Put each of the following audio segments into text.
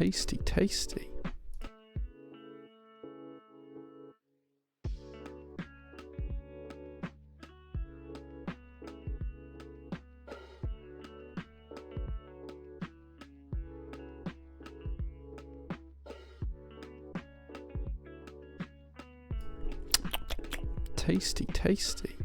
Tasty, tasty. Tasty, tasty.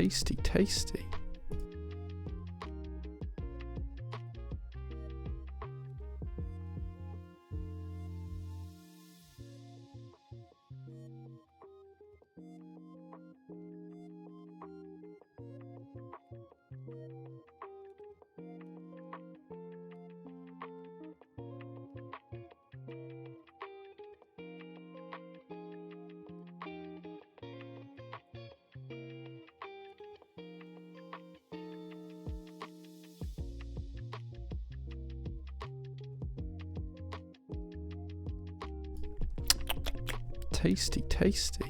Tasty, tasty. Tasty, tasty.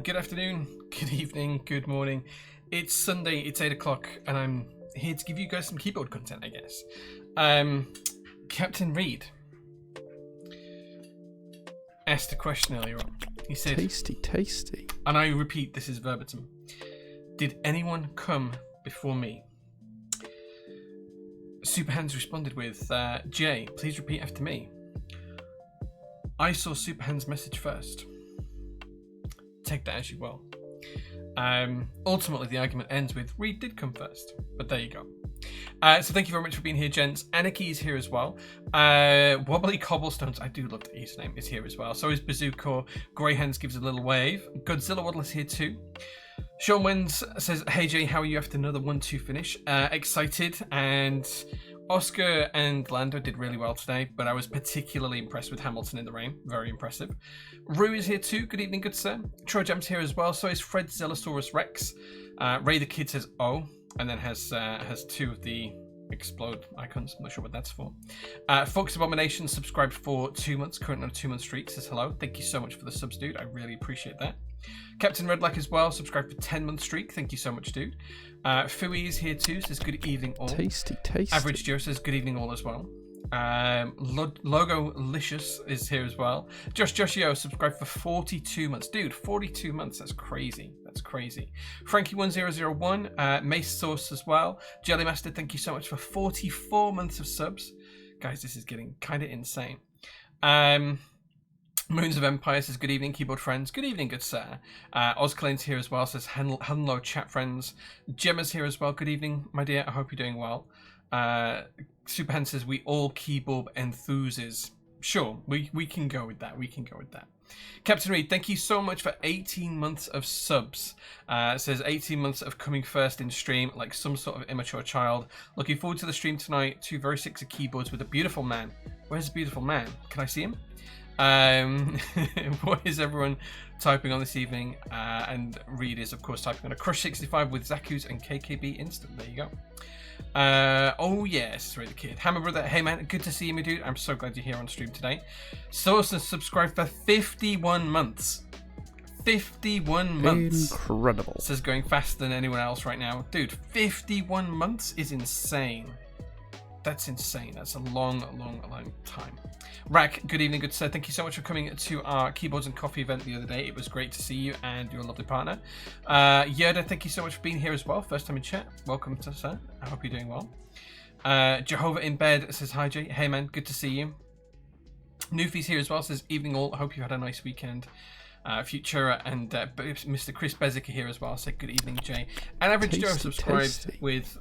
Good afternoon, good evening, good morning. It's Sunday, it's 8 o'clock, and I'm here to give you guys some keyboard content, I guess. Captain Reed asked a question earlier on. He said, Tasty, tasty. and I repeat, this is verbatim, did anyone come before me? Superhands responded with, Jay, please repeat after me. I saw Superhands' message first. Take that as you will. Ultimately, the argument ends with Reed did come first, but there you go. So thank you very much for being here, gents. Anarchy is here as well. Wobbly Cobblestones, I do love the username, is here as well. So is Bazooka. Greyhands gives a little wave. Godzilla Waddle is here too. Sean Wins says, hey Jay, how are you after another 1-2 finish? Excited, and Oscar and Lando did really well today, but I was particularly impressed with Hamilton in the rain. Very impressive. Rue is here too. Good evening, good sir. Troy Jam's here as well. So is Fred Zelosaurus Rex. Ray the Kid says, oh, and then has two of the explode icons. I'm not sure what that's for. Fox Abomination subscribed for 2 months, currently on a 2-month streak, says hello. Thank you so much for the subs, dude. I really appreciate that. Captain Redlack as well, subscribed for 10-month streak. Thank you so much, dude. Fui is here too, says good evening all. Tasty, tasty. Average Joe says good evening all as well. Logo Licious is here as well. Joshio subscribed for 42 months. Dude, 42 months. That's crazy. That's crazy. Frankie1001, Mace Source as well. Jelly Master, thank you so much for 44 months of subs. Guys, this is getting kind of insane. Moons of Empire says, good evening, keyboard friends. Good evening, good sir. Ozclane's here as well, says, hello, chat friends. Gemma's here as well. Good evening, my dear. I hope you're doing well. Superhand says, we all keyboard enthusiasts. Sure, we can go with that. We can go with that. Captain Reed, thank you so much for 18 months of subs. Says 18 months of coming first in stream like some sort of immature child. Looking forward to the stream tonight. 2 very sexy keyboards with a beautiful man. Where's the beautiful man? Can I see him? What is everyone typing on this evening? And Reed is, of course, typing on a Crush 65 with Zaku's and KKB Instant. There you go. Oh yes, sorry, the kid. Hammer Brother, hey man, good to see you, my dude. I'm so glad you're here on stream today. Source has subscribed for 51 months. 51 months. Incredible. Says going faster than anyone else right now. Dude, 51 months is insane. That's insane. That's a long time. Rack, good evening, good sir. Thank you so much for coming to our Keyboards and Coffee event the other day. It was great to see you and your lovely partner. Yerda, thank you so much for being here as well. First time in chat. Welcome to sir. I hope you're doing well. Jehovah in bed says, hi Jay. Hey man, good to see you. Newfie's here as well. Says, evening all. I hope you had a nice weekend. Futura and Mr. Chris Bezic here as well. Say good evening, Jay. And Average Joe subscribed with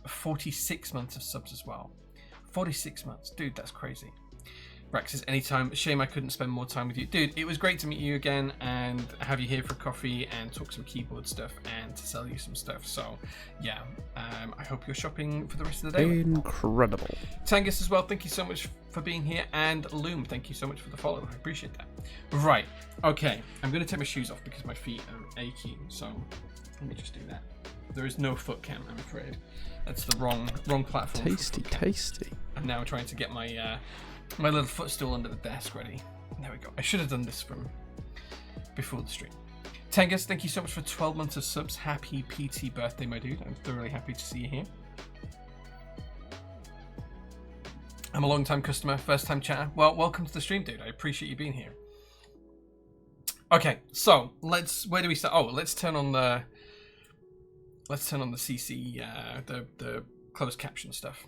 46 months of subs as well. 46 months, dude, that's crazy. Rex says anytime. Shame I couldn't spend more time with you, dude. It was great to meet you again and have you here for coffee and talk some keyboard stuff and to sell you some stuff. So yeah, I hope you're shopping for the rest of the day. Incredible. Tangus as well, thank you so much for being here. And Loom, thank you so much for the follow. I appreciate that. Right, okay, I'm going to take my shoes off because my feet are aching. So let me just do that. There is no foot cam, I'm afraid. That's the wrong platform. Tasty. I'm now trying to get my my little footstool under the desk ready. There we go. I should have done this from before the stream. Tengus, thank you so much for 12 months of subs. Happy PT birthday, my dude. I'm thoroughly happy to see you here. I'm a long-time customer, first-time chatter. Well, welcome to the stream, dude. I appreciate you being here. Okay, so where do we start? Oh, let's turn on the CC, the closed caption stuff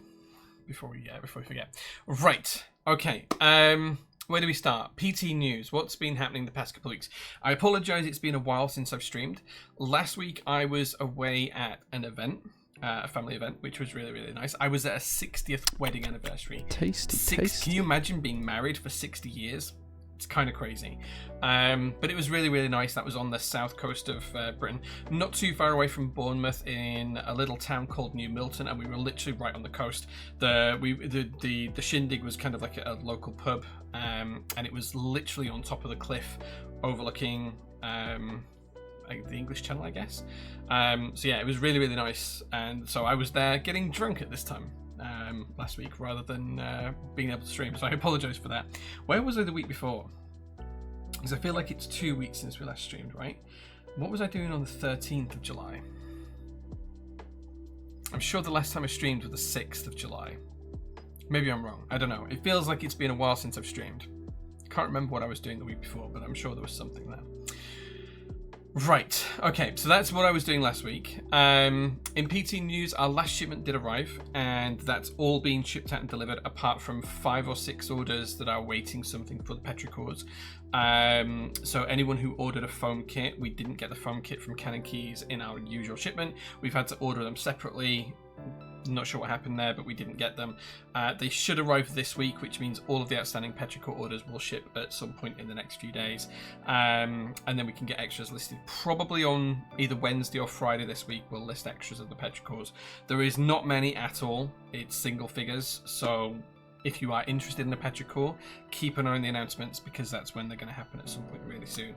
before we forget. Right. Okay. Where do we start? PT news. What's been happening the past couple of weeks? I apologize. It's been a while since I've streamed. Last week I was away at an event, a family event, which was really, really nice. I was at a 60th wedding anniversary. Tasty. Can you imagine being married for 60 years? It's kind of crazy. But it was really, really nice. That was on the south coast of Britain, not too far away from Bournemouth, in a little town called New Milton, and we were literally right on the coast. The shindig was kind of like a local pub, and it was literally on top of the cliff overlooking like the English Channel, I guess. So yeah, it was really, really nice. And so I was there getting drunk at this time. Last week rather than being able to stream, so I apologize for that. Where was I the week before? Because I feel like it's 2 weeks since we last streamed, right? What was I doing on the 13th of July? I'm sure the last time I streamed was the 6th of July. Maybe I'm wrong. I don't know. It feels like it's been a while since I've streamed. Can't remember what I was doing the week before, but I'm sure there was something there. Right, okay, so that's what I was doing last week. In PT news, our last shipment did arrive, and that's all being shipped out and delivered, apart from 5 or 6 orders that are waiting something for the petricors. So anyone who ordered a foam kit, we didn't get the foam kit from Cannon Keys in our usual shipment. We've had to order them separately. Not sure what happened there, but we didn't get them. They should arrive this week, which means all of the outstanding petrichor orders will ship at some point in the next few days. And then we can get extras listed. Probably on either Wednesday or Friday this week, we'll list extras of the petrichors. There is not many at all. It's single figures. So if you are interested in a petrichor, keep an eye on the announcements, because that's when they're going to happen at some point really soon.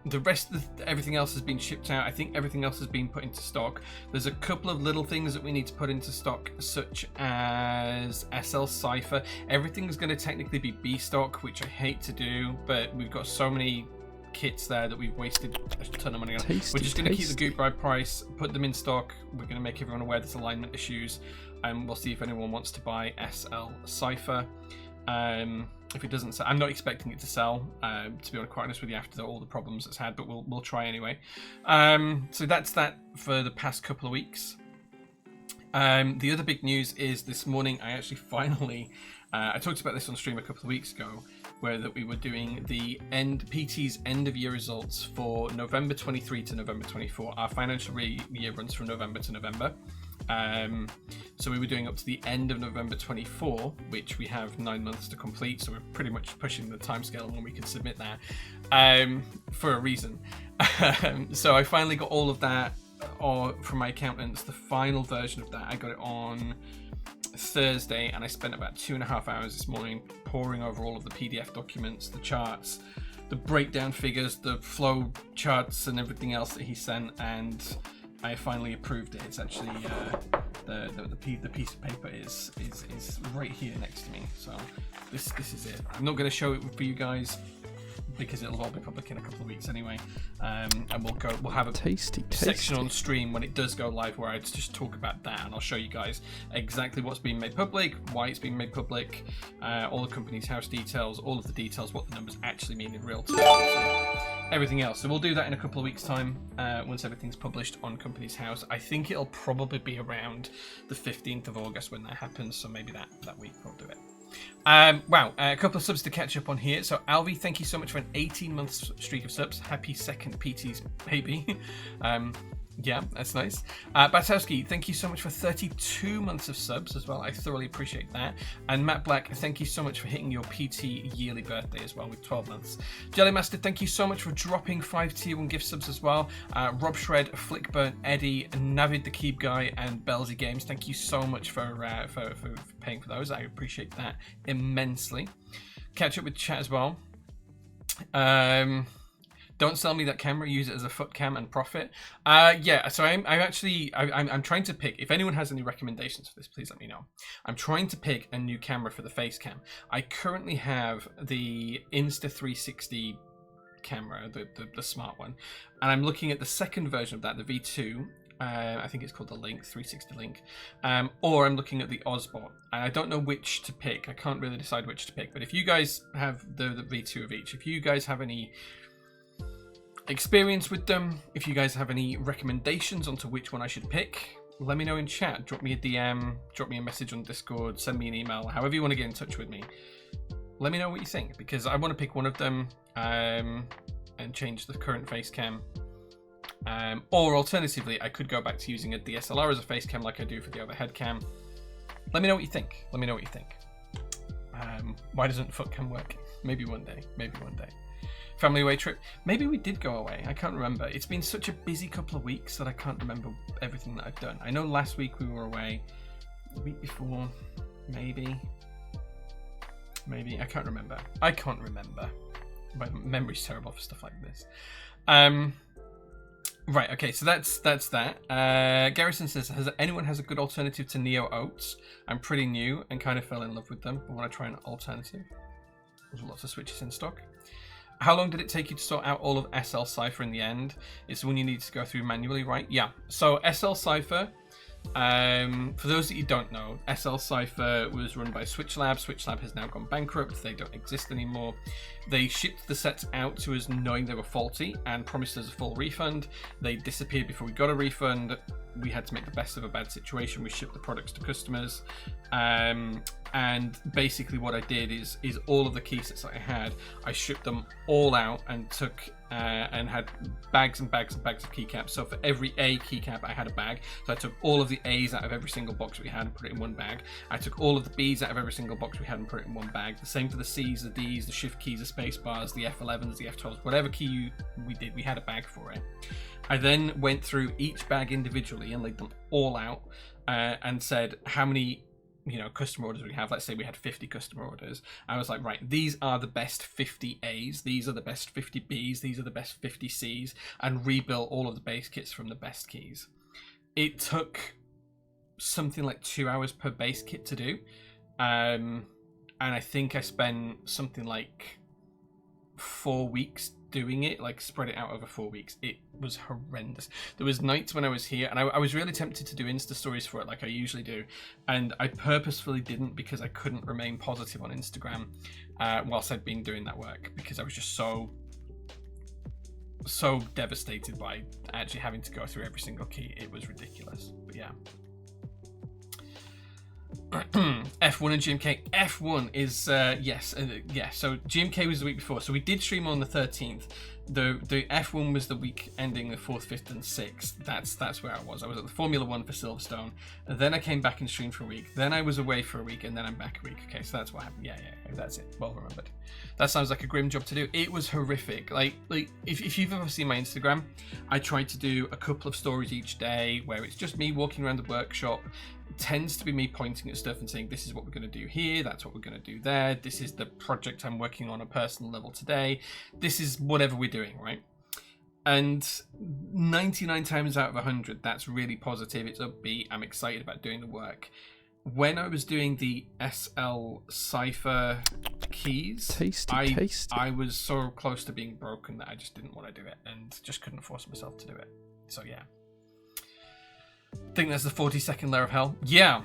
The rest of everything else has been shipped out. I think everything else has been put into stock. There's a couple of little things that we need to put into stock, such as SL Cypher. Everything's going to technically be B stock, which I hate to do, but we've got so many kits there that we've wasted a ton of money on. We're just going to keep the Goop Ride price, put them in stock. We're going to make everyone aware there's alignment issues. and we'll see if anyone wants to buy SL Cypher. If it doesn't sell, I'm not expecting it to sell, to be quite honest with you, after all the problems it's had, but we'll try anyway. So that's that for the past couple of weeks. The other big news is this morning I actually finally, I talked about this on stream a couple of weeks ago, where that we were doing the PT's end of year results for November 23 to November 24. Our financial year runs from November to November. So we were doing up to the end of November 24, which we have 9 months to complete. So we're pretty much pushing the timescale when we can submit that, for a reason. So I finally got all of that from my accountants. The final version of that, I got it on Thursday, and I spent about 2.5 hours this morning poring over all of the PDF documents, the charts, the breakdown figures, the flow charts, and everything else that he sent, and I finally approved it. It's actually the piece of paper is right here next to me. So this is it. I'm not going to show it for you guys because it'll all be public in a couple of weeks anyway. And we'll have a tasty section on stream when it does go live where I just talk about that, and I'll show you guys exactly what's being made public, why it's being made public, all the company's house details, all of the details, what the numbers actually mean in real time, everything else. So we'll do that in a couple of weeks time, once everything's published on Company's House. I think it'll probably be around the 15th of August when that happens, so maybe that week we'll do it. Wow, a couple of subs to catch up on here. So Alvi, thank you so much for an 18-month streak of subs. Happy second PT's baby. Yeah, that's nice. Batowski, thank you so much for 32 months of subs as well. I thoroughly appreciate that. And Matt Black, thank you so much for hitting your PT yearly birthday as well with 12 months. Jellymaster, thank you so much for dropping 5 tier 1 gift subs as well. Rob Shred, Flickburn, Eddie, Navid the Keep Guy, and Belsy Games, thank you so much for paying for those. I appreciate that immensely. Catch up with chat as well. Don't sell me that camera. Use it as a foot cam and profit. Yeah. So I'm trying to pick. If anyone has any recommendations for this, please let me know. I'm trying to pick a new camera for the face cam. I currently have the Insta360 camera, the smart one, and I'm looking at the second version of that, the V2. I think it's called the Link 360 Link, or I'm looking at the Osbot, and I don't know which to pick. I can't really decide which to pick. But if you guys have the V2 of each, if you guys have any experience with them, if you guys have any recommendations onto which one I should pick, let me know in chat. Drop me a DM, drop me a message on Discord, send me an email, however you want to get in touch with me. Let me know what you think, because I want to pick one of them and change the current face cam. Or alternatively, I could go back to using a DSLR as a face cam like I do for the overhead cam. Let me know what you think. Let me know what you think. Why doesn't foot cam work? Maybe one day. Maybe one day. Family away trip. Maybe we did go away. I can't remember. It's been such a busy couple of weeks that I can't remember everything that I've done. I know last week we were away. The week before, maybe. I can't remember. My memory's terrible for stuff like this. Right. Okay. So that's that. Garrison says, anyone has a good alternative to Neo Oats? I'm pretty new and kind of fell in love with them, but want to try an alternative. There's lots of switches in stock. How long did it take you to sort out all of SL Cypher in the end? It's the one you need to go through manually, right? Yeah. So SL Cypher, for those that you don't know, SL Cypher was run by Switch Lab. Switch Lab has now gone bankrupt. They don't exist anymore. They shipped the sets out to us knowing they were faulty and promised us a full refund. They disappeared before we got a refund. We had to make the best of a bad situation. We shipped the products to customers. And basically what I did is all of the key sets that I had, I shipped them all out and took and had bags and bags and bags of keycaps. So for every A keycap, I had a bag. So I took all of the A's out of every single box we had and put it in one bag. I took all of the B's out of every single box we had and put it in one bag. The same for the C's, the D's, the shift keys, the space bars, the F11s, the F12s, whatever key we did, we had a bag for it. I then went through each bag individually and laid them all out and said how many customer orders we have. Let's say we had 50 customer orders. I was like, right, these are the best 50 A's, these are the best 50 B's, these are the best 50 C's, and rebuilt all of the base kits from the best keys. It took something like 2 hours per base kit to do. And I think I spent something like 4 weeks doing it, like spread it out over 4 weeks, it was horrendous. There was nights when I was here, and I was really tempted to do Insta stories for it, like I usually do, and I purposefully didn't because I couldn't remain positive on Instagram whilst I'd been doing that work, because I was just so devastated by actually having to go through every single key. It was ridiculous. But yeah. F1 and GMK. F1 is yeah. So GMK was the week before. So we did stream on the 13th. The F1 was the week ending the 4th, 5th, and 6th. That's where I was. I was at the Formula One for Silverstone, and then I came back and streamed for a week. Then I was away for a week, and then I'm back a week. Okay, so that's what happened. Yeah, that's it. Well remembered. That sounds like a grim job to do. It was horrific. Like if you've ever seen my Instagram, I try to do a couple of stories each day where it's just me walking around the workshop. It tends to be me pointing at stuff and saying, this is what we're going to do here, that's what we're going to do there, this is the project I'm working on a personal level today, this is whatever we're doing, right? And 99 times out of 100, that's really positive, it's upbeat, I'm excited about doing the work. When I was doing the SL Cypher keys, tasty. I was so close to being broken that I just didn't want to do it and just couldn't force myself to do it. So yeah. Think that's the 42nd layer of hell. Yeah.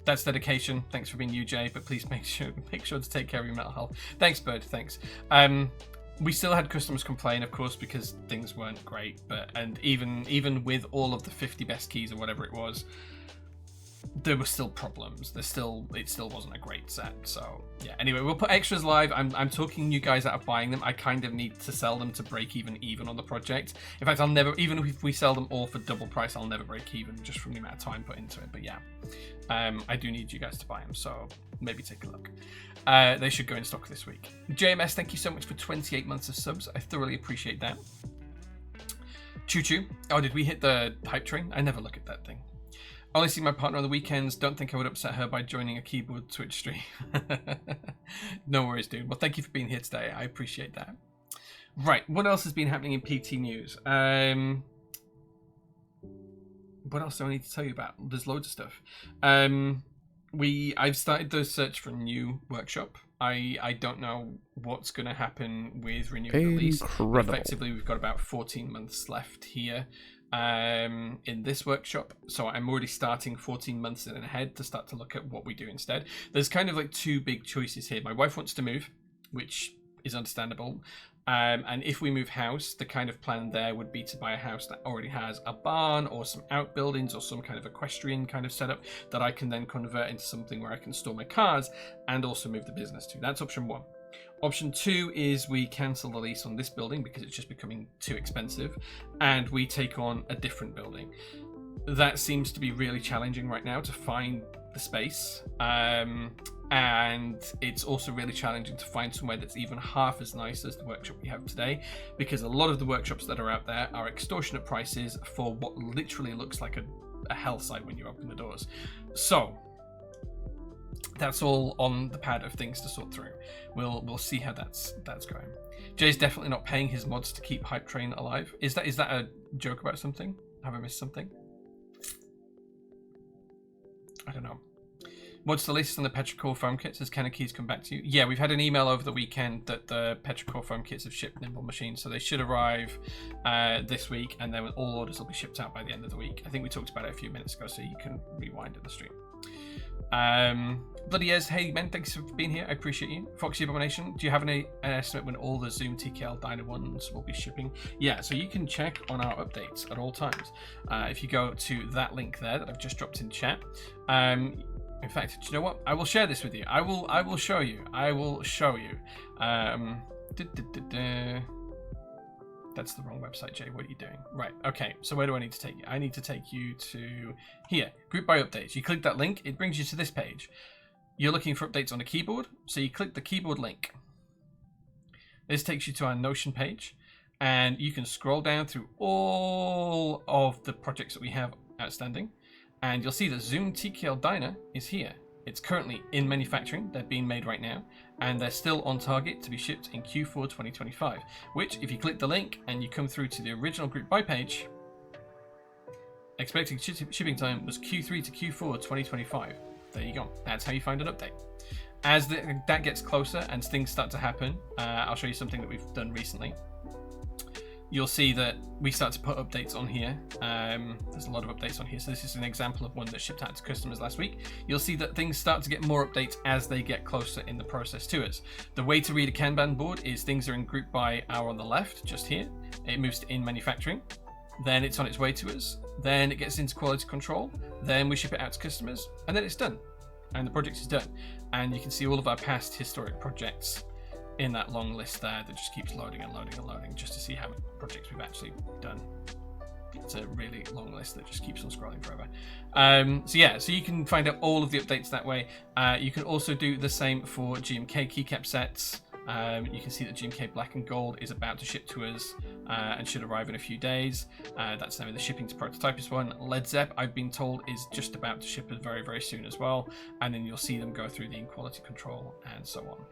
That's dedication. Thanks for being you, Jay. But please make sure to take care of your mental health. Thanks, Bird. Thanks. We still had customers complain, of course, because things weren't great. And even with all of the 50 best keys or whatever it was, there were still problems. It still wasn't a great set. So yeah. Anyway, we'll put extras live. I'm talking you guys out of buying them. I kind of need to sell them to break even on the project. In fact, I'll never, even if we sell them all for double price, I'll never break even just from the amount of time put into it. But yeah, I do need you guys to buy them. So maybe take a look. They should go in stock this week. JMS, thank you so much for 28 months of subs. I thoroughly appreciate that. Choo choo. Oh, did we hit the hype train? I never look at that thing. Only see my partner on the weekends. Don't think I would upset her by joining a keyboard Twitch stream. No worries, dude. Well, thank you for being here today. I appreciate that. Right, what else has been happening in PT news? What else do I need to tell you about? There's loads of stuff. I've started the search for a new workshop. I don't know what's going to happen with renewing the lease. Effectively, we've got about 14 months left here. In this workshop, so I'm already starting 14 months in ahead to start to look at what we do instead. There's kind of like two big choices here. My wife wants to move, which is understandable, and if we move house, the kind of plan there would be to buy a house that already has a barn or some outbuildings or some kind of equestrian kind of setup that I can then convert into something where I can store my cars and also move the business to. That's option one. Option two is we cancel the lease on this building because it's just becoming too expensive and we take on a different building. That seems to be really challenging right now to find the space. And it's also really challenging to find somewhere that's even half as nice as the workshop we have today, because a lot of the workshops that are out there are extortionate prices for what literally looks like a hell site when you open the doors. So that's all on the pad of things to sort through. We'll see how that's going. Jay's definitely not paying his mods to keep Hype Train alive. Is that a joke about something? Have I missed something? I don't know. What's the latest on the Petrichor foam kits? Has Kenner Keys come back to you? Yeah, we've had an email over the weekend that the Petrichor foam kits have shipped Nimble machines, so they should arrive this week, and then all orders will be shipped out by the end of the week. I think we talked about it a few minutes ago, so you can rewind at the stream. Bloody yes, hey men, thanks for being here. I appreciate you. Foxy Abomination, do you have an estimate when all the Zoom TKL Dyna ones will be shipping? Yeah, so you can check on our updates at all times. If you go to that link there that I've just dropped in chat. In fact, do you know what? I will share this with you. I will show you. I will show you. That's the wrong website, Jay. What are you doing? Right. Okay. So where do I need to take you? I need to take you to here. Group by updates. You click that link. It brings you to this page. You're looking for updates on the keyboard. So you click the keyboard link. This takes you to our Notion page. And you can scroll down through all of the projects that we have outstanding. And you'll see that Zoom TKL Dyna is here. It's currently in manufacturing. They're being made right now. And they're still on target to be shipped in Q4 2025. Which, if you click the link and you come through to the original group buy page, expected shipping time was Q3 to Q4 2025. There you go. That's how you find an update. as that gets closer and things start to happen, I'll show you something that we've done recently. You'll see that we start to put updates on here. There's a lot of updates on here. So this is an example of one that shipped out to customers last week. You'll see that things start to get more updates as they get closer in the process to us. The way to read a Kanban board is things are in group by hour on the left, just here. It moves to in manufacturing. Then it's on its way to us. Then it gets into quality control. Then we ship it out to customers. And then it's done. And the project is done. And you can see all of our past historic projects in that long list there that just keeps loading and loading and loading just to see how many projects we've actually done. It's a really long list that just keeps on scrolling forever. So you can find out all of the updates that way. You can also do the same for GMK keycap sets. You can see that GMK Black and Gold is about to ship to us and should arrive in a few days. That's now in the shipping to prototypist one. Led Zepp, I've been told, is just about to ship us very, very soon as well. And then you'll see them go through the quality control and so on.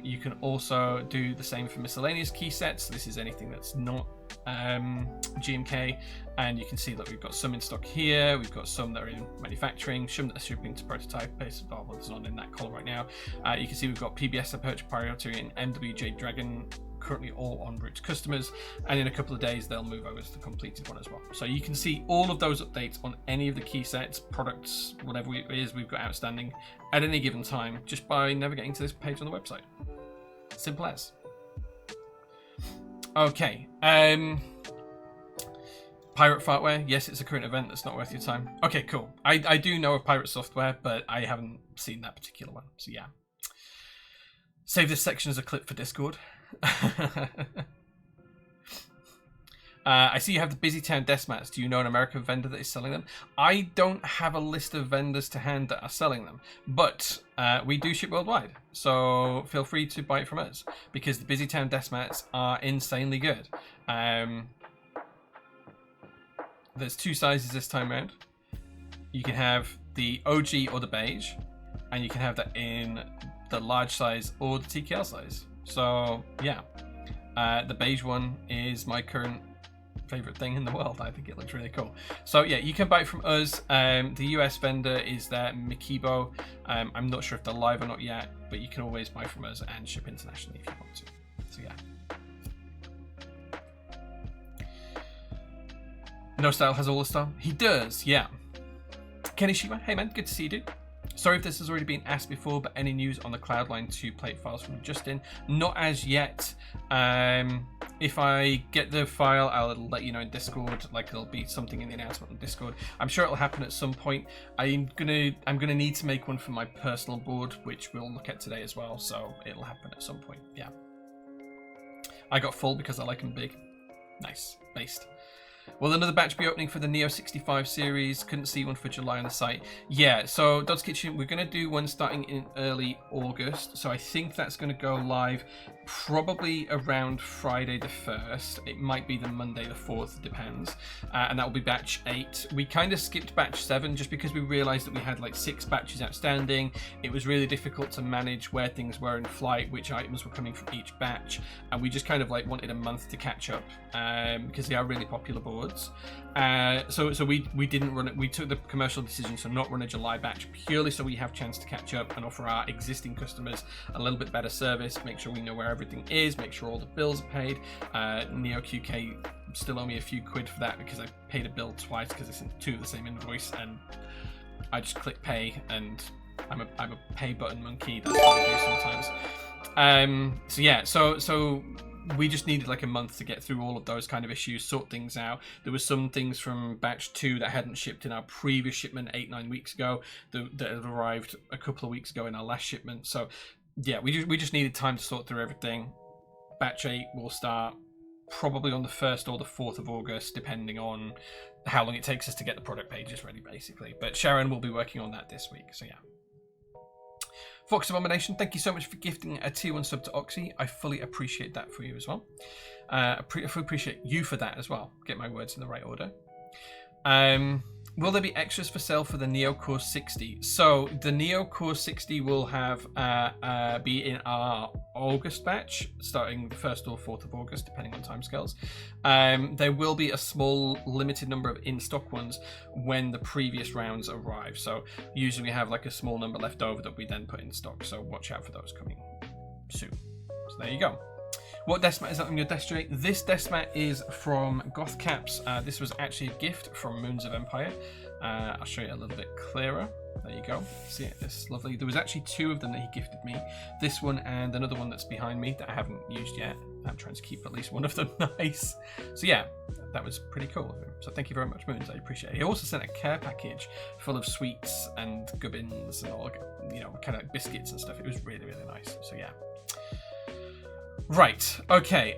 You can also do the same for miscellaneous key sets. This is anything that's not GMK, and you can see that we've got some in stock here. We've got some that are in manufacturing, some that are shipping to prototype based on what's on in that column right now. You can see we've got PBS Approach Priority and MWJ Dragon currently all en route to customers, and in a couple of days they'll move over to the completed one as well. So you can see all of those updates on any of the key sets, products, whatever it is we've got outstanding at any given time just by navigating to this page on the website. Simple as. Okay, Pirate Fartware, yes, it's a current event that's not worth your time. Okay, cool. I do know of Pirate Software, but I haven't seen that particular one, so yeah. Save this section as a clip for Discord. I see you have the Busy Town desk mats. Do you know an American vendor that is selling them? I don't have a list of vendors to hand that are selling them, but we do ship worldwide, so feel free to buy it from us because the Busy Town desk mats are insanely good. There's two sizes this time around. You can have the OG or the beige, and you can have that in the large size or the TKL size. So yeah, the beige one is my current favorite thing in the world. I think it looks really cool. So yeah, you can buy it from us. The US vendor is there, Mikibo. I'm not sure if they're live or not yet, but you can always buy from us and ship internationally if you want to. So yeah. No Style has all the stuff. He does, yeah. Kenny Shima, hey man, good to see you, dude. Sorry if this has already been asked before, but any news on the Cloudline 2 plate files from Justin? Not as yet. If I get the file, I'll let you know in Discord. Like it'll be something in the announcement on Discord. I'm sure it'll happen at some point. I'm gonna need to make one for my personal board, which we'll look at today as well. So it'll happen at some point. Yeah. I got full because I like them big. Nice, based. Will another batch be opening for the Neo 65 series? Couldn't see one for July on the site. Yeah, so Dod's Kitchen, we're going to do one starting in early August. So I think that's going to go live probably around Friday the 1st. It might be the Monday the 4th, depends. And that will be batch 8. We kind of skipped batch 7 just because we realized that we had like 6 batches outstanding. It was really difficult to manage where things were in flight, which items were coming from each batch. And we just kind of like wanted a month to catch up because they are really popular boards. So we didn't run it. We took the commercial decision to not run a July batch purely so we have chance to catch up and offer our existing customers a little bit better service, make sure we know where everything is, make sure all the bills are paid. Neo QK still owe me a few quid for that because I paid a bill twice because it's in 2 of the same invoice, and I just click pay, and I'm a pay button monkey. That's what I do sometimes. So yeah, so we just needed like a month to get through all of those kind of issues, sort things out. There were some things from batch 2 that hadn't shipped in our previous shipment 8-9 weeks ago that had arrived a couple of weeks ago in our last shipment. So yeah, we just needed time to sort through everything. Batch 8 will start probably on the 1st or the 4th of August, depending on how long it takes us to get the product pages ready, basically. But Sharon will be working on that this week, so yeah. Fox Abomination, thank you so much for gifting a tier 1 sub to Oxy. I fully appreciate that for you as well. I fully appreciate you for that as well. Get my words in the right order. will there be extras for sale for the Neo Core 60? So the Neo Core 60 will have be in our August batch, starting the 1st or 4th of August, depending on timescales. There will be a small, limited number of in-stock ones when the previous rounds arrive. So usually we have like a small number left over that we then put in stock. So watch out for those coming soon. So there you go. What desk mat is that on your desk, Jay? This desk mat is from Goth Caps. This was actually a gift from Moons of Empire. I'll show you a little bit clearer. There you go. See it? It's lovely. There was actually 2 of them that he gifted me. This one and another one that's behind me that I haven't used yet. I'm trying to keep at least one of them nice. So yeah, that was pretty cool of him. So thank you very much, Moons. I appreciate it. He also sent a care package full of sweets and gubbins and all, you know, kind of biscuits and stuff. It was really, really nice. So yeah. Right. Okay.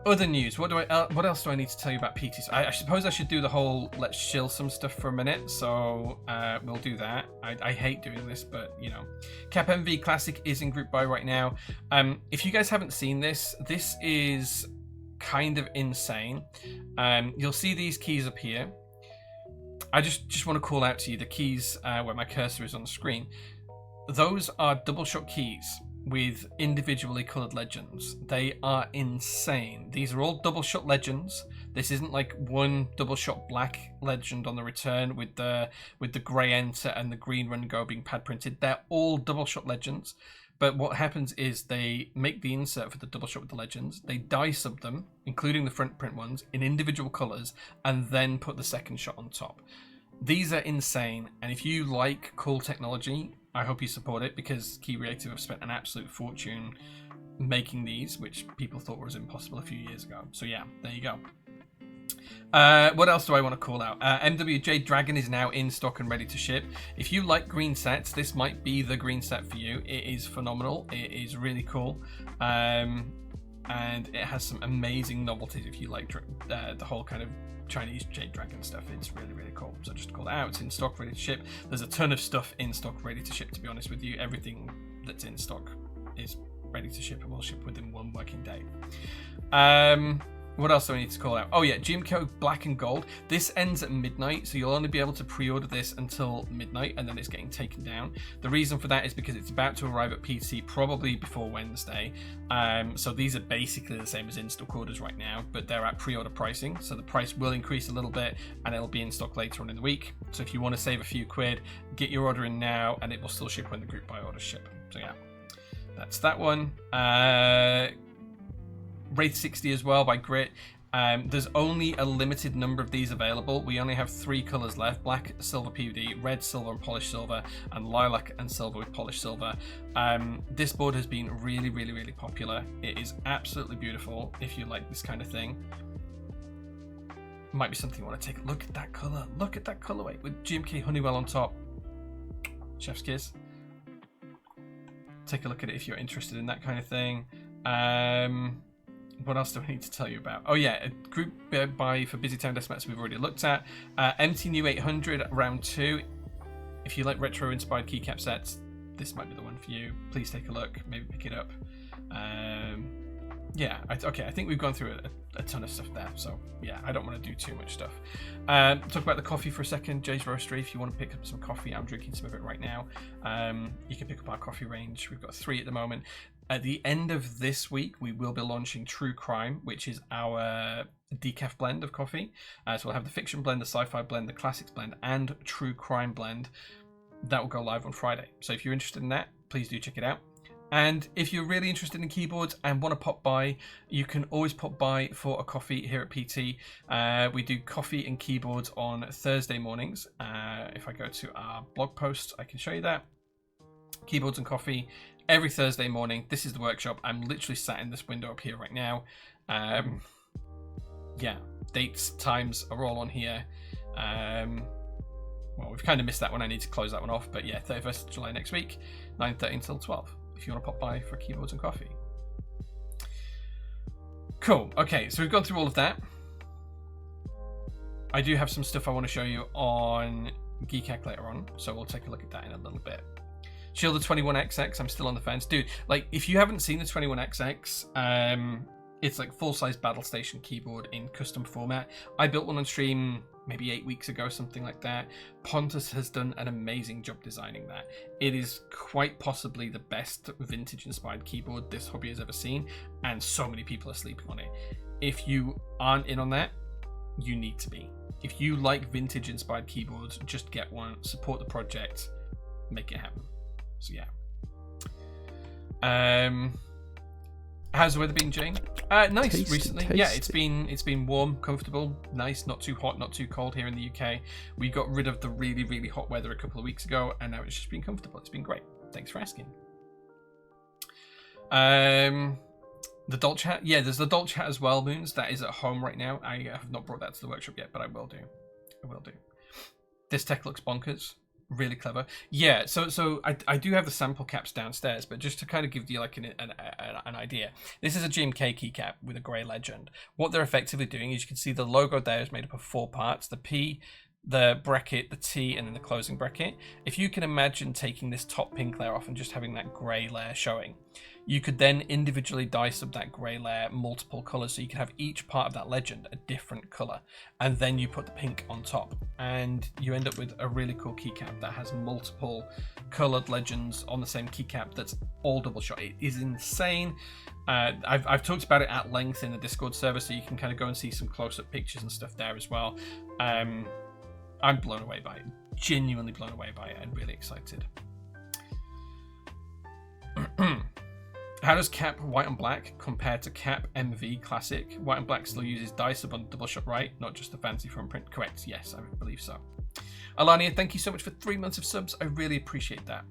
Other news. What else do I need to tell you about PTs? I suppose I should do the whole let's chill some stuff for a minute. So we'll do that. I hate doing this, but you know, Cap MV Classic is in group buy right now. If you guys haven't seen this, this is kind of insane. You'll see these keys up here. I just want to call out to you the keys where my cursor is on the screen. Those are double shot keys with individually coloured legends. They are insane. These are all double shot legends. This isn't like one double shot black legend on the return with the grey enter and the green run go being pad printed. They're all double shot legends. But what happens is they make the insert for the double shot with the legends, they die sub them, including the front print ones, in individual colours, and then put the second shot on top. These are insane, and if you like cool technology, I hope you support it, because Key Creative have spent an absolute fortune making these, which people thought was impossible a few years ago. So yeah, there you go. What else do I want to call out? MWJ Dragon is now in stock and ready to ship. If you like green sets, this might be the green set for you. It is phenomenal. It is really cool. And it has some amazing novelties if you like the whole kind of Chinese Jade Dragon stuff. It's really, really cool. So just call it out. It's in stock, ready to ship. There's a ton of stuff in stock, ready to ship, to be honest with you. Everything that's in stock is ready to ship and will ship within 1 working day. What else do I need to call out? Oh yeah, Gymco Black and Gold. This ends at midnight, so you'll only be able to pre-order this until midnight, and then it's getting taken down. The reason for that is because it's about to arrive at PT probably before Wednesday. So these are basically the same as in-stock orders right now, but they're at pre-order pricing, so the price will increase a little bit, and it'll be in stock later on in the week. So if you want to save a few quid, get your order in now, and it will still ship when the group buy orders ship. So yeah, that's that one. Wraith 60 as well by Grit. There's only a limited number of these available. We only have 3 colours left: black, silver PVD, red, silver and polished silver, and lilac and silver with polished silver. This board has been really, really, really popular. It is absolutely beautiful if you like this kind of thing. Might be something you want to take a look at. That colour. Look at that colourway with GMK Honeywell on top. Chef's kiss. Take a look at it if you're interested in that kind of thing. What else do I need to tell you about? Oh yeah, a group buy for Busy Town Deathmatch we've already looked at. MT New 800 round 2. If you like retro inspired keycap sets, this might be the one for you. Please take a look, maybe pick it up. Yeah, okay, I think we've gone through a ton of stuff there, so yeah, I don't want to do too much stuff. Talk about the coffee for a second. Jay's Roastery, if you want to pick up some coffee, I'm drinking some of it right now. You can pick up our coffee range. We've got 3 at the moment. At the end of this week, we will be launching True Crime, which is our decaf blend of coffee. So we'll have the fiction blend, the sci-fi blend, the classics blend, and True Crime blend. That will go live on Friday. So if you're interested in that, please do check it out. And if you're really interested in keyboards and want to pop by, you can always pop by for a coffee here at PT. We do coffee and keyboards on Thursday mornings. If I go to our blog post, I can show you that. Keyboards and coffee every Thursday morning. This is the workshop. I'm literally sat in this window up here right now. Yeah, dates, times are all on here. Well, we've kind of missed that one. I need to close that one off. But yeah, 31st of July next week, 9:30 until 12. If you want to pop by for keyboards and coffee. Cool. Okay, so we've gone through all of that. I do have some stuff I want to show you on Geekhack later on, so we'll take a look at that in a little bit. Shield the 21XX, I'm still on the fence. Dude, like, if you haven't seen the 21XX, It's like full-size battle station keyboard in custom format. I built one on stream maybe 8 weeks ago, something like that. Pontus has done an amazing job designing that. It is quite possibly the best vintage-inspired keyboard this hobby has ever seen, and so many people are sleeping on it. If you aren't in on that, you need to be. If you like vintage-inspired keyboards, just get one, support the project, make it happen. So yeah. How's the weather been, Jane? Nice Tasty, recently. tasty. Yeah, it's been warm, comfortable, nice, not too hot, not too cold here in the UK. We got rid of the really, really hot weather a couple of weeks ago, and now it's just been comfortable. It's been great. Thanks for asking. The Dalt Chat. Yeah, there's the Dalt Chat as well, Moons. That is at home right now. I have not brought that to the workshop yet, but I will do. I will do. This tech looks bonkers. Really clever. Yeah, so I do have the sample caps downstairs, but just to kind of give you like an idea, this is a GMK keycap with a grey legend. What they're effectively doing is you can see the logo there is made up of 4 parts: the P, the bracket, the T, and then the closing bracket. If you can imagine taking this top pink layer off and just having that grey layer showing, you could then individually dice up that grey layer multiple colours, so you can have each part of that legend a different colour, and then you put the pink on top, and you end up with a really cool keycap that has multiple coloured legends on the same keycap that's all double shot. It is insane. I've talked about it at length in the Discord server, so you can kind of go and see some close-up pictures and stuff there as well. I'm blown away by it, genuinely blown away by it, and really excited. How does Cap White and Black compare to Cap MV Classic? White and Black still uses dice up on double shot right, not just the fancy front print. Correct, yes, I believe so. Alania, thank you so much for 3 months of subs. I really appreciate that.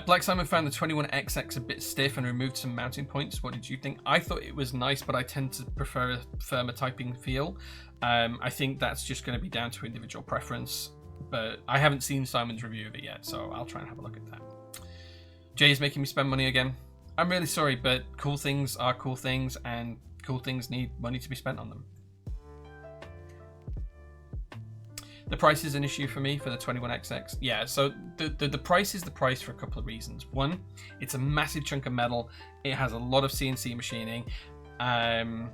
Black Simon found the 21XX a bit stiff and removed some mounting points. What did you think? I thought it was nice, but I tend to prefer a firmer typing feel. I think that's just going to be down to individual preference, but I haven't seen Simon's review of it yet, so I'll try and have a look at that. Jay is making me spend money again. I'm really sorry, but cool things are cool things, and cool things need money to be spent on them. The price is an issue for me for the 21XX. Yeah, so the price is the price for a couple of reasons. One, it's a massive chunk of metal. It has a lot of CNC machining. And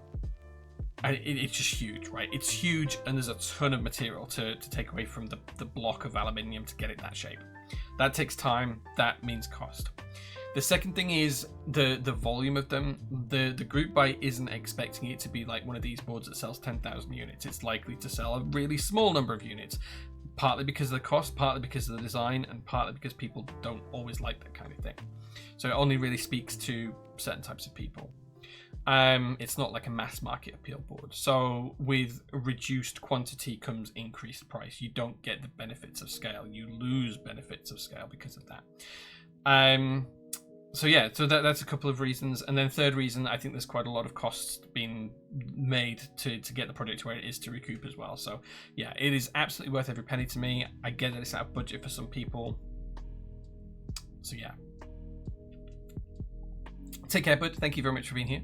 it's just huge, right? It's huge, and there's a ton of material to take away from the block of aluminium to get it that shape. That takes time. That means cost. The second thing is the volume of them. The group buy isn't expecting it to be like one of these boards that sells 10,000 units. It's likely to sell a really small number of units, partly because of the cost, partly because of the design, and partly because people don't always like that kind of thing. So it only really speaks to certain types of people. It's not like a mass market appeal board. So with reduced quantity comes increased price. You don't get the benefits of scale. You lose benefits of scale because of that. So yeah, so that's a couple of reasons. And then third reason, I think there's quite a lot of costs being made to get the project where it is to recoup as well. So yeah, it is absolutely worth every penny to me. I get that it's out of budget for some people. So yeah. Take care, bud. Thank you very much for being here.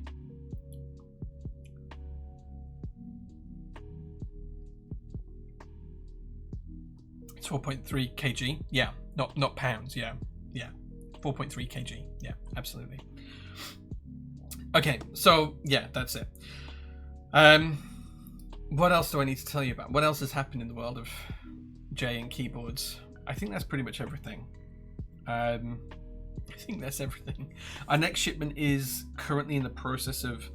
It's 4.3 kg. Yeah, not pounds. Yeah. 4.3 kg. Yeah, absolutely. Okay, so yeah, that's it. What else do I need to tell you about? What else has happened in the world of J and keyboards? I think that's pretty much everything. I think that's everything. Our next shipment is currently in the process of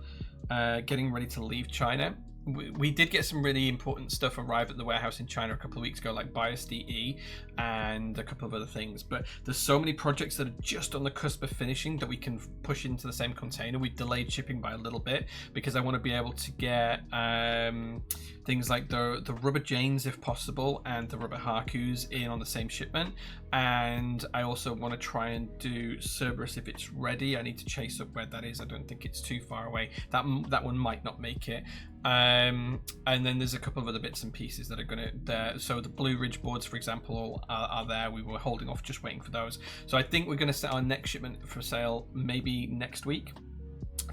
getting ready to leave China. We did get some really important stuff arrive at the warehouse in China a couple of weeks ago, like BIOS-DE and a couple of other things. But there's so many projects that are just on the cusp of finishing that we can push into the same container. We've delayed shipping by a little bit because I want to be able to get things like the rubber Janes, if possible, and the rubber Hakus in on the same shipment. And I also want to try and do Cerberus if it's ready. I need to chase up where that is. I don't think it's too far away. That one might not make it. And then there's a couple of other bits and pieces that are going to so the Blue Ridge boards, for example, are there. We were holding off, just waiting for those. So I think we're going to set our next shipment for sale maybe next week,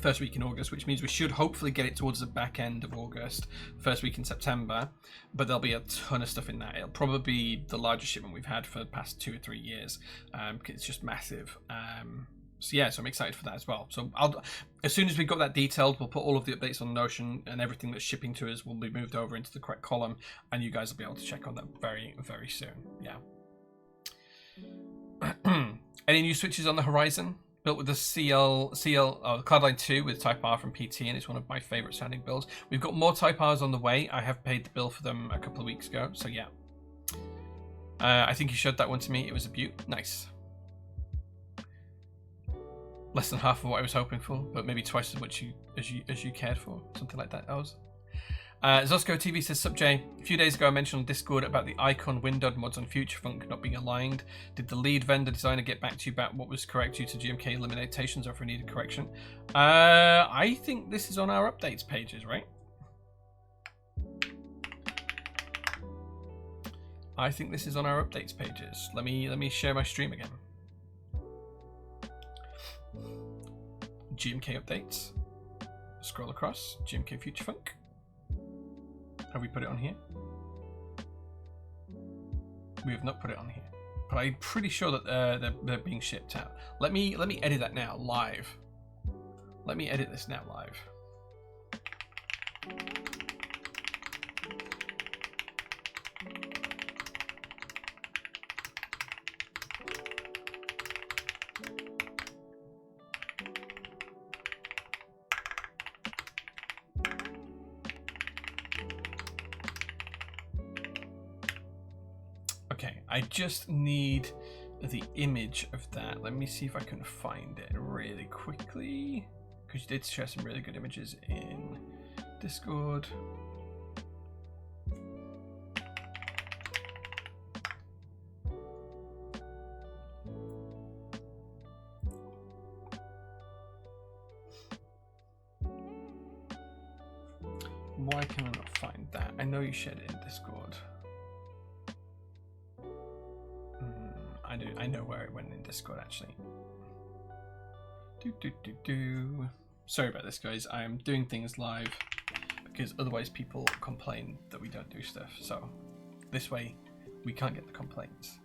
first week in August, which means we should hopefully get it towards the back end of August, first week in September. But there'll be a ton of stuff in that. It'll probably be the largest shipment we've had for the past 2 or 3 years, because it's just massive. So yeah, so I'm excited for that as well. So as soon as we got that detailed, we'll put all of the updates on Notion, and everything that's shipping to us will be moved over into the correct column, and you guys will be able to check on that very, very soon. Yeah. Any new switches on the horizon? Built with the Cloudline 2 with Type R from PT, and it's one of my favorite sounding builds. We've got more Type Rs on the way. I have paid the bill for them a couple of weeks ago, so yeah. I think you showed that one to me. It was a beaut. Nice. Less than half of what I was hoping for, but maybe twice as much as you cared for. Something like that. Zosco TV says, Sup Jay, a few days ago I mentioned on Discord about the icon windowed mods on FutureFunk not being aligned. Did the lead vendor designer get back to you about what was correct due to GMK limitations or if it needed correction? I think this is on our updates pages, right? I think this is on our updates pages. Let me share my stream again. GMK updates. Scroll across. GMK FutureFunk. Have we put it on here? We have not put it on here, but I'm pretty sure that they're being shipped out. Let me edit that now live. Let me edit this now live. I just need the image of that. Let me see if I can find it really quickly, because you did share some really good images in Discord. Why can I not find that? I know you shared it in Discord. I know where it went in Discord actually. Sorry about this, guys. I am doing things live because otherwise people complain that we don't do stuff. So this way we can't get the complaints.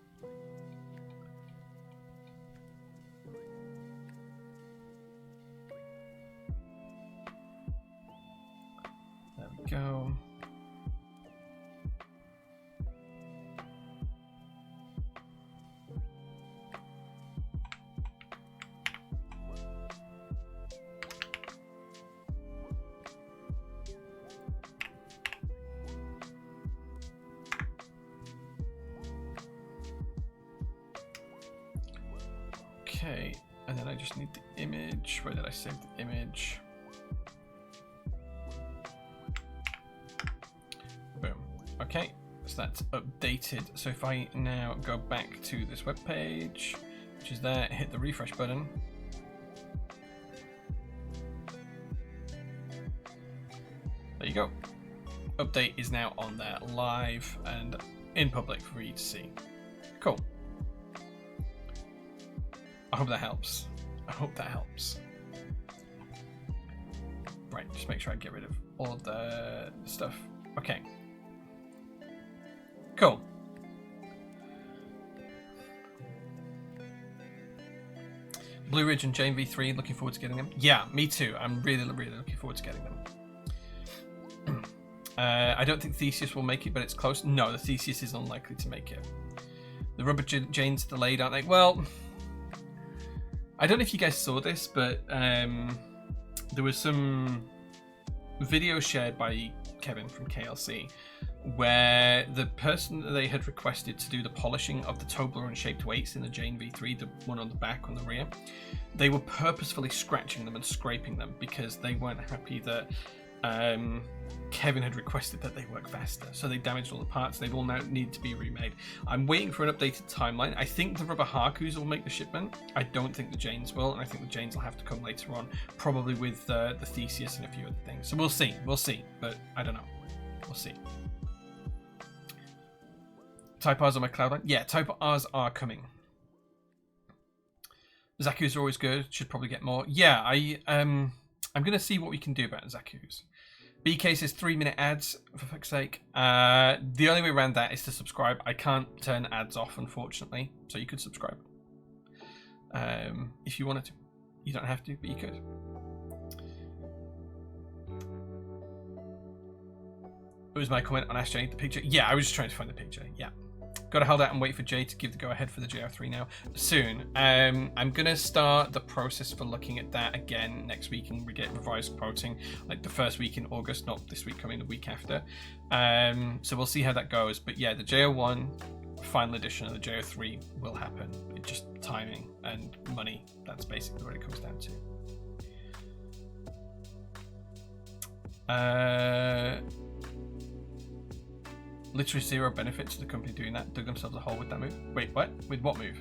There we go. Okay, and then I just need the image. Where did I save the image? Boom. Okay, so that's updated. So if I now go back to this web page, which is there, hit the refresh button. There you go. Update is now on there, live and in public for you to see. Cool. I hope that helps. I hope that helps. Right, just make sure I get rid of all of the stuff. Okay. Cool. Blue Ridge and Jane V3, looking forward to getting them. Yeah, me too. I'm really, really looking forward to getting them. I don't think Theseus will make it, but it's close. No, the Theseus is unlikely to make it. The Rubber Jane's delayed, aren't they? Well, I don't know if you guys saw this, but there was some video shared by Kevin from KLC where the person that they had requested to do the polishing of the Toblerone shaped weights in the Jane V3, the one on the back, on the rear, they were purposefully scratching them and scraping them because they weren't happy that Kevin had requested that they work faster. So they damaged all the parts. They've all now need to be remade. I'm waiting for an updated timeline. I think the Rubber Hakus will make the shipment. I don't think the Janes will, and I think the Janes will have to come later on, probably with the Theseus and a few other things. So we'll see. We'll see, but I don't know. We'll see. Type R's on my Cloudline? Yeah, Type R's are coming. Zaku's are always good. Should probably get more. Yeah, I'm going to see what we can do about Zaku's. BK says 3-minute ads, for fuck's sake. The only way around that is to subscribe. I can't turn ads off, unfortunately. So you could subscribe if you wanted to. You don't have to, but you could. It was my comment on Ask Jay, the picture. Yeah, I was just trying to find the picture. Yeah. Gotta hold out and wait for Jay to give the go-ahead for the JR3 now. Soon. I'm gonna start the process for looking at that again next week and we get revised quoting, like the first week in August, not this week coming, the week after. So we'll see how that goes. But yeah, the JR1 final edition of the JR3 will happen. It's just timing and money. That's basically what it comes down to. Literally zero benefit to the company doing that. Dug themselves a hole with that move. Wait, what? With what move?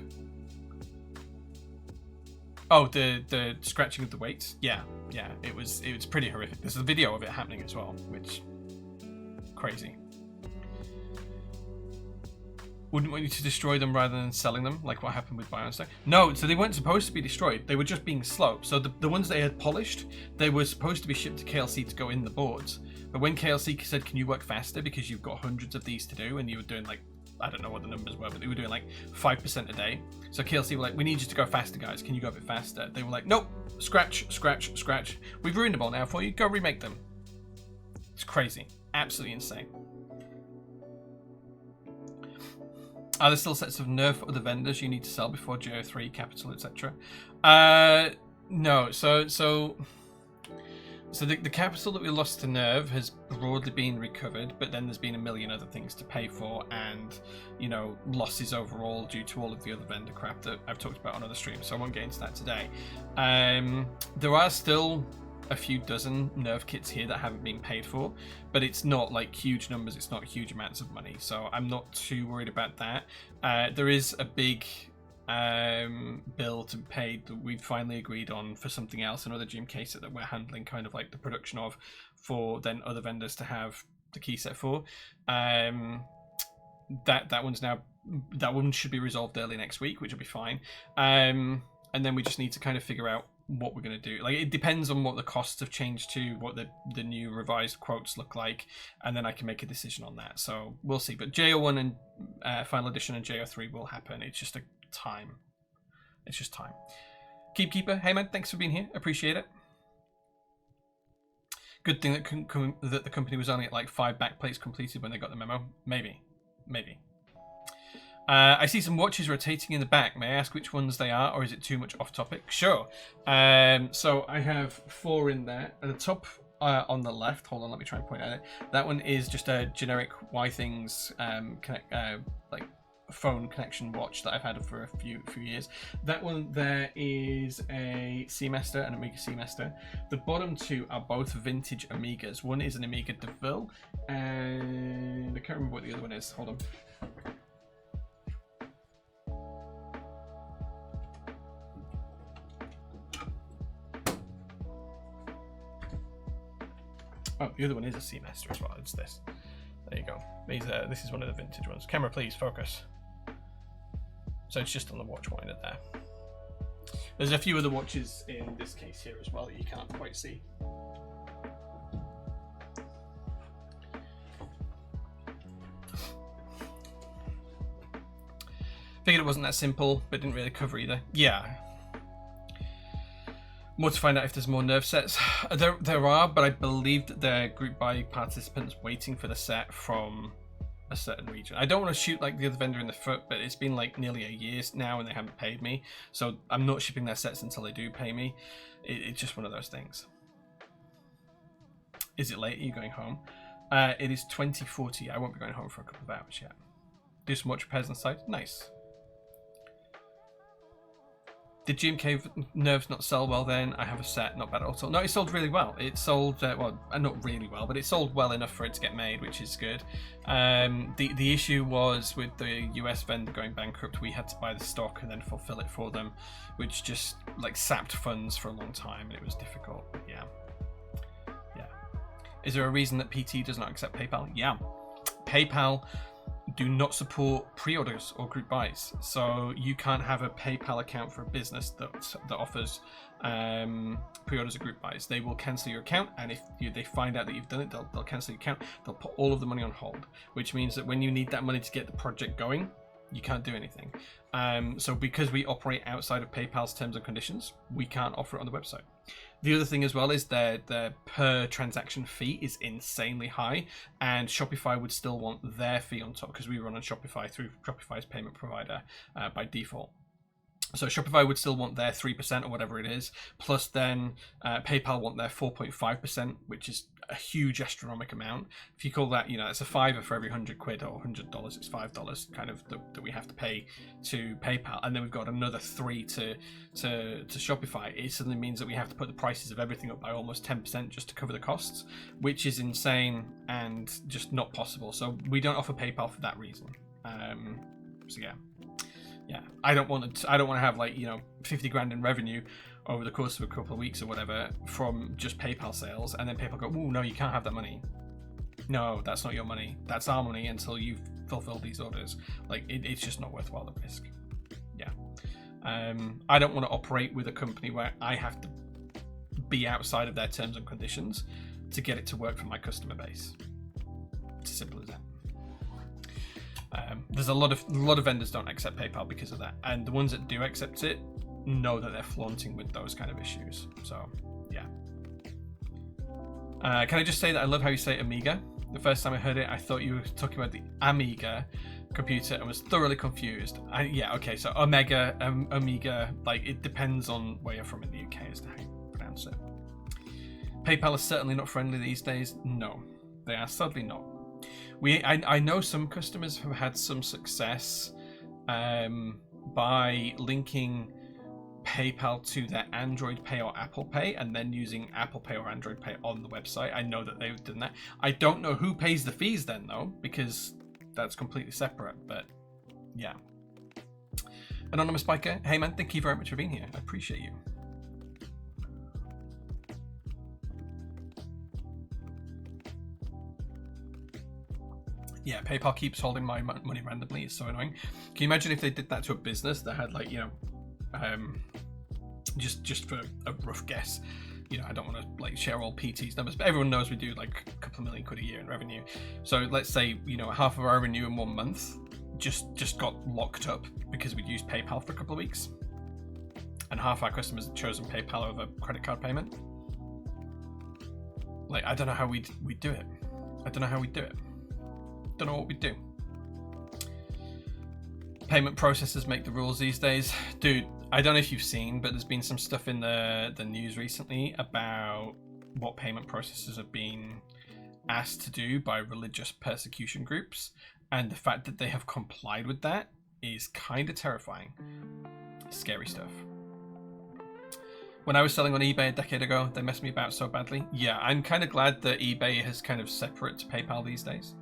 Oh, the scratching of the weights. Yeah. It was pretty horrific. There's a video of it happening as well, which crazy. Wouldn't want you to destroy them rather than selling them, like what happened with Bionstone. No, so they weren't supposed to be destroyed. They were just being slow. So the ones they had polished, they were supposed to be shipped to KLC to go in the boards. But when KLC said, can you work faster because you've got hundreds of these to do, and you were doing like, I don't know what the numbers were, but they were doing like 5% a day. So KLC were like, we need you to go faster, guys. Can you go a bit faster? They were like, nope, scratch. We've ruined them all now for you. Go remake them. It's crazy. Absolutely insane. Are there still sets of nerf for other vendors you need to sell before JO3, Capital, etc.? No. So the capital that we lost to Nerve has broadly been recovered, but then there's been a million other things to pay for and, you know, losses overall due to all of the other vendor crap that I've talked about on other streams, so I won't get into that today. There are still a few dozen Nerve kits here that haven't been paid for, but it's not like huge numbers, it's not huge amounts of money, so I'm not too worried about that. There is a big bill to be paid that we've finally agreed on for something else, another GMK set that we're handling kind of like the production of for then other vendors to have the key set for. That one should be resolved early next week, which will be fine. And then we just need to kind of figure out what we're going to do. Like, it depends on what the costs have changed to, what the new revised quotes look like, and then I can make a decision on that. So we'll see. But JO1 and final edition and JO3 will happen. It's just time. It's just time. Keeper, hey man, thanks for being here. Appreciate it. Good thing that the company was only at like 5 backplates completed when they got the memo. Maybe. I see some watches rotating in the back. May I ask which ones they are, or is it too much off topic? Sure. So I have 4 in there. At the top on the left, hold on, let me try and point at it. That one is just a generic Things like phone connection watch that I've had for a few years. That one there is a Seamaster, an Omega Seamaster. The bottom 2 are both vintage Omegas. One is an Omega DeVille, and I can't remember what the other one is. Hold on. Oh, the other one is a Seamaster as well. It's this. There you go. This is one of the vintage ones. Camera, please focus. So it's just on the watch winder there. There's a few other watches in this case here as well that you can't quite see. Figured it wasn't that simple, but didn't really cover either. Yeah. More to find out if there's more Nerve sets. There are, but I believe that they're group buy participants waiting for the set from a certain region. I don't want to shoot like the other vendor in the foot, but it's been like nearly a year now and they haven't paid me, so I'm not shipping their sets until they do pay me. It's just one of those things. Is it late? Are you going home? It is 2040. I won't be going home for a couple of hours yet. Do some watch repairs on site. Nice. Did GMK Nerves not sell well then? I have a set, not bad at all. No, it sold really well. It sold, well, not really well, but it sold well enough for it to get made, which is good. The issue was with the US vendor going bankrupt, we had to buy the stock and then fulfill it for them, which just like sapped funds for a long time, and it was difficult. Yeah. Is there a reason that PT does not accept PayPal? Yeah. PayPal do not support pre-orders or group buys, so you can't have a PayPal account for a business that offers pre-orders or group buys. They will cancel your account, and if they find out that you've done it, they'll cancel your account. They'll put all of the money on hold, which means that when you need that money to get the project going, you can't do anything. So because we operate outside of PayPal's terms and conditions, we can't offer it on the website. The other thing as well is their per transaction fee is insanely high, and Shopify would still want their fee on top because we run on Shopify through Shopify's payment provider by default. So Shopify would still want their 3% or whatever it is, plus then PayPal want their 4.5%, which is a huge astronomical amount. If you call that, it's a $5 for every £100 or $100, it's $5 kind of that we have to pay to PayPal, and then we've got another 3 to Shopify. It suddenly means that we have to put the prices of everything up by almost 10% just to cover the costs, which is insane and just not possible. So we don't offer PayPal for that reason. So yeah, I don't want to have 50 grand in revenue over the course of a couple of weeks or whatever from just PayPal sales, and then PayPal go, "Oh no, you can't have that money. No, that's not your money. That's our money until you've fulfilled these orders." It's just not worthwhile the risk. Yeah, I don't want to operate with a company where I have to be outside of their terms and conditions to get it to work for my customer base. It's as simple as that. There's a lot of vendors don't accept PayPal because of that, and the ones that do accept it know that they're flaunting with those kind of issues. So yeah. Can I just say that I love how you say Amiga? The first time I heard it, I thought you were talking about the Amiga computer and was thoroughly confused. Okay, so Amiga, it depends on where you're from in the UK as to how you pronounce it. PayPal is certainly not friendly these days. No, they are sadly not. I know some customers have had some success by linking PayPal to their Android Pay or Apple Pay and then using Apple Pay or Android Pay on the website. I know that they've done that. I don't know who pays the fees then though, because that's completely separate, but yeah. Anonymous Biker, hey man, thank you very much for being here. I appreciate you. Yeah, PayPal keeps holding my money randomly. It's so annoying. Can you imagine if they did that to a business that had just for a rough guess, I don't want to share all PT's numbers, but everyone knows we do a couple of million quid a year in revenue. So let's say half of our revenue in 1 month just got locked up because we'd used PayPal for a couple of weeks, and half our customers had chosen PayPal over credit card payment. I don't know how we'd do it. I don't know how we'd do it. Don't know what we'd do. Payment processors make the rules these days. Dude, I don't know if you've seen, but there's been some stuff in the news recently about what payment processors are being asked to do by religious persecution groups, and the fact that they have complied with that is kind of terrifying. Scary stuff. When I was selling on eBay a decade ago, they messed me about so badly. Yeah, I'm kind of glad that eBay has kind of separate to PayPal these days.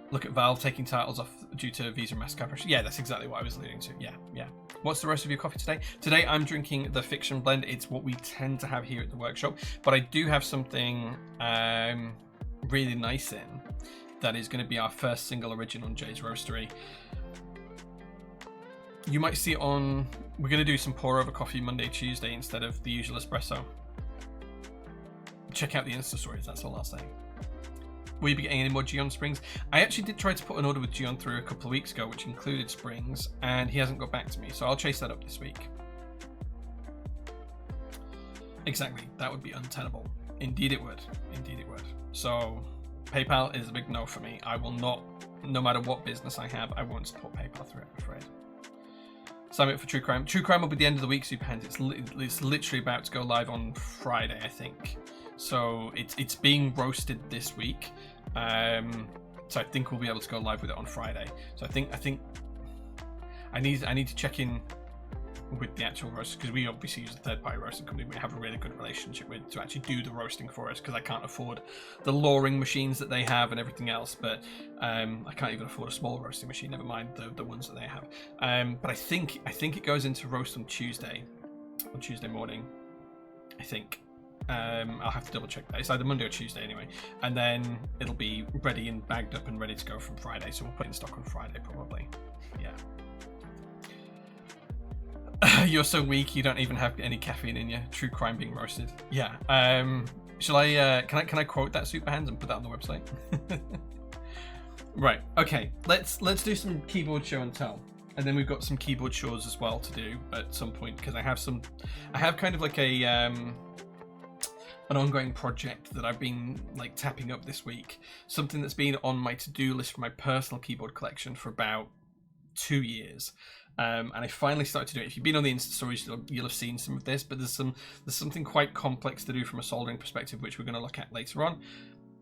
Look at Valve taking titles off due to Visa and MasterCard pressure. Yeah, that's exactly what I was alluding to. Yeah. What's the rest of your coffee today? Today I'm drinking the Fiction Blend. It's what we tend to have here at the workshop, but I do have something really nice in that is going to be our first single origin on Jay's Roastery. You might see it on... We're going to do some pour over coffee Monday, Tuesday instead of the usual espresso. Check out the Insta stories, that's all I'll say. Will you be getting any more Gion Springs? I actually did try to put an order with Gion through a couple of weeks ago, which included Springs, and he hasn't got back to me, so I'll chase that up this week. Exactly, that would be untenable. Indeed it would. Indeed it would. So, PayPal is a big no for me. I will not, no matter what business I have, I won't support PayPal through it, I'm afraid. Sign up for True Crime. True Crime will be the end of the week, Superhands. It's literally about to go live on Friday, I think. So it's being roasted this week. So I think we'll be able to go live with it on Friday. So I think I need to check in with the actual roast, because we obviously use a third-party roasting company we have a really good relationship with to actually do the roasting for us, because I can't afford the lawing machines that they have and everything else. But I can't even afford a small roasting machine, never mind the ones that they have. But I think it goes into roast on Tuesday morning, I think. I'll have to double check that. It's either Monday or Tuesday anyway, and then it'll be ready and bagged up and ready to go from Friday, so we'll put it in stock on Friday probably. Yeah. You're so weak, you don't even have any caffeine in you. True Crime being roasted. Yeah. Shall I can I quote that Superhands and put that on the website? Right, okay, let's do some keyboard show and tell. And then we've got some keyboard chores as well to do at some point, because I have kind of like a an ongoing project that I've been like tapping up this week. Something that's been on my to-do list for my personal keyboard collection for about 2 years. And I finally started to do it. If you've been on the Insta stories, you'll have seen some of this, but there's something quite complex to do from a soldering perspective, which we're going to look at later on.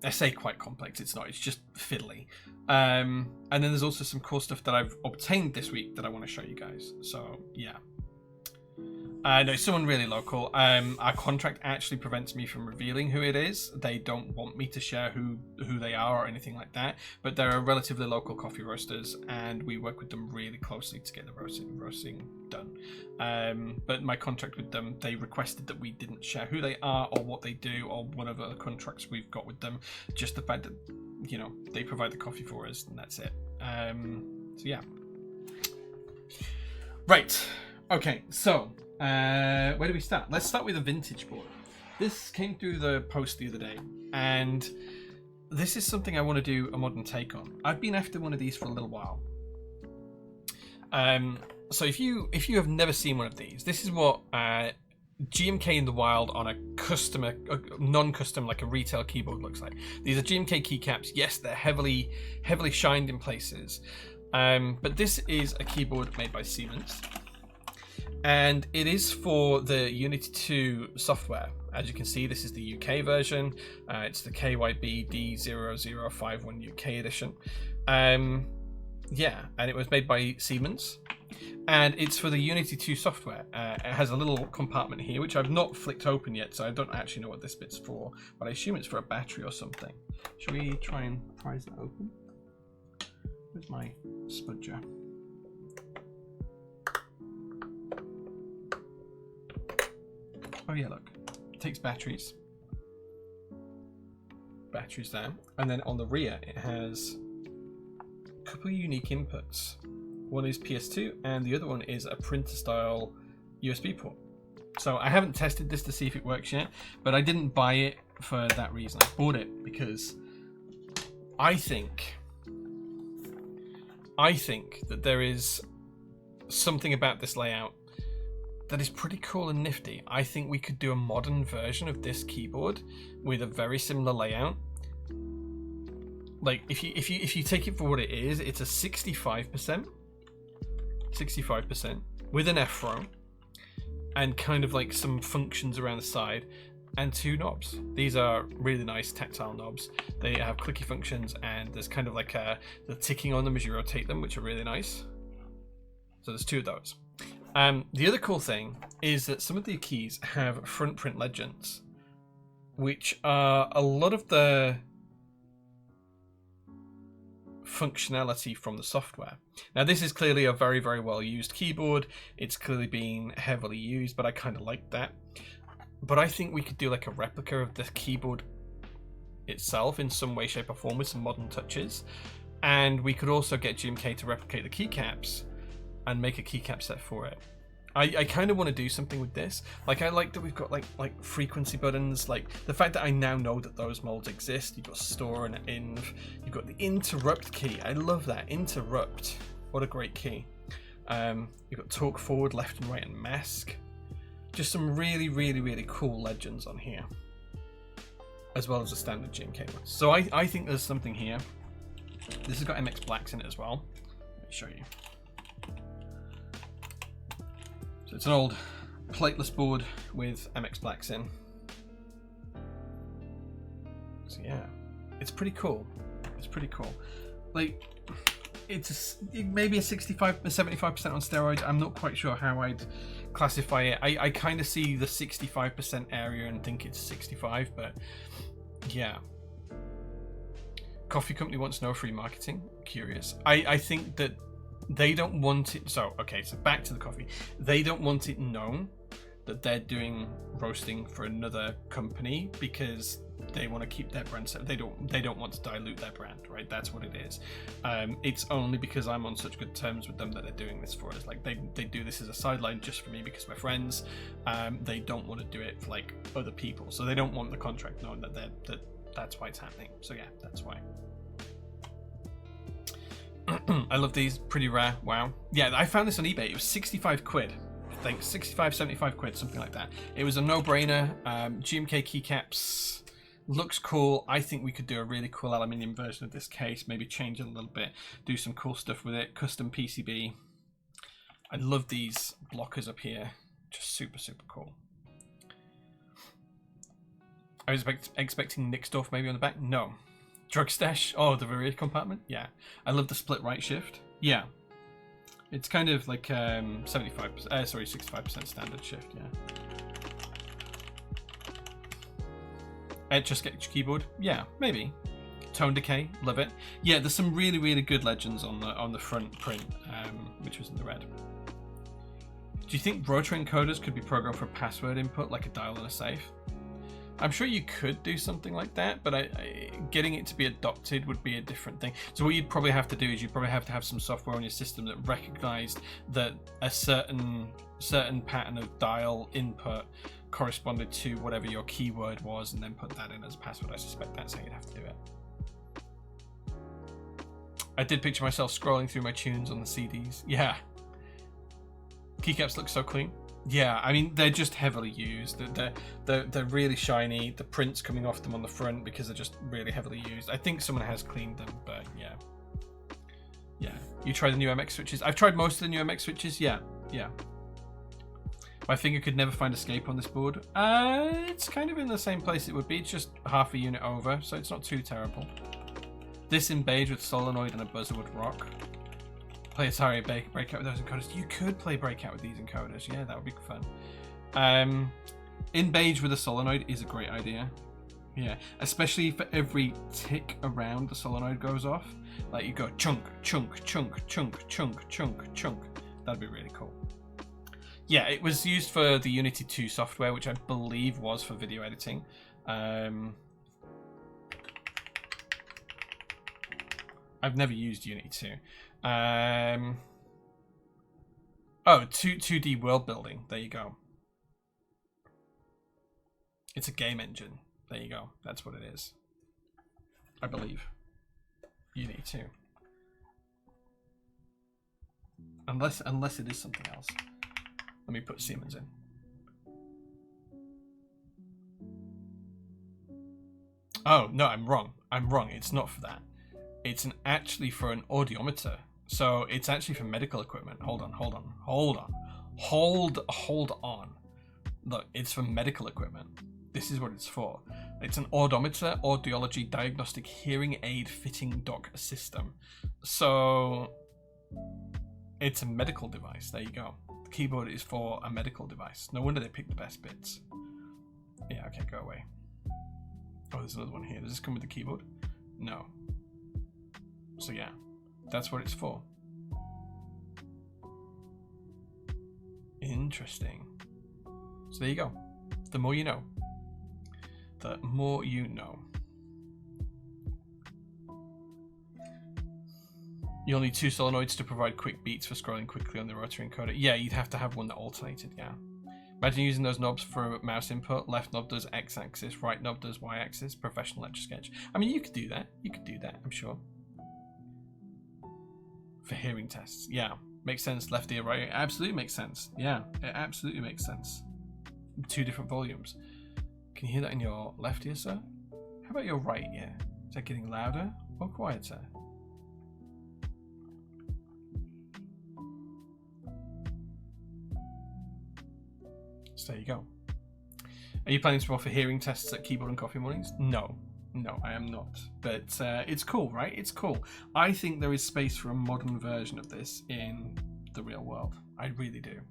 I say quite complex, it's not, it's just fiddly. And then there's also some cool stuff that I've obtained this week that I want to show you guys. So yeah. No, someone really local. Our contract actually prevents me from revealing who it is. They don't want me to share who they are or anything like that. But they're relatively local coffee roasters, and we work with them really closely to get the roasting done. But my contract with them, they requested that we didn't share who they are or what they do or whatever contracts we've got with them. Just the fact that, you know, they provide the coffee for us, and that's it. So yeah. Right. Okay. So. Where do we start? Let's start with a vintage board. This came through the post the other day, and this is something I want to do a modern take on. I've been after one of these for a little while. So if you have never seen one of these, this is what GMK in the wild on a non-custom, like a retail keyboard looks like. These are GMK keycaps. Yes, they're heavily shined in places, but this is a keyboard made by Siemens. And it is for the Unity 2 software. As you can see, this is the UK version. It's the KYB D0051 UK edition. Yeah, and it was made by Siemens. And it's for the Unity 2 software. It has a little compartment here, which I've not flicked open yet, so I don't actually know what this bit's for. But I assume it's for a battery or something. Shall we try and prise that open? Where's my spudger? Oh yeah, look, it takes batteries there, and then on the rear it has a couple of unique inputs. One is PS2 and the other one is a printer style USB port. So I haven't tested this to see if it works yet, but I didn't buy it for that reason. I bought it because I think that there is something about this layout that is pretty cool and nifty. I think we could do a modern version of this keyboard with a very similar layout. Like if you take it for what it is, it's a 65% with an F row and kind of like some functions around the side and 2 knobs. These are really nice tactile knobs. They have clicky functions, and there's kind of like the ticking on them as you rotate them, which are really nice. So there's 2 of those. The other cool thing is that some of the keys have front print legends, which are a lot of the functionality from the software. Now, this is clearly a very, very well used keyboard. It's clearly been heavily used, but I kind of like that. But I think we could do like a replica of the keyboard itself in some way, shape, or form with some modern touches. And we could also get GMK to replicate the keycaps and make a keycap set for it. I kind of want to do something with this. Like, I like that we've got like frequency buttons. Like the fact that I now know that those molds exist. You've got store and inv. You've got the interrupt key. I love that interrupt. What a great key. You've got talk forward, left and right, and mask. Just some really, really, really cool legends on here, as well as the standard GMK ones. So I think there's something here. This has got MX Blacks in it as well. Let me show you. So it's an old plateless board with MX Blacks in. So yeah, it's pretty cool. It's pretty cool. Like, it's maybe a 65, 75% on steroids. I'm not quite sure how I'd classify it. I kind of see the 65% area and think it's 65, but yeah. Coffee company wants no free marketing. Curious. I think that they don't want it. So okay, so back to the coffee. They don't want it known that they're doing roasting for another company because they want to keep their brand. So they don't want to dilute their brand, right? That's what it is. It's only because I'm on such good terms with them that they're doing this for us. Like they do this as a sideline just for me because we're friends. They don't want to do it for like other people, so they don't want the contract knowing that that's why it's happening. So yeah, that's why. I love these, pretty rare. Wow. Yeah, I found this on eBay. It was 65 quid. I think 65, 75 quid, something like that. It was a no-brainer. GMK keycaps. Looks cool. I think we could do a really cool aluminium version of this case. Maybe change it a little bit. Do some cool stuff with it. Custom PCB. I love these blockers up here. Just super, super cool. I was expecting Nick stuff maybe on the back. No. Drug stash. Oh, the rear compartment. Yeah. I love the split right shift. Yeah. It's kind of like 65% standard shift. Yeah. Etch a sketch keyboard. Yeah, maybe. Tone decay. Love it. Yeah, there's some really, really good legends on the front print, which was in the red. Do you think rotary encoders could be programmed for password input like a dial in a safe? I'm sure you could do something like that, but getting it to be adopted would be a different thing. So what you'd probably have to do is you'd probably have to have some software on your system that recognized that a certain pattern of dial input corresponded to whatever your keyword was, and then put that in as a password. I suspect that's how you'd have to do it. I did picture myself scrolling through my tunes on the CDs. Yeah. Keycaps look so clean. Yeah, I mean, they're just heavily used. They're really shiny. The print's coming off them on the front because they're just really heavily used. I think someone has cleaned them, but yeah. Yeah. You tried the new MX switches? I've tried most of the new MX switches. Yeah. Yeah. My finger could never find escape on this board. It's kind of in the same place it would be. It's just half a unit over, so it's not too terrible. This in beige with solenoid and a buzzer would rock. Play Atari Breakout with those encoders. You could play Breakout with these encoders. Yeah, that would be fun. In beige with a solenoid is a great idea. Yeah, especially for every tick around the solenoid goes off. Like you go chunk, chunk, chunk, chunk, chunk, chunk, chunk. That'd be really cool. Yeah, it was used for the Unity 2 software, which I believe was for video editing. I've never used Unity 2. Oh, 2D world building. There you go. It's a game engine. There you go. That's what it is. I believe. Unity 2. Unless it is something else. Let me put Siemens in. Oh, no, I'm wrong. I'm wrong. It's not for that. It's actually for an audiometer. So it's actually for medical equipment. Hold on. Look, it's for medical equipment. This is what it's for. It's an audiometer, audiology diagnostic hearing aid fitting dock system. So it's a medical device. There you go. The keyboard is for a medical device. No wonder they picked the best bits. Yeah, okay, go away. Oh, there's another one here. Does this come with the keyboard? No. So yeah, that's what it's for. Interesting. So there you go. The more you know. The more you know. You'll need 2 solenoids to provide quick beats for scrolling quickly on the rotary encoder. Yeah, you'd have to have one that alternated, yeah. Imagine using those knobs for mouse input. Left knob does X-axis, right knob does Y-axis. Professional Etch-a-Sketch. I mean, you could do that. You could do that, I'm sure. For hearing tests, yeah. Makes sense, left ear, right ear. Absolutely makes sense. Yeah, it absolutely makes sense. 2 different volumes. Can you hear that in your left ear, sir? How about your right ear? Is that getting louder or quieter? So there you go. Are you planning to offer hearing tests at Keyboard and Coffee mornings? No. No, I am not. But it's cool, right? It's cool. I think there is space for a modern version of this in the real world. I really do.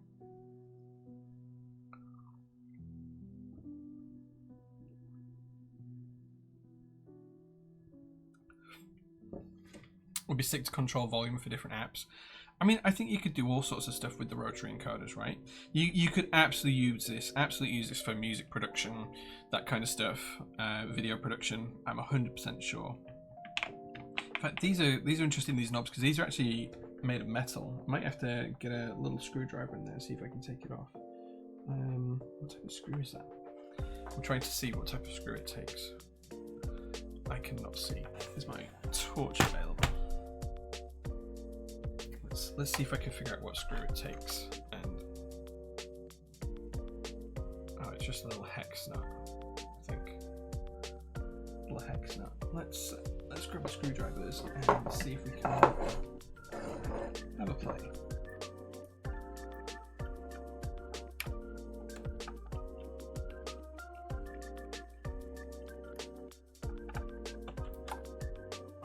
Would be sick to control volume for different apps. I mean, I think you could do all sorts of stuff with the rotary encoders, right? You could absolutely use this for music production, that kind of stuff, video production. I'm 100% sure. In fact, these are interesting, these knobs, because these are actually made of metal. I might have to get a little screwdriver in there and see if I can take it off. What type of screw is that? I'm trying to see what type of screw it takes. I cannot see. Is my torch available? details. Let's see if I can figure out what screw it takes. And oh, it's just a little hex nut, I think. Little hex nut. Let's grab my screwdrivers and see if we can have a play.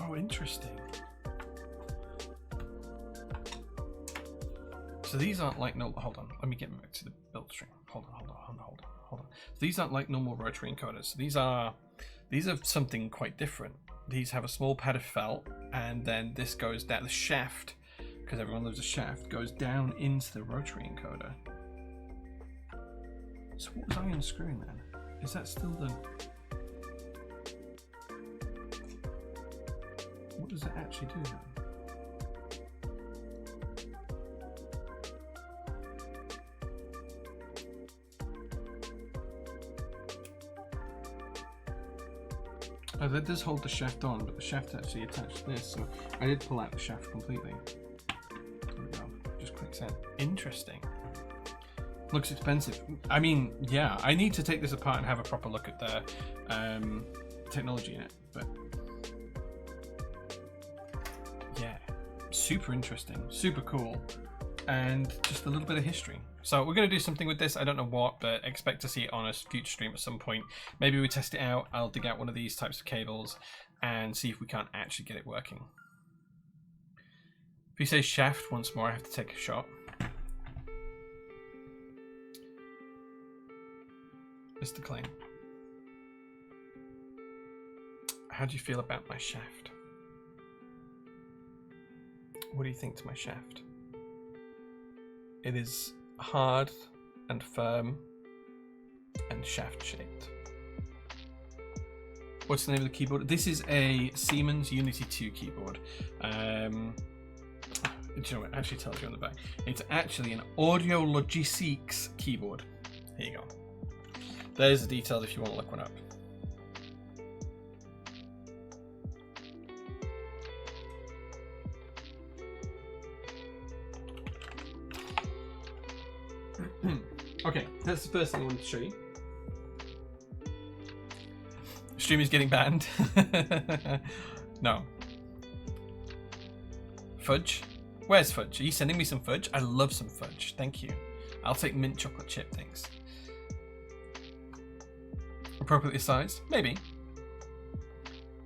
Oh, interesting. So these aren't like no. Hold on. Let me get back to the build string. Hold on. So these aren't like normal rotary encoders. So these are something quite different. These have a small pad of felt, and then this goes down the shaft, because everyone loves a shaft, goes down into the rotary encoder. So what was I unscrewing then? Is that still the? What does it actually do then? Oh, that does hold the shaft on, but the shaft actually attached to this, so I did pull out the shaft completely. There we go. Just click send. Interesting. Looks expensive. I mean, yeah, I need to take this apart and have a proper look at the technology in it, but yeah, super interesting, super cool, and just a little bit of history. So we're going to do something with this. I don't know what, but expect to see it on a future stream at some point. Maybe we test it out. I'll dig out one of these types of cables and see if we can't actually get it working. If you say shaft once more, I have to take a shot. Mr. Klein, how do you feel about my shaft? What do you think to my shaft? It is hard and firm and shaft shaped. What's the name of the keyboard? This is a Siemens Unity 2 keyboard. Do you know what? It actually tells you on the back. It's actually an Audio Logistics keyboard. Here you go. There's the details if you want to look one up. Okay, that's the first thing I wanted to show you. Stream is getting banned. No. Fudge? Where's fudge? Are you sending me some fudge? I love some fudge. Thank you. I'll take mint chocolate chip, thanks. Appropriately sized? Maybe.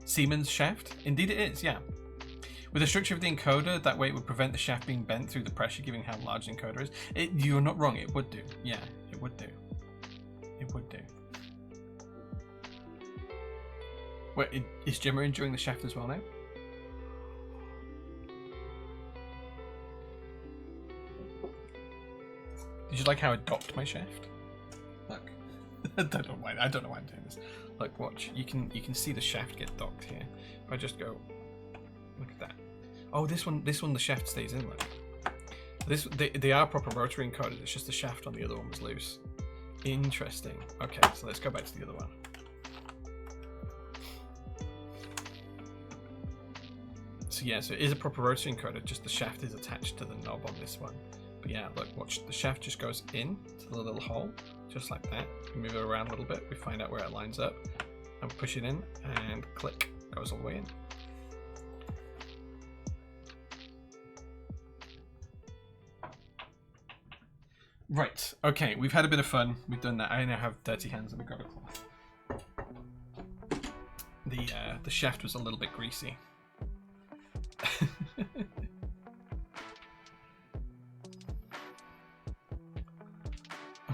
Siemens shaft? Indeed it is, yeah. With the structure of the encoder, that way it would prevent the shaft being bent through the pressure, given how large the encoder is. You're not wrong, it would do. Yeah, it would do. It would do. Wait, is Gemma enjoying the shaft as well now? Did you like how I docked my shaft? Look. I don't know why I'm doing this. Look, watch. You can see the shaft get docked here. If I just go, look at that. Oh, this one the shaft stays in. Look. They are proper rotary encoded. It's just the shaft on the other one was loose. Interesting. Okay, so let's go back to the other one. So yeah, so it is a proper rotary encoder. Just the shaft is attached to the knob on this one. But yeah, look, watch. The shaft just goes in to the little hole, just like that. We move it around a little bit. We find out where it lines up, and push it in, and click, goes all the way in. Right. Okay, we've had a bit of fun. We've done that. I now have dirty hands, and we grab a cloth. The shaft was a little bit greasy.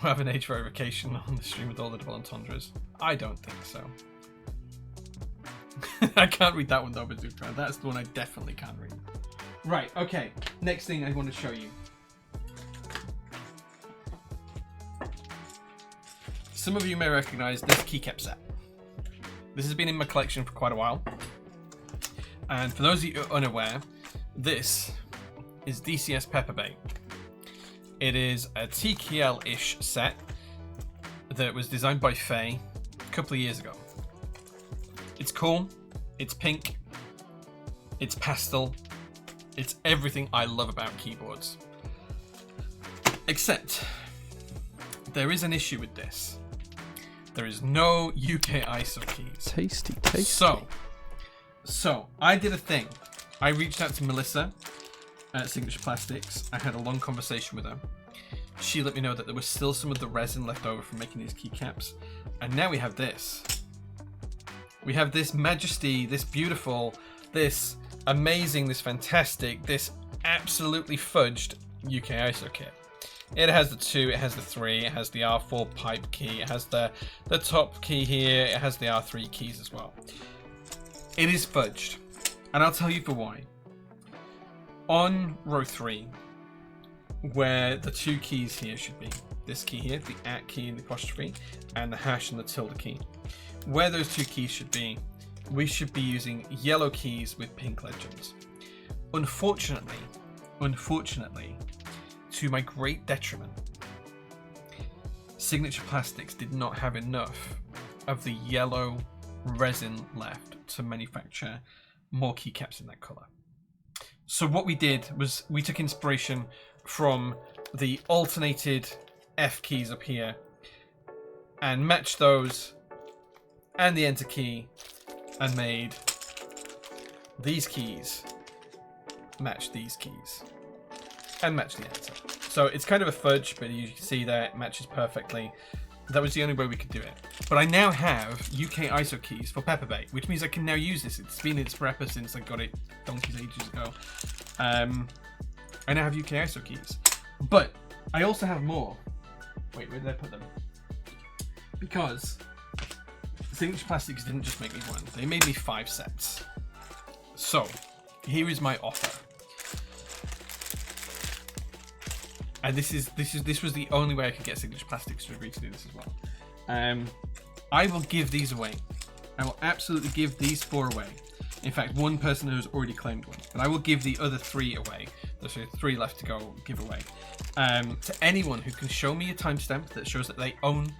We'll have an age verification on the stream with all the double entendres. I don't think so. I can't read that one though, Bazooka. That's the one I definitely can't read. Right, okay. Next thing I want to show you. Some of you may recognize this keycap set. This has been in my collection for quite a while. And for those of you unaware, this is DCS Pepper Bait. It is a TKL-ish set that was designed by Faye a couple of years ago. It's cool, it's pink, it's pastel, It's everything I love about keyboards. Except, there is an issue with this. There is no UK ISO keys. Tasty, tasty. So I did a thing. I reached out to Melissa at Signature Plastics. I had a long conversation with her. She let me know that there was still some of the resin left over from making these keycaps. And now we have this. We have this majesty, this beautiful, this amazing, this fantastic, this absolutely fudged UK ISO kit. It has the 2, it has the 3, it has the R4 pipe key, it has the top key here, it has the R3 keys as well. It is fudged, and I'll tell you for why. On row 3, where the 2 keys here should be, this key here, the @ key and the apostrophe, and the hash and the tilde key, where those 2 keys should be, we should be using yellow keys with pink legends. Unfortunately, to my great detriment, Signature Plastics did not have enough of the yellow resin left to manufacture more keycaps in that color. So what we did was we took inspiration from the alternated F keys up here and matched those and the enter key and made these keys match these keys and match the enter. So it's kind of a fudge, but you can see there it matches perfectly. That was the only way we could do it. But I now have UK ISO keys for Pepperbait, which means I can now use this. It's been in its wrapper since I got it donkeys ages ago. I now have UK ISO keys. But I also have more. Wait, where did I put them? Because Signature Plastics didn't just make me one. They made me 5 sets. So, here is my offer. And this was the only way I could get Signature Plastics to agree to do this as well. I will give these away. I will absolutely give these 4 away. In fact, one person has already claimed one, but I will give the other 3 away. There's 3 left to go give away. To anyone who can show me a timestamp that shows that they own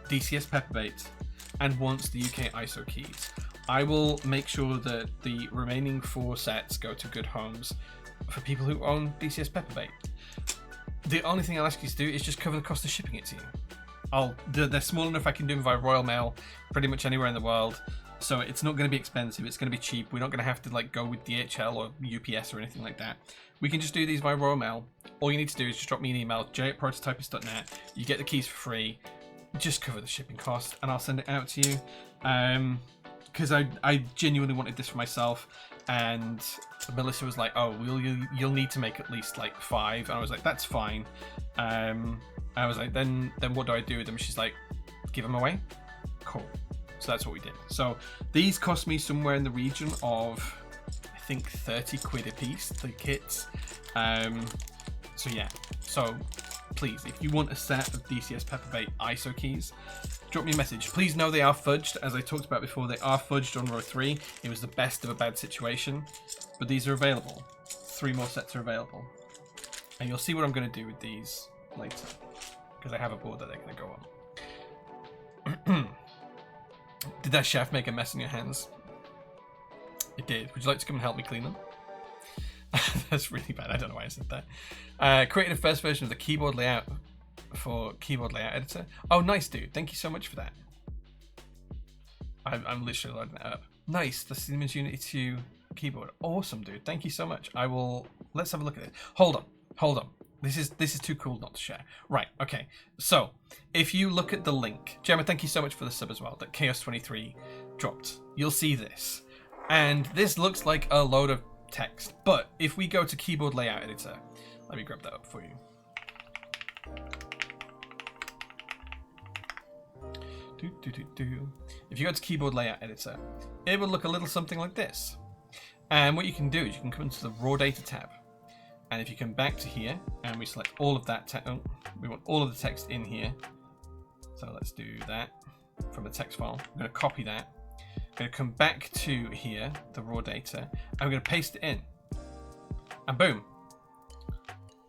DCS Pepperbait and wants the UK ISO keys. I will make sure that the remaining 4 sets go to good homes for people who own DCS Pepperbait. The only thing I'll ask you to do is just cover the cost of shipping it to you. They're small enough I can do them via Royal Mail pretty much anywhere in the world. So it's not going to be expensive. It's going to be cheap. We're not going to have to like go with DHL or UPS or anything like that. We can just do these via Royal Mail. All you need to do is just drop me an email, j@prototypist.net. You get the keys for free. Just cover the shipping cost and I'll send it out to you. Because I genuinely wanted this for myself. And Melissa was like, oh, you'll need to make at least like 5. And I was like, that's fine. I was like, then what do I do with them? She's like, give them away. Cool. So that's what we did. So these cost me somewhere in the region of, I think, 30 quid a piece, the kits. So yeah. So please, if you want a set of DCS Pepperbait ISO keys, drop me a message. Please know they are fudged. As I talked about before, they are fudged on row 3. It was the best of a bad situation. But these are available. 3 more sets are available. And you'll see what I'm going to do with these later. Because I have a board that they're going to go on. Did that shaft make a mess in your hands? It did. Would you like to come and help me clean them? That's really bad. I don't know why I said that. Created a first version of the keyboard layout for Keyboard Layout Editor. Oh, nice, dude. Thank you so much for that. I'm literally loading it up. Nice. The Siemens Unity 2 keyboard. Awesome, dude. Thank you so much. Let's have a look at it. Hold on. This is too cool not to share. Right, okay. So, if you look at the link, Gemma, thank you so much for the sub as well, that Chaos23 dropped. You'll see this. And this looks like a load of text. But if we go to Keyboard Layout Editor, let me grab that up for you. If you go to Keyboard Layout Editor, it will look a little something like this. And what you can do is you can come into the Raw Data tab. And if you come back to here and we select all of that text, we want all of the text in here. So let's do that from the text file. I'm going to copy that. I'm going to come back to here, the raw data, and I'm going to paste it in. And boom,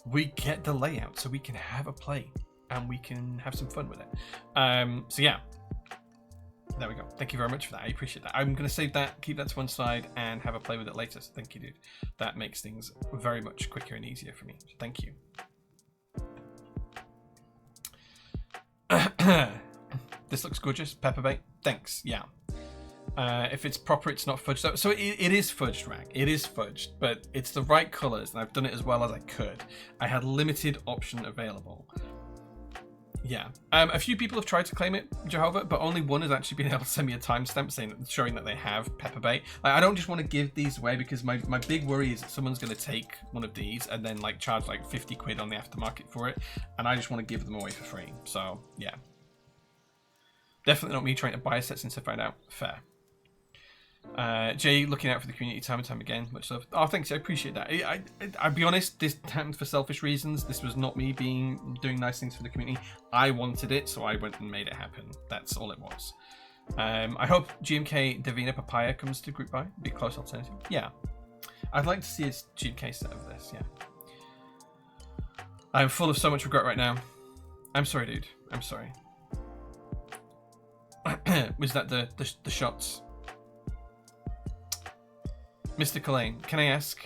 we get the layout so we can have a play and we can have some fun with it. So yeah, There we go. Thank you very much for that. I appreciate that. I'm going to save that, keep that to one side, and have a play with it later. So thank you, dude. That makes things very much quicker and easier for me. So thank you. This looks gorgeous. Pepper bait. Thanks. Yeah. If it's proper, it's not fudged. So it is fudged, Rag. It is fudged, but it's the right colours, and I've done it as well as I could. I had limited option available. Yeah. A few people have tried to claim it, Jehovah, but only one has actually been able to send me a timestamp showing that they have pepper bait. Like, I don't just want to give these away because my big worry is that someone's going to take one of these and then like charge like 50 quid on the aftermarket for it, and I just want to give them away for free. So yeah. Definitely not me trying to buy a set since I found out. Fair. Jay looking out for the community time and time again. Much love. Oh, thanks. I appreciate that. I'll be honest, this happened for selfish reasons. This was not me doing nice things for the community. I wanted it, so I went and made it happen. That's all it was. I hope GMK Davina Papaya comes to group buy. Be a close alternative. Yeah. I'd like to see a GMK set of this. Yeah. I'm full of so much regret right now. I'm sorry, dude. I'm sorry. Was that the shots? Mr. Collane, can I ask,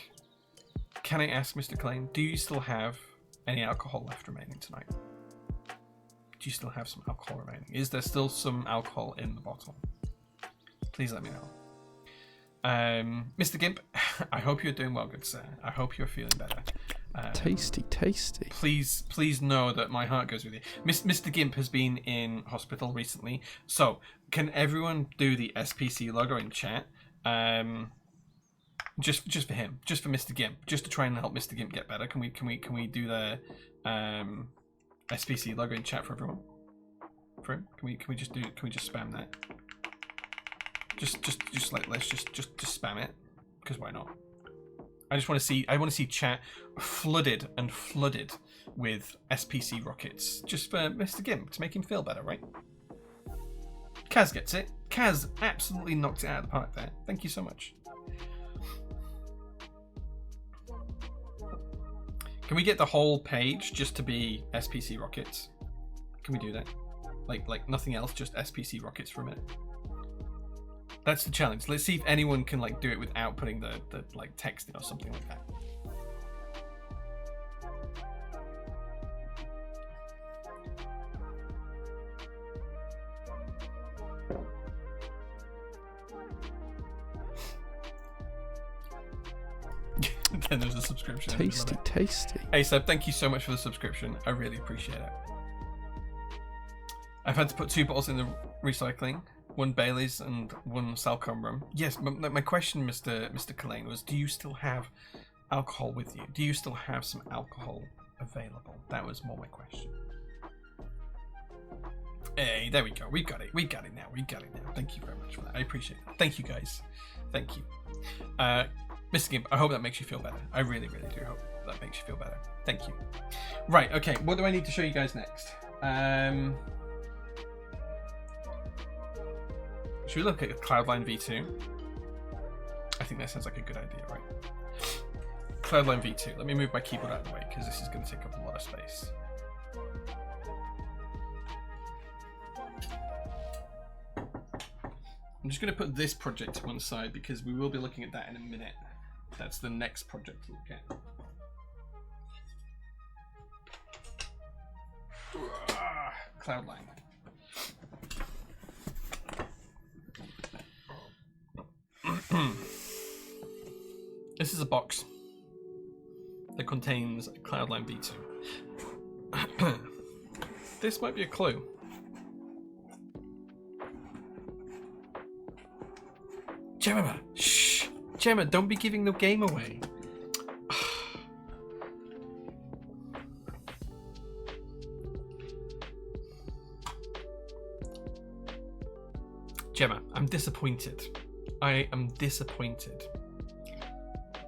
Mr. Collane, do you still have any alcohol left remaining tonight? Do you still have some alcohol remaining? Is there still some alcohol in the bottle? Please let me know. Mr. Gimp, I hope you're doing well, good sir. I hope you're feeling better. Tasty. Please know that my heart goes with you. Mr. Gimp has been in hospital recently, so can everyone do the SPC logo in chat? Just for him, just for Mr. Gimp, just to try and help Mr. Gimp get better. Can we do the SPC logo in chat for everyone? For him? Can we just spam that? Just like let's just spam it, because why not? I want to see chat flooded with SPC rockets just for Mr. Gimp to make him feel better, right? Kaz gets it. Kaz absolutely knocked it out of the park there. Thank you so much. Can we get the whole page just to be SPC rockets? Can we do that? Like nothing else, just SPC rockets for a minute. That's the challenge. Let's see if anyone can like do it without putting the like text in or something like that. Then there's a subscription. Tasty. Hey Seb, thank you so much for the subscription. I really appreciate it. I've had to put 2 bottles in the recycling, 1 Bailey's and 1 Salcombe rum. Yes, my question, Mr. Collane, was: do you still have alcohol with you? Do you still have some alcohol available? That was more my question. Hey, there we go. We got it now. Thank you very much for that. I appreciate it. Thank you guys. Thank you. Mr. Gimp, I hope that makes you feel better. I really, really do hope that makes you feel better. Thank you. Right, okay, what do I need to show you guys next? Should we look at Cloudline V2? I think that sounds like a good idea, right? Cloudline V2. Let me move my keyboard out of the way because this is going to take up a lot of space. I'm just going to put this project to one side because we will be looking at that in a minute. That's the next project to look at. Cloudline. This is a box that contains Cloudline V2. This might be a clue. Gemma, shh! Gemma, don't be giving the game away. Gemma, I'm disappointed. I am disappointed.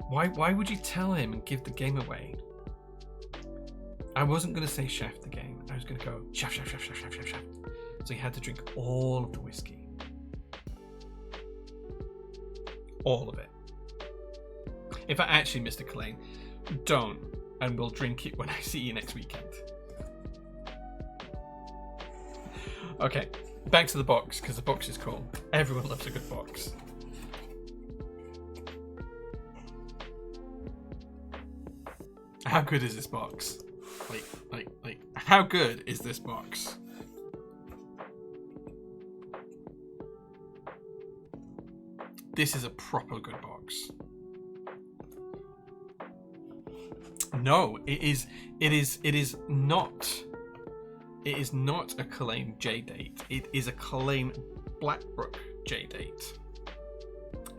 Why would you tell him and give the game away? I wasn't going to say chef the game. I was going to go chef. So he had to drink all of the whiskey. All of it. In fact, actually, Mr. Collane, don't, and we'll drink it when I see you next weekend. Okay, back to the box, because the box is cool. Everyone loves a good box. How good is this box? Like, how good is this box? This is a proper good box. No, it is not. It is not a Cullen J-Date. It is a Cullen Blackbrook J-Date.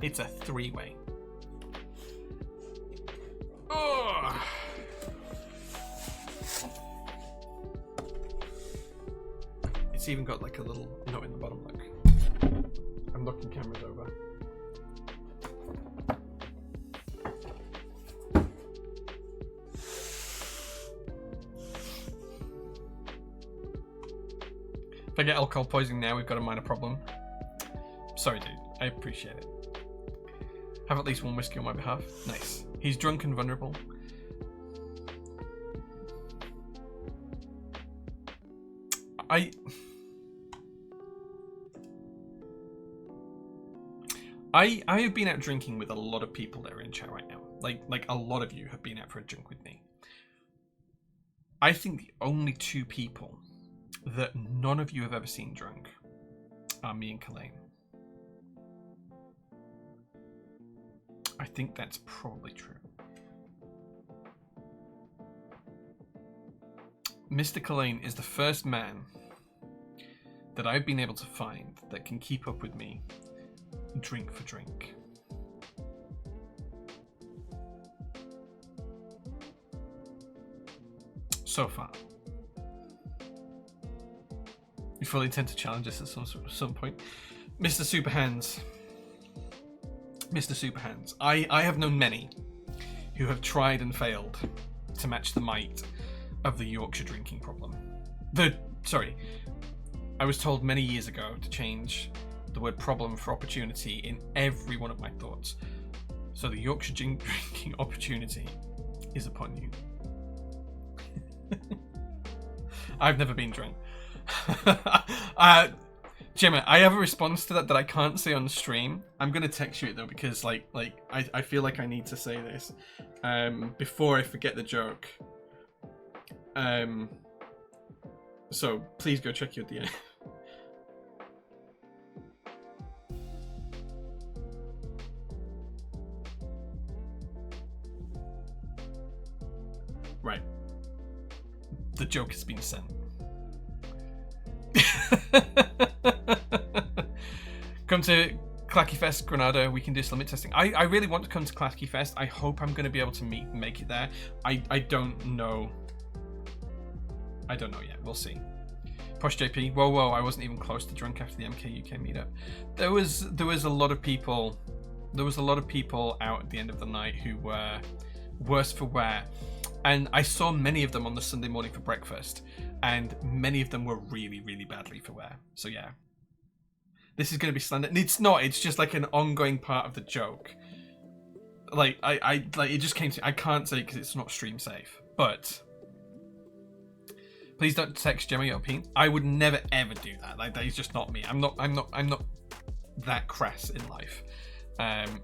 It's a 3-way. Oh. It's even got like a little note in the bottom, look. I'm knocking cameras over. If I get alcohol poisoning now, we've got a minor problem. Sorry, dude. I appreciate it. Have at least one whiskey on my behalf. Nice. He's drunk and vulnerable. I have been out drinking with a lot of people that are in chat right now. Like a lot of you have been out for a drink with me. I think the only two people that none of you have ever seen drunk are me and Cullen. I think that's probably true. Mr. Cullen is the first man that I've been able to find that can keep up with me drink for drink. So far. You fully intend to challenge us at some point. Mr. Superhands. Mr. Superhands. I have known many who have tried and failed to match the might of the Yorkshire drinking problem. I was told many years ago to change the word problem for opportunity in every one of my thoughts. So the Yorkshire drinking opportunity is upon you. I've never been drunk. Gemma, I have a response to that I can't say on stream. I'm gonna text you it though, because I feel like I need to say this before I forget the joke. So please go check your DM. Right. The joke has been sent. Come to Clacky Fest Granada. We can do some limit testing. I really want to come to Clacky Fest. I hope I'm going to be able to make it there. I don't know. I don't know yet. We'll see. Push JP. Whoa! I wasn't even close to drunk after the MK UK meetup. There was a lot of people. There was a lot of people out at the end of the night who were worse for wear, and I saw many of them on the Sunday morning for breakfast, and many of them were really, really badly for wear. So yeah, this is going to be slender. It's not. It's just like an ongoing part of the joke. Like it just came to. I can't say because it's not stream safe, but. Please don't text Gemma your opinion. I would never ever do that. Like that is just not me. I'm not that crass in life.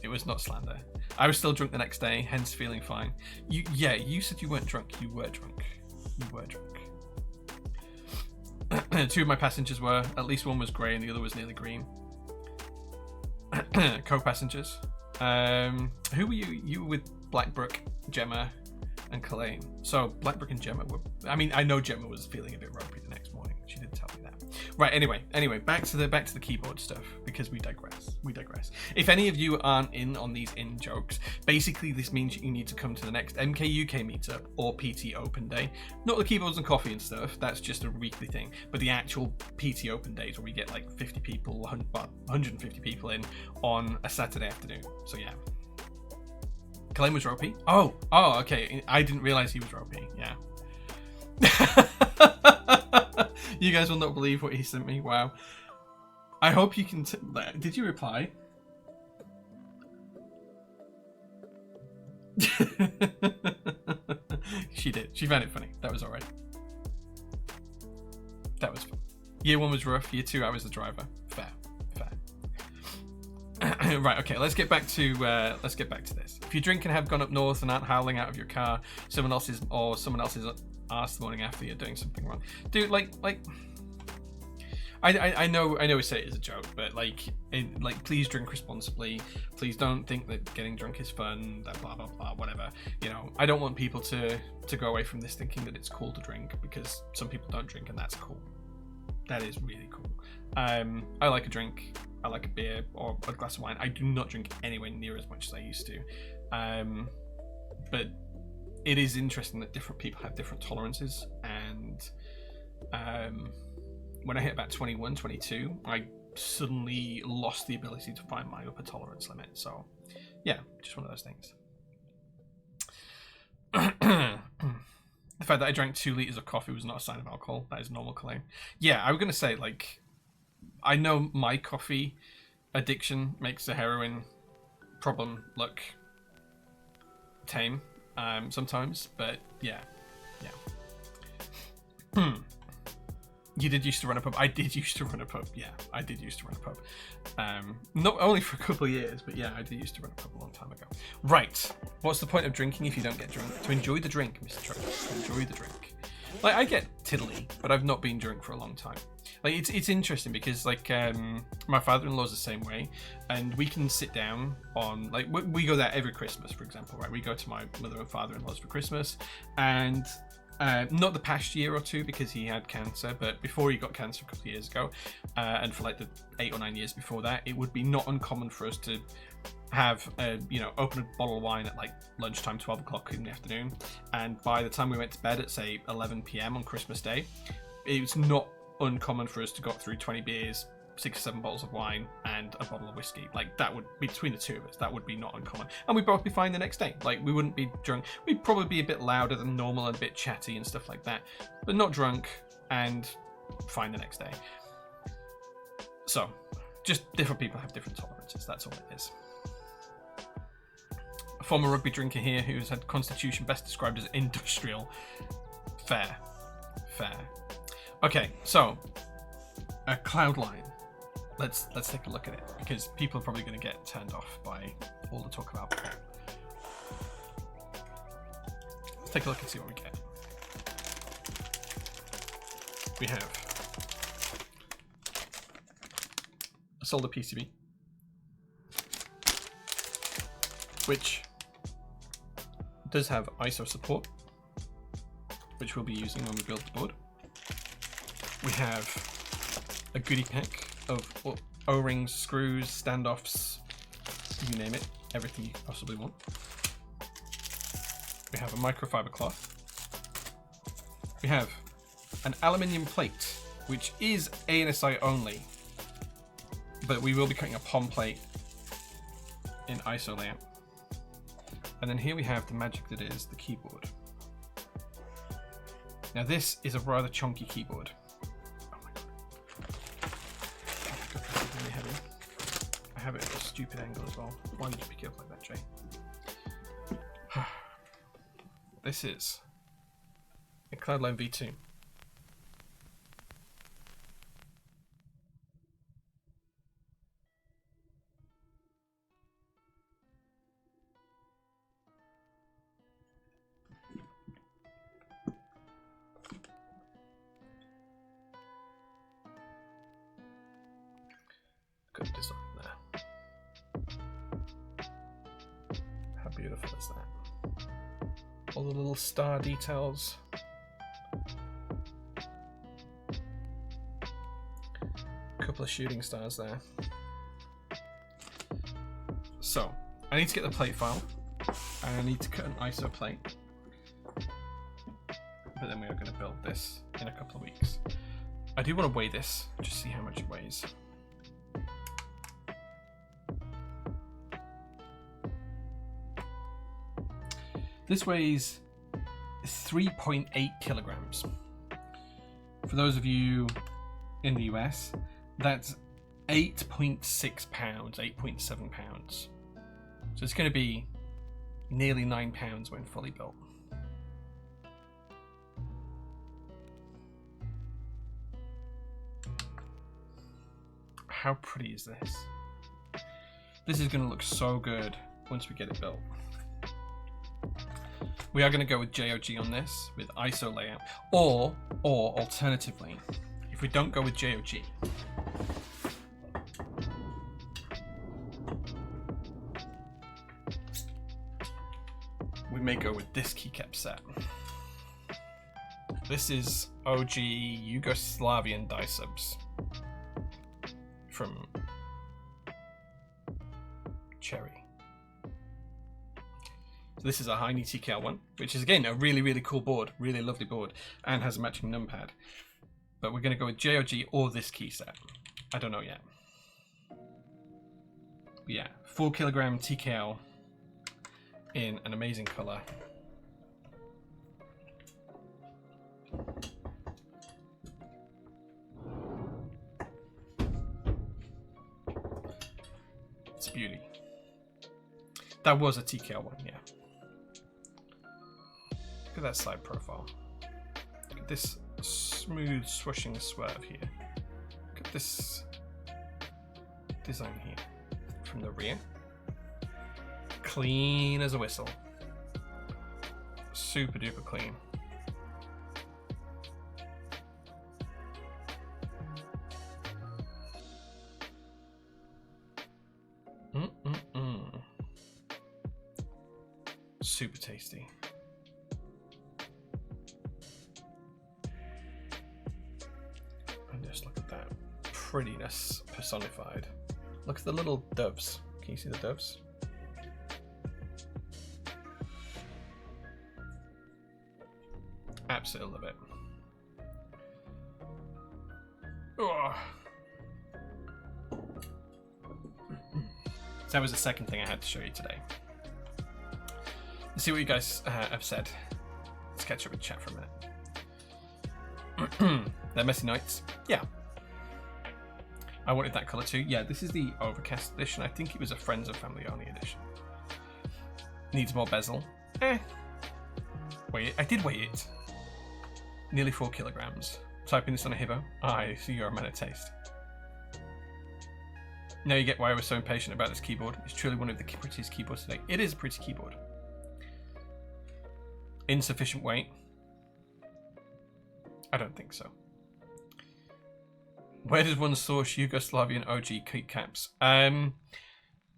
It was not slander. I was still drunk the next day, hence feeling fine. You said you weren't drunk. You were drunk. You were drunk. Two of my passengers were. At least one was grey and the other was nearly green. Co-passengers. Who were you? You were with Blackbrook, Gemma, and Cullen. So Blackbrook and Gemma were. I mean, I know Gemma was feeling a bit ropey the next morning. She did tell me that. Right. Anyway, back to the keyboard stuff because we digress. If any of you aren't in on these in jokes, basically this means you need to come to the next MK UK meetup or PT Open Day. Not the keyboards and coffee and stuff. That's just a weekly thing. But the actual PT Open days where we get like 50 people, 150 people in on a Saturday afternoon. So yeah. Cullen was ropey. Oh, okay. I didn't realize he was ropey. Yeah. You guys will not believe what he sent me. Wow. I hope you can. Did you reply? She did. She found it funny. That was alright. That was fun. Year 1 was rough. Year 2, I was the driver. Fair. Right, okay, let's get back to this. If you drink and have gone up north and aren't howling out of your car, someone else's asked the morning after you're doing something wrong. Dude, I know we say it as a joke, but please drink responsibly. Please don't think that getting drunk is fun, that blah blah blah, whatever. You know, I don't want people to go away from this thinking that it's cool to drink, because some people don't drink and that's cool. That is really cool. I like a drink. I like a beer or a glass of wine. I do not drink anywhere near as much as I used to. But it is interesting that different people have different tolerances, and when I hit about 21, 22, I suddenly lost the ability to find my upper tolerance limit. So yeah, just one of those things. The fact that I drank 2 liters of coffee was not a sign of alcohol. That is normal claim. Yeah, I was going to say, I know my coffee addiction makes the heroin problem look tame sometimes, but yeah. You did used to run a pub. I did used to run a pub. Yeah, I did used to run a pub. Not only for a couple of years, but yeah, I did used to run a pub a long time ago. Right. What's the point of drinking if you don't get drunk? To enjoy the drink, Mr. Truck. To enjoy the drink. I get tiddly, but I've not been drunk for a long time. It's interesting because my father-in-law's the same way, and we can sit down on we go there every Christmas, for example, right? We go to my mother and father-in-law's for Christmas, and not the past year or two because he had cancer, but before he got cancer a couple of years ago, and for the 8 or 9 years before that, it would be not uncommon for us to have open a bottle of wine at lunchtime, 12 o'clock in the afternoon, and by the time we went to bed at say 11 p.m. on Christmas Day, it's not uncommon for us to go through 20 beers, 6 or 7 bottles of wine, and a bottle of whiskey. That would be, between the two of us, that would be not uncommon, and we'd both be fine the next day. We wouldn't be drunk. We'd probably be a bit louder than normal and a bit chatty and stuff like that, but not drunk and fine the next day. So just different people have different tolerances, that's all it is. A former rugby drinker here who's had constitution best described as industrial. Fair. Okay, so a cloud line. Let's take a look at it, because people are probably going to get turned off by all the talk about it. Let's take a look and see what we get. We have a solder PCB, which does have ISO support, which we'll be using when we build the board. We have a goodie pack of O-rings, screws, standoffs, you name it, everything you could possibly want. We have a microfiber cloth. We have an aluminium plate, which is ANSI only, but we will be cutting a POM plate in ISO layout. And then here we have the magic that is the keyboard. Now this is a rather chunky keyboard. Oh my god. It's really heavy. I have it at a stupid angle as well. Why did you pick it up like that, Jay? This is a Cloudline V2. Good design there. How beautiful is that? All the little star details. A couple of shooting stars there. So, I need to get the plate file, and I need to cut an ISO plate. But then we are going to build this in a couple of weeks. I do want to weigh this, just see how much it weighs. This weighs 3.8 kilograms. For those of you in the US, that's 8.6 pounds, 8.7 pounds. So it's going to be nearly 9 pounds when fully built. how pretty is this? This is going to look so good once we get it built. We are going to go with JOG on this, with ISO layout. Or alternatively, if we don't go with JOG, we may go with this keycap set. This is OG Yugoslavian die subs from Cherry. So this is a Heine TKL one, which is again a really, really cool board, really lovely board, and has a matching numpad. But we're going to go with JOG or this key set. I don't know yet. But yeah, 4 kilogram TKL in an amazing color. It's a beauty. That was a TKL one, yeah. Look at that side profile. Look at this smooth swooshing swerve here. Look at this design here from the rear. Clean as a whistle. Super duper clean. Super tasty. And just look at that prettiness personified. Look at the little doves. Can you see the doves? Absolutely love it. Oh. So that was the second thing I had to show you today. Let's see what you guys have said. Let's catch up and chat for a minute. They're messy nights. Yeah. I wanted that colour too. Yeah, this is the Overcast edition. I think it was a Friends and Family only edition. Needs more bezel. Weigh it. I did weigh it. Nearly 4 kilograms. Typing this on a Hibbo. I see you're a man of taste. Now you get why I was so impatient about this keyboard. It's truly one of the prettiest keyboards today. It is a pretty keyboard. Insufficient weight? I don't think so. Where does one source Yugoslavian OG keycaps?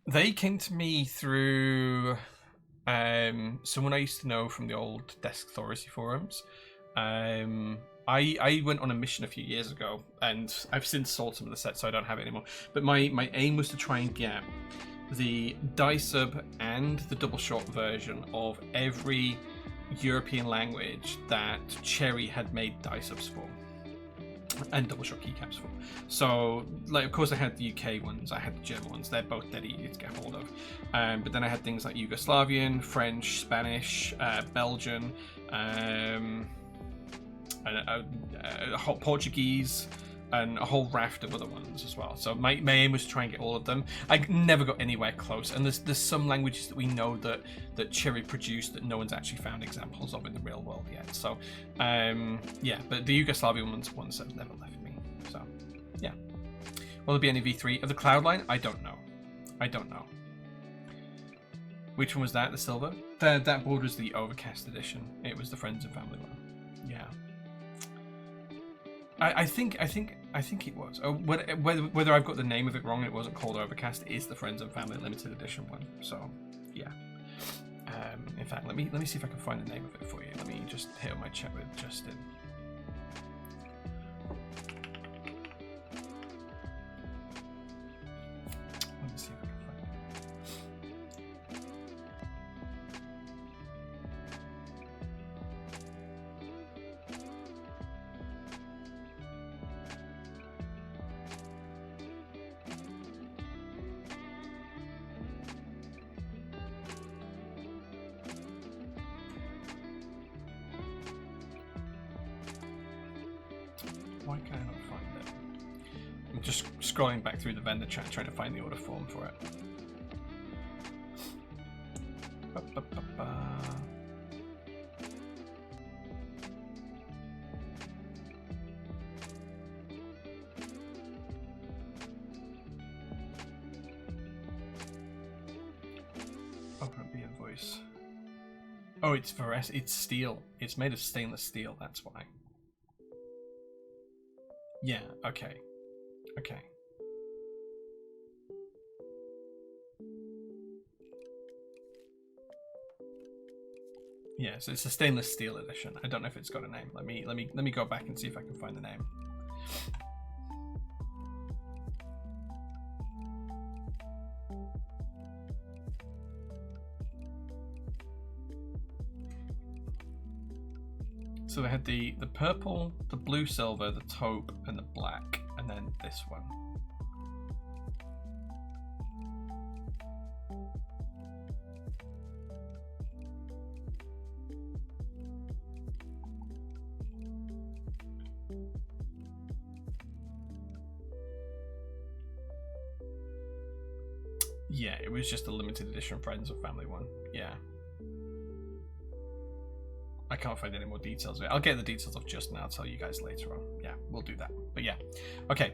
They came to me through someone I used to know from the old Desk Authority forums. I went on a mission a few years ago, and I've since sold some of the sets, so I don't have it anymore. But my aim was to try and get the die sub and the double shot version of every European language that Cherry had made die subs for and double shot keycaps for. So, like, of course I had the UK ones, I had the German ones. They're both dead easy to get hold of. But then I had things like Yugoslavian, French, Spanish, Belgian, Portuguese, and a whole raft of other ones as well. So my aim was to try and get all of them. I never got anywhere close, and there's some languages that we know that Cherry produced that no one's actually found examples of in the real world yet. So yeah, but the Yugoslavian ones have never left me. So yeah. Will there be any V3 of the Cloudline? I don't know. Which one was that? The silver? That board was the Overcast edition. It was the Friends and Family one. Yeah. I think it was. Whether I've got the name of it wrong, it wasn't called Overcast. It is the Friends and Family limited edition one. So, yeah. In fact, let me see if I can find the name of it for you. Let me just hit on my chat with Justin. Let me see if I can find it. Why can I not find it? I'm just scrolling back through the vendor chat trying to find the order form for it. choice. Oh, it's it's steel. It's made of stainless steel, that's why. Yeah, okay. Okay. Yeah, so it's a stainless steel edition. I don't know if it's got a name. Let me go back and see if I can find the name. So they had the purple, the blue silver, the taupe, and the black, and then this one. Yeah, it was just a limited edition Friends or Family one. Yeah. I can't find any more details of it. I'll get the details of just now. I'll tell you guys later on. Yeah, we'll do that. But yeah. Okay.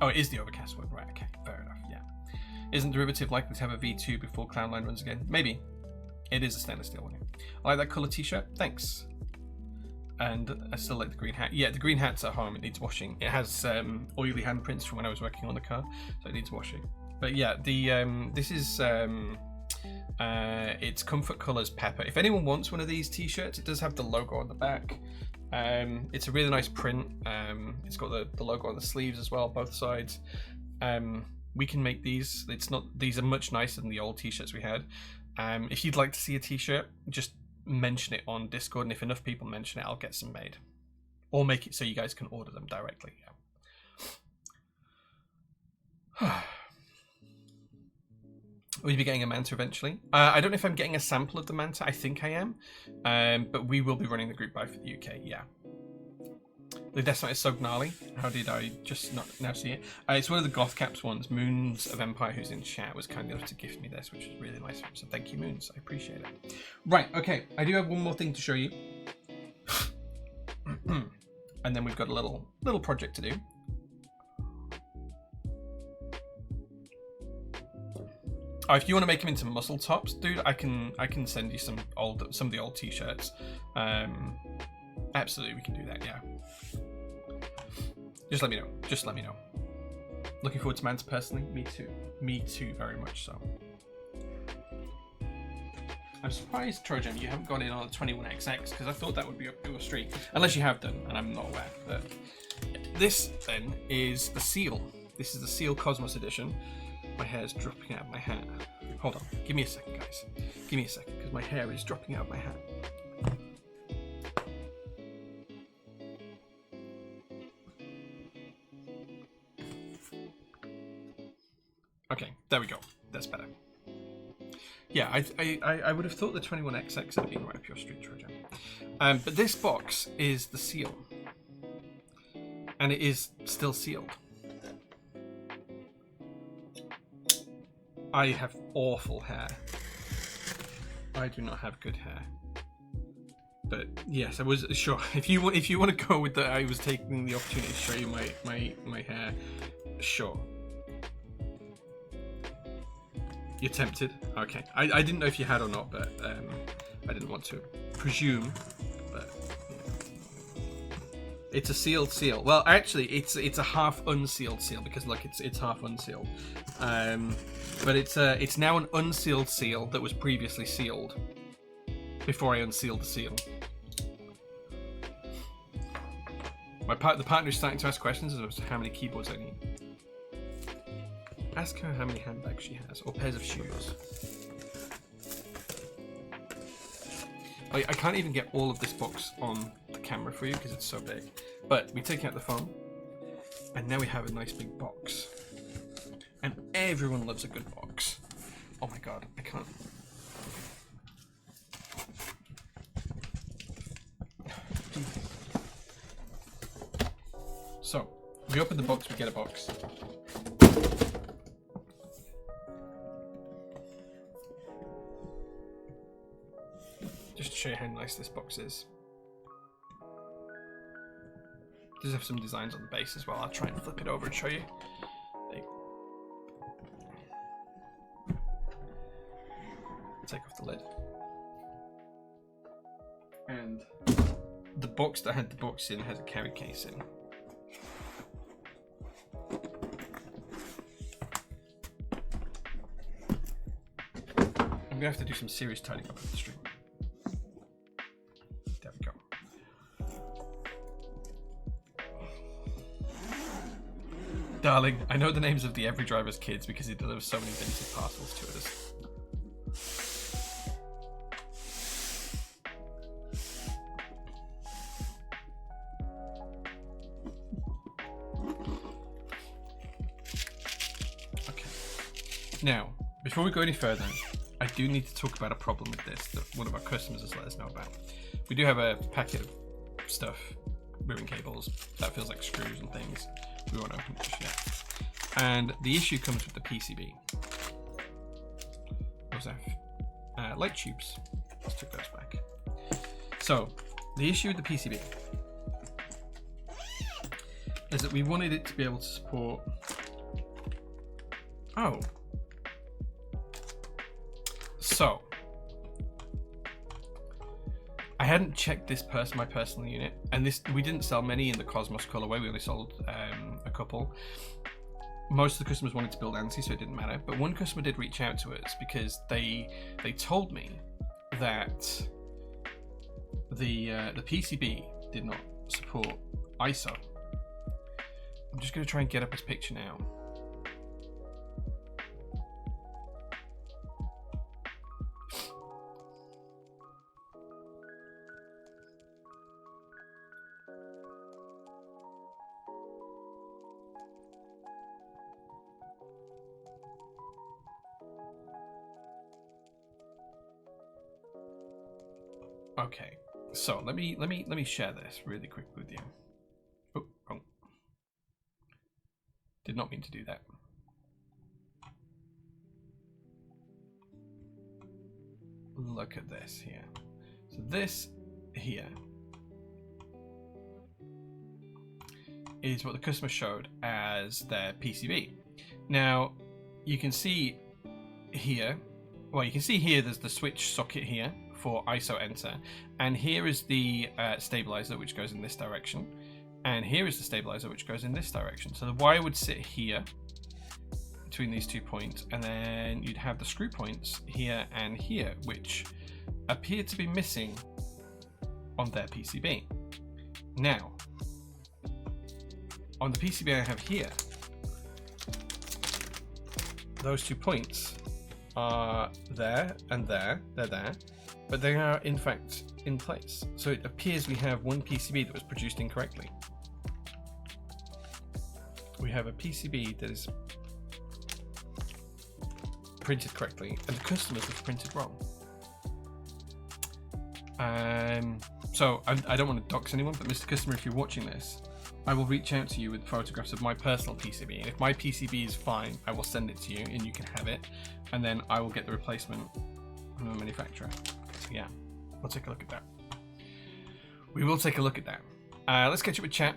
Oh, it is the Overcast one. Right, okay. Fair enough. Yeah. Isn't Derivative likely to have a V2 before Cloudline runs again? Maybe. It is a stainless steel one. I like that colour t-shirt. Thanks. And I still like the green hat. Yeah, the green hat's at home. It needs washing. It has oily handprints from when I was working on the car, so it needs washing. But yeah, the this is it's Comfort Colors Pepper. If anyone wants one of these t-shirts, it does have the logo on the back. It's a really nice print. It's got the logo on the sleeves as well, both sides. We can make these. These are much nicer than the old t-shirts we had. If you'd like to see a t-shirt, just mention it on Discord, and if enough people mention it, I'll get some made, or make it so you guys can order them directly. Yeah. Will you be getting a manta eventually? I don't know if I'm getting a sample of the manta. I think I am, but we will be running the group buy for the UK. Yeah. The Death Knight is so gnarly. How did I just not now see it? It's one of the Goth Caps ones. Moons of Empire, who's in chat, was kind enough to gift me this, which is really nice of him. So thank you, Moons. I appreciate it. Right, okay. I do have one more thing to show you. And then we've got a little project to do. Oh, if you want to make them into muscle tops, dude, I can send you some of the old t-shirts. Absolutely, we can do that. Yeah. Just let me know. Just let me know. Looking forward to Manta personally. Me too. Me too, very much so. I'm surprised, Trojan, you haven't got in on the 21XX, because I thought that would be up your street. Unless you have done, and I'm not aware. But this then is the Seal. This is the Seal Cosmos edition. My hair's dropping out of my hat. Hold on. Give me a second, guys. Give me a second, because my hair is dropping out of my hat. Okay, there we go. That's better. Yeah, I would have thought the 21XX had been right up your street, Trojan. But this box is the Seal. And it is still sealed. I have awful hair. I do not have good hair. But yes, I was sure. If you want to go with that, I was taking the opportunity to show you my hair. Sure. You're tempted? Okay. I didn't know if you had or not, but I didn't want to presume. But yeah. It's a sealed seal. Well, actually, it's a half unsealed seal, because look, it's half unsealed. But it's now an unsealed seal that was previously sealed before I unsealed the seal. The partner is starting to ask questions as to how many keyboards I need. Ask her how many handbags she has, or pairs of shoes. I can't even get all of this box on the camera for you because it's so big. But we take out the phone, and now we have a nice big box. And everyone loves a good box. Oh my god, I can't. So, we open the box, we get a box. Just to show you how nice this box is. It does have some designs on the base as well. I'll try and flip it over and show you. take off the lid. And the box that had the box in has a carry case in. I'm gonna have to do some serious tidying up of the stream. There we go. Darling, I know the names of the Every Driver's kids because he delivers so many vintage parcels to us. Okay. Now, before we go any further, I do need to talk about a problem with this that one of our customers has let us know about. We do have a packet of stuff, ribbon cables, that feels like screws and things. We won't open it just yet. And the issue comes with the PCB. Those have light tubes. Let's take those back. So, the issue with the PCB is that we wanted it to be able to support... Oh. So, I hadn't checked this my personal unit, and we didn't sell many in the Cosmos colorway. We only sold a couple. Most of the customers wanted to build ANSI, so it didn't matter. But one customer did reach out to us because they told me that the PCB did not support ISO. I'm just going to try and get up his picture now. Okay, so let me share this really quick with you. Oh, wrong. Did not mean to do that. Look at this here. So this here is what the customer showed as their PCB. Now, you can see here, well, you can see here there's the switch socket here for ISO enter, and here is the stabilizer which goes in this direction, and here is the stabilizer which goes in this direction. So the wire would sit here between these 2 points, and then you'd have the screw points here and here, which appear to be missing on their PCB. Now, on the PCB I have here, those 2 points are there and there, they're there, but they are in fact in place. So it appears we have one PCB that was produced incorrectly. We have a PCB that is printed correctly, and the customers have printed wrong. So I don't want to dox anyone, but Mr. Customer, if you're watching this, I will reach out to you with photographs of my personal PCB, and if my PCB is fine, I will send it to you and you can have it, and then I will get the replacement from the manufacturer. So yeah, we'll take a look at that. We will take a look at that. Let's catch up with chat.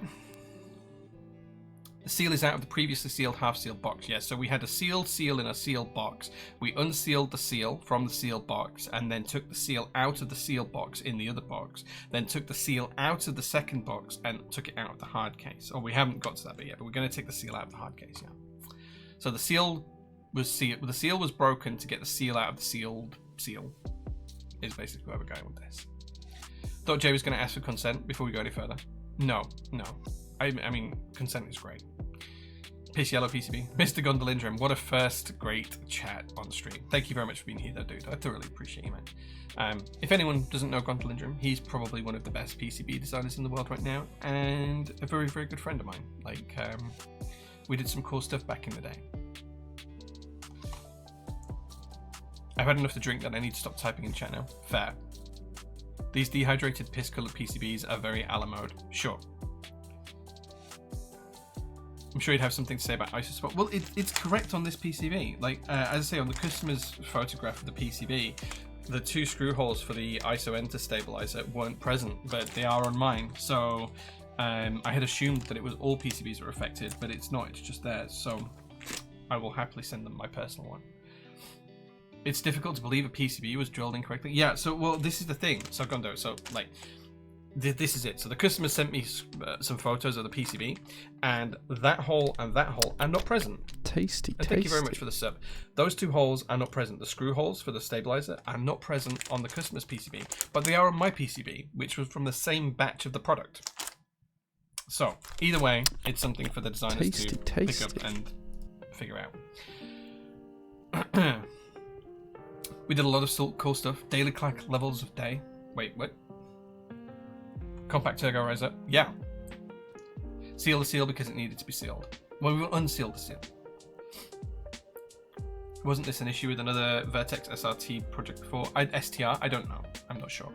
The seal is out of the previously sealed half-sealed box. Yes, so we had a sealed seal in a sealed box. We unsealed the seal from the sealed box and then took the seal out of the sealed box in the other box. Then took the seal out of the second box and took it out of the hard case. Oh, we haven't got to that bit yet, but we're going to take the seal out of the hard case, yeah. So the seal was broken to get the seal out of the sealed seal, is basically where we're going with this. Thought Jay was going to ask for consent before we go any further. No. I mean, consent is great. Piss Yellow PCB. Mr. Gondolindrum, what a first great chat on stream. Thank you very much for being here though, dude. I thoroughly appreciate you, man. If anyone doesn't know Gondolindrum, he's probably one of the best PCB designers in the world right now, and a very, very good friend of mine. Like, we did some cool stuff back in the day. I've had enough to drink that I need to stop typing in chat now. Fair. These dehydrated piss-colored PCBs are very a la mode. Sure. I'm sure you'd have something to say about ISO support. Well, it's correct on this PCB. Like, as I say, on the customer's photograph of the PCB, the 2 screw holes for the ISO enter stabilizer weren't present, but they are on mine. So I had assumed that it was all PCBs were affected, but it's not, it's just theirs. So I will happily send them my personal one. It's difficult to believe a PCB was drilled incorrectly. Yeah, so, well, this is the thing. So, Gondo, so, like, this is it. So the customer sent me some photos of the PCB, and that hole are not present. Tasty, and thank you very much for the sub. Those two holes are not present. The screw holes for the stabilizer are not present on the customer's PCB, but they are on my PCB, which was from the same batch of the product. So either way, it's something for the designers to pick up and figure out. We did a lot of cool stuff. Daily clack levels of day. Wait, what? Compact turbo riser. Yeah. Seal the seal because it needed to be sealed. Well, we will unseal the seal. Wasn't this an issue with another Vertex SRT project before? STR? I don't know. I'm not sure.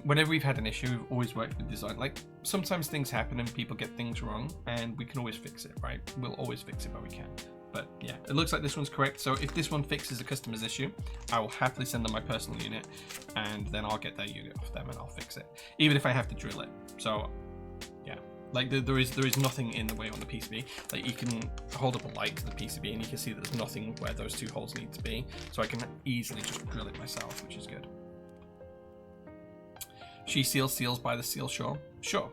Whenever we've had an issue, we've always worked with design. Like, sometimes things happen and people get things wrong, and we can always fix it, right? We'll always fix it where we can. But yeah, it looks like this one's correct. So if this one fixes a customer's issue, I will happily send them my personal unit, and then I'll get their unit off them and I'll fix it, even if I have to drill it. So yeah, like there is nothing in the way on the PCB. Like, you can hold up a light to the PCB and you can see that there's nothing where those two holes need to be. So I can easily just drill it myself, which is good. She seals by the seal shore. Sure.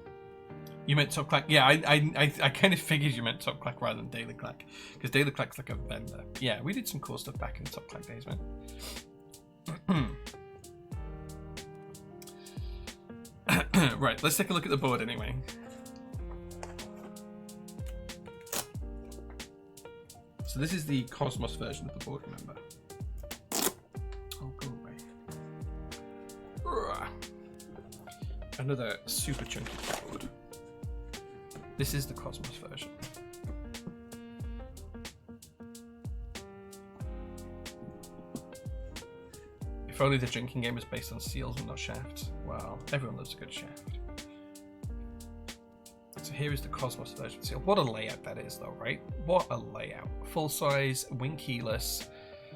You meant top clack? Yeah, I kind of figured you meant top clack rather than daily clack, because daily clack's like a vendor. Yeah, we did some cool stuff back in the top clack days, man. Right, let's take a look at the board anyway. So this is the Cosmos version of the board, remember? Oh, go away. Another super chunky board. This is the Cosmos version. If only the drinking game was based on seals and not shafts. Wow, everyone loves a good shaft. So here is the Cosmos version seal. What a layout that is though, right? What a layout. Full size, wing keyless.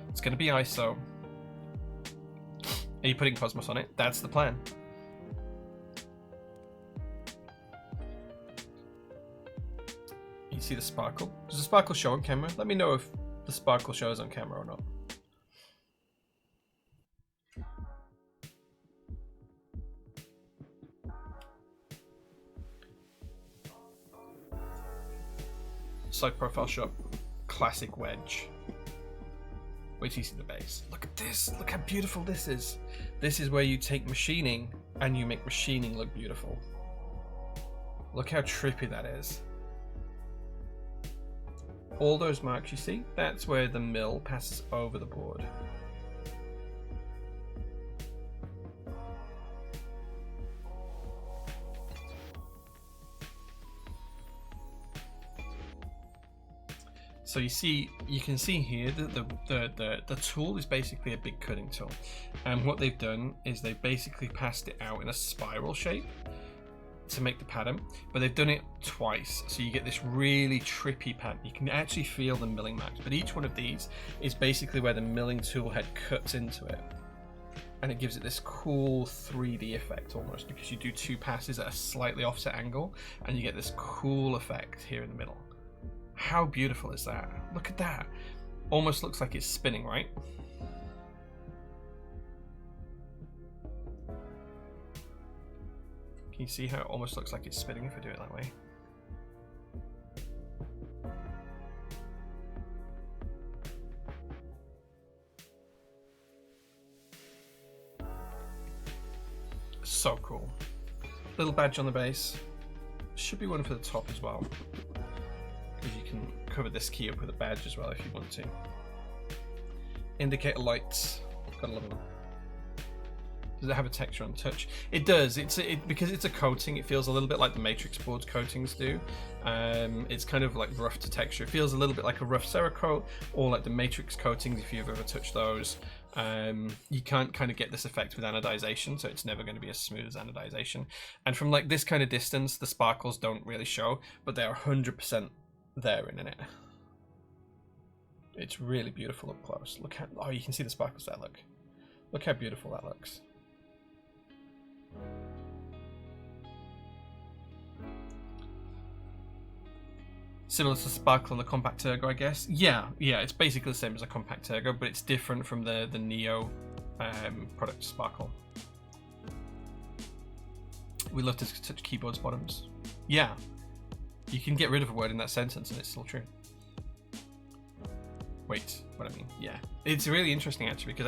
It's going to be ISO. Are you putting Cosmos on it? That's the plan. You see the sparkle? Does the sparkle show on camera? Let me know if the sparkle shows on camera or not. Side profile shot, classic wedge. Wait till you see the base. Look at this, look how beautiful this is. This is where you take machining and you make machining look beautiful. Look how trippy that is. All those marks you see, that's where the mill passes over the board. So you can see here that the tool is basically a big cutting tool, and what they've done is they've basically passed it out in a spiral shape to make the pattern, but they've done it twice, so you get this really trippy pattern. You can actually feel the milling marks, but each one of these is basically where the milling tool head cuts into it, and it gives it this cool 3D effect almost, because you do two passes at a slightly offset angle and you get this cool effect here in the middle. How beautiful is that? Look at that. Almost looks like it's spinning, right? Can you see how it almost looks like it's spinning if I do it that way? So cool. Little badge on the base. Should be one for the top as well, because you can cover this key up with a badge as well if you want to. Indicator lights. Gotta love them. Does it have a texture on touch? It does. Because it's a coating, it feels a little bit like the Matrix board's coatings do. It's kind of like rough to texture. It feels a little bit like a rough Cerakote, or like the Matrix coatings if you've ever touched those. You can't kind of get this effect with anodization, so it's never going to be as smooth as anodization. And from like this kind of distance, the sparkles don't really show, but they are 100% there in it. It's really beautiful up close. Look how, oh, you can see the sparkles there, look how beautiful that looks. Similar to Sparkle and the Compact Ergo, I guess. Yeah, it's basically the same as a Compact Ergo, but it's different from the Neo product Sparkle. We love to touch keyboards bottoms. Yeah, you can get rid of a word in that sentence and it's still true. Wait, what I mean? Yeah, it's really interesting actually, because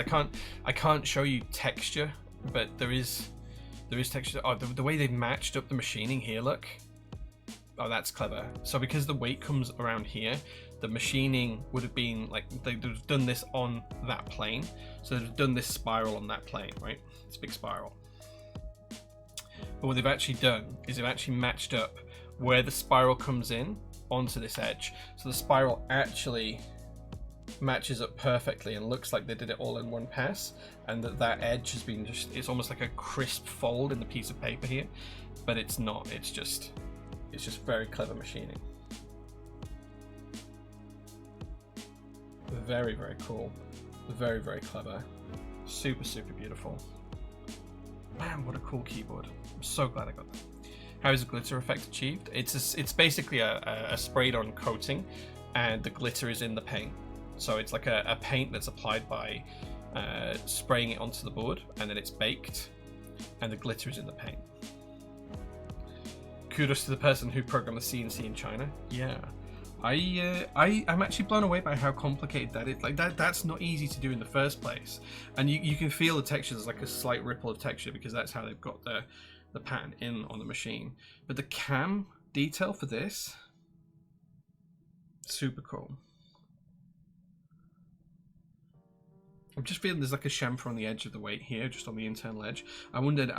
I can't show you texture, but there is texture. Oh, the way they've matched up the machining here, look. Oh, that's clever. So because the weight comes around here, the machining would have been like, they've done this on that plane. So they've done this spiral on that plane, right? It's a big spiral. But what they've actually done is they've actually matched up where the spiral comes in onto this edge. So the spiral actually matches up perfectly and looks like they did it all in one pass, and that edge has been just, it's almost like a crisp fold in the piece of paper here, but it's not. It's just very clever machining. Very, very cool. Very, very clever. Super, super beautiful. Man, what a cool keyboard. I'm so glad I got that. How is the glitter effect achieved? It's basically a sprayed on coating, and the glitter is in the paint. So it's like a paint that's applied by spraying it onto the board, and then it's baked, and the glitter is in the paint. Kudos to the person who programmed the CNC in China. Yeah, I'm actually blown away by how complicated that is. Like that's not easy to do in the first place, and you can feel the texture. There's like a slight ripple of texture because that's how they've got the pattern in on the machine. But the cam detail for this, super cool. I'm just feeling there's like a chamfer on the edge of the weight here, just on the internal edge. I wondered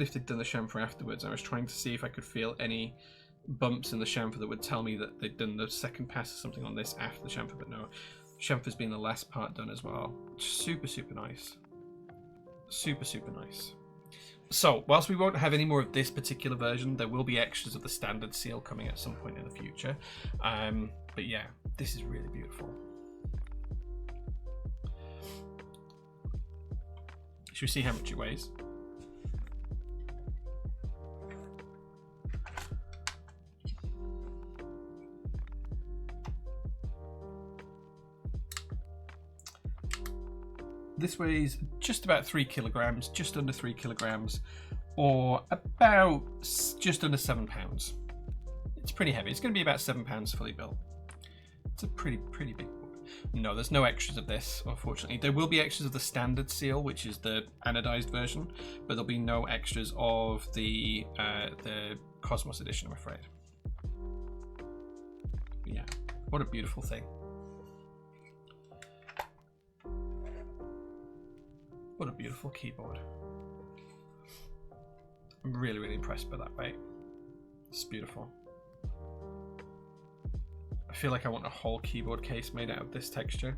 if they'd done the chamfer afterwards. I was trying to see if I could feel any bumps in the chamfer that would tell me that they'd done the second pass or something on this after the chamfer, but no. Chamfer's been the last part done as well. Super, super nice. Super, super nice. So, whilst we won't have any more of this particular version, there will be extras of the standard seal coming at some point in the future. But yeah, this is really beautiful. Should we see how much it weighs? This weighs just about 3 kilograms, just under 3 kilograms, or about just under 7 pounds. It's pretty heavy. It's going to be about 7 pounds fully built. It's a pretty big board. No, there's no extras of this, unfortunately. There will be extras of the standard seal, which is the anodized version, but there'll be no extras of the Cosmos edition, I'm afraid. But yeah, what a beautiful thing. What a beautiful keyboard. I'm really, really impressed by that weight. It's beautiful. I feel like I want a whole keyboard case made out of this texture,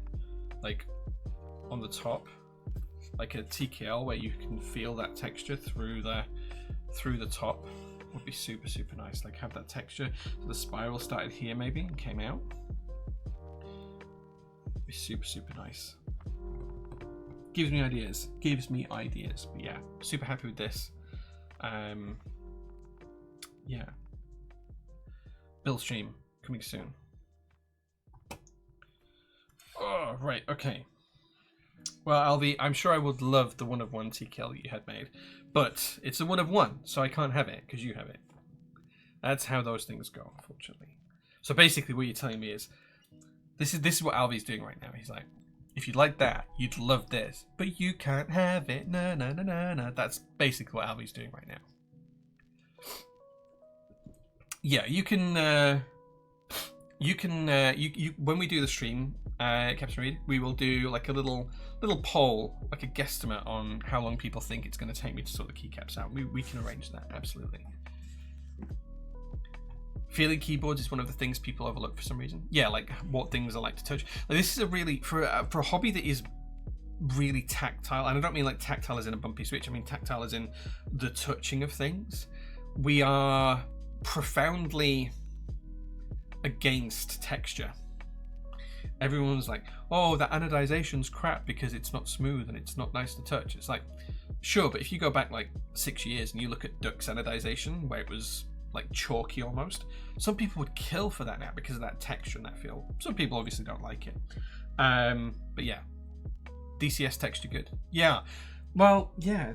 like on the top, like a TKL where you can feel that texture through the top. Would be super, super nice. Like have that texture. So the spiral started here maybe and came out. Would be super, super nice. Gives me ideas. But yeah, super happy with this. Yeah. Build stream coming soon. Oh, right, okay. Well, Alvi, I'm sure I would love the 1 of 1 TKL that you had made, but it's a 1 of 1, so I can't have it because you have it. That's how those things go, unfortunately. So basically, what you're telling me is, this is what Alvi's doing right now. He's like, if you'd like that, you'd love this, but you can't have it. No, no, no, no, no. That's basically what Alvi's doing right now. Yeah, you can when we do the stream, Captain Reed, we will do like a little poll, like a guesstimate on how long people think it's going to take me to sort the keycaps out. We can arrange that, absolutely. Feeling keyboards is one of the things people overlook for some reason. Yeah, like what things I like to touch. Like, this is a really, for a hobby that is really tactile, and I don't mean like tactile as in a bumpy switch, I mean tactile as in the touching of things. We are profoundly against texture. Everyone's like, oh, that anodization's crap because it's not smooth and it's not nice to touch. It's like, sure, but if you go back like 6 years and you look at Duck's anodization, where it was like chalky almost. Some people would kill for that now because of that texture and that feel. Some people obviously don't like it. But yeah, DCS texture good. Yeah, well, yeah,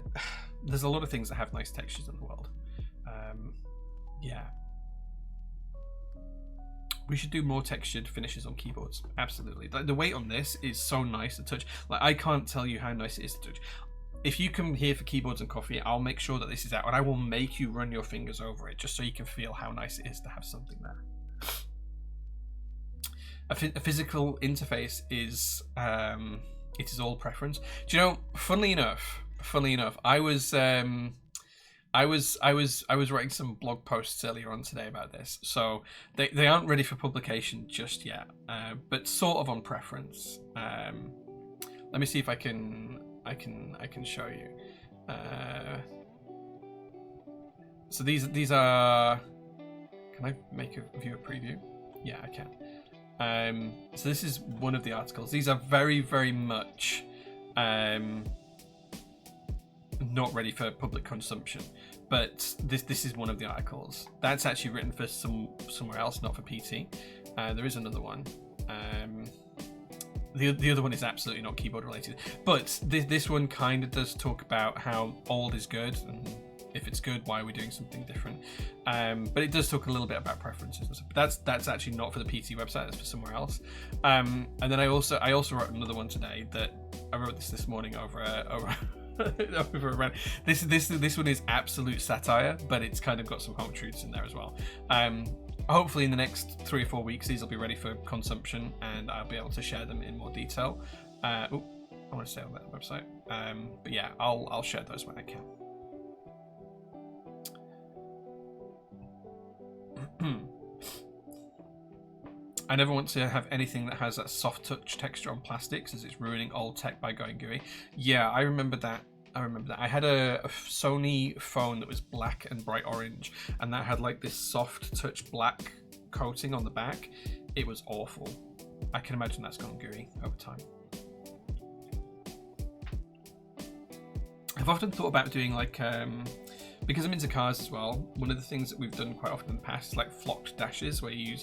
there's a lot of things that have nice textures in the world. Yeah, we should do more textured finishes on keyboards. Absolutely. Like the weight on this is so nice to touch. Like I can't tell you how nice it is to touch. If you come here for Keyboards and Coffee, I'll make sure that this is out, and I will make you run your fingers over it just so you can feel how nice it is to have something there. A physical interface is it is all preference. Do you know? Funnily enough, I was writing some blog posts earlier on today about this, so they aren't ready for publication just yet, but sort of on preference. Let me see if I can show you. So these are. Can I make a viewer preview? Yeah, I can. So this is one of the articles. These are very, very much not ready for public consumption, but this is one of the articles. That's actually written for somewhere else, not for PT. There is another one. The other one is absolutely not keyboard related, but this one kind of does talk about how old is good, and if it's good, why are we doing something different? But it does talk a little bit about preferences. But that's actually not for the PT website. That's for somewhere else. And then I also wrote another one today that I wrote this morning over over around. This one is absolute satire, but it's kind of got some home truths in there as well. Hopefully in the next 3 or 4 weeks these will be ready for consumption, and I'll be able to share them in more detail. I want to stay on that website, but yeah, I'll share those when I can. I never want to have anything that has that soft touch texture on plastics, as it's ruining old tech by going gooey. Yeah, I remember that. I had a Sony phone that was black and bright orange, and that had like this soft touch black coating on the back. It was awful. I can imagine that's gone gooey over time. I've often thought about doing like, because I'm into cars as well, one of the things that we've done quite often in the past is like flocked dashes, where you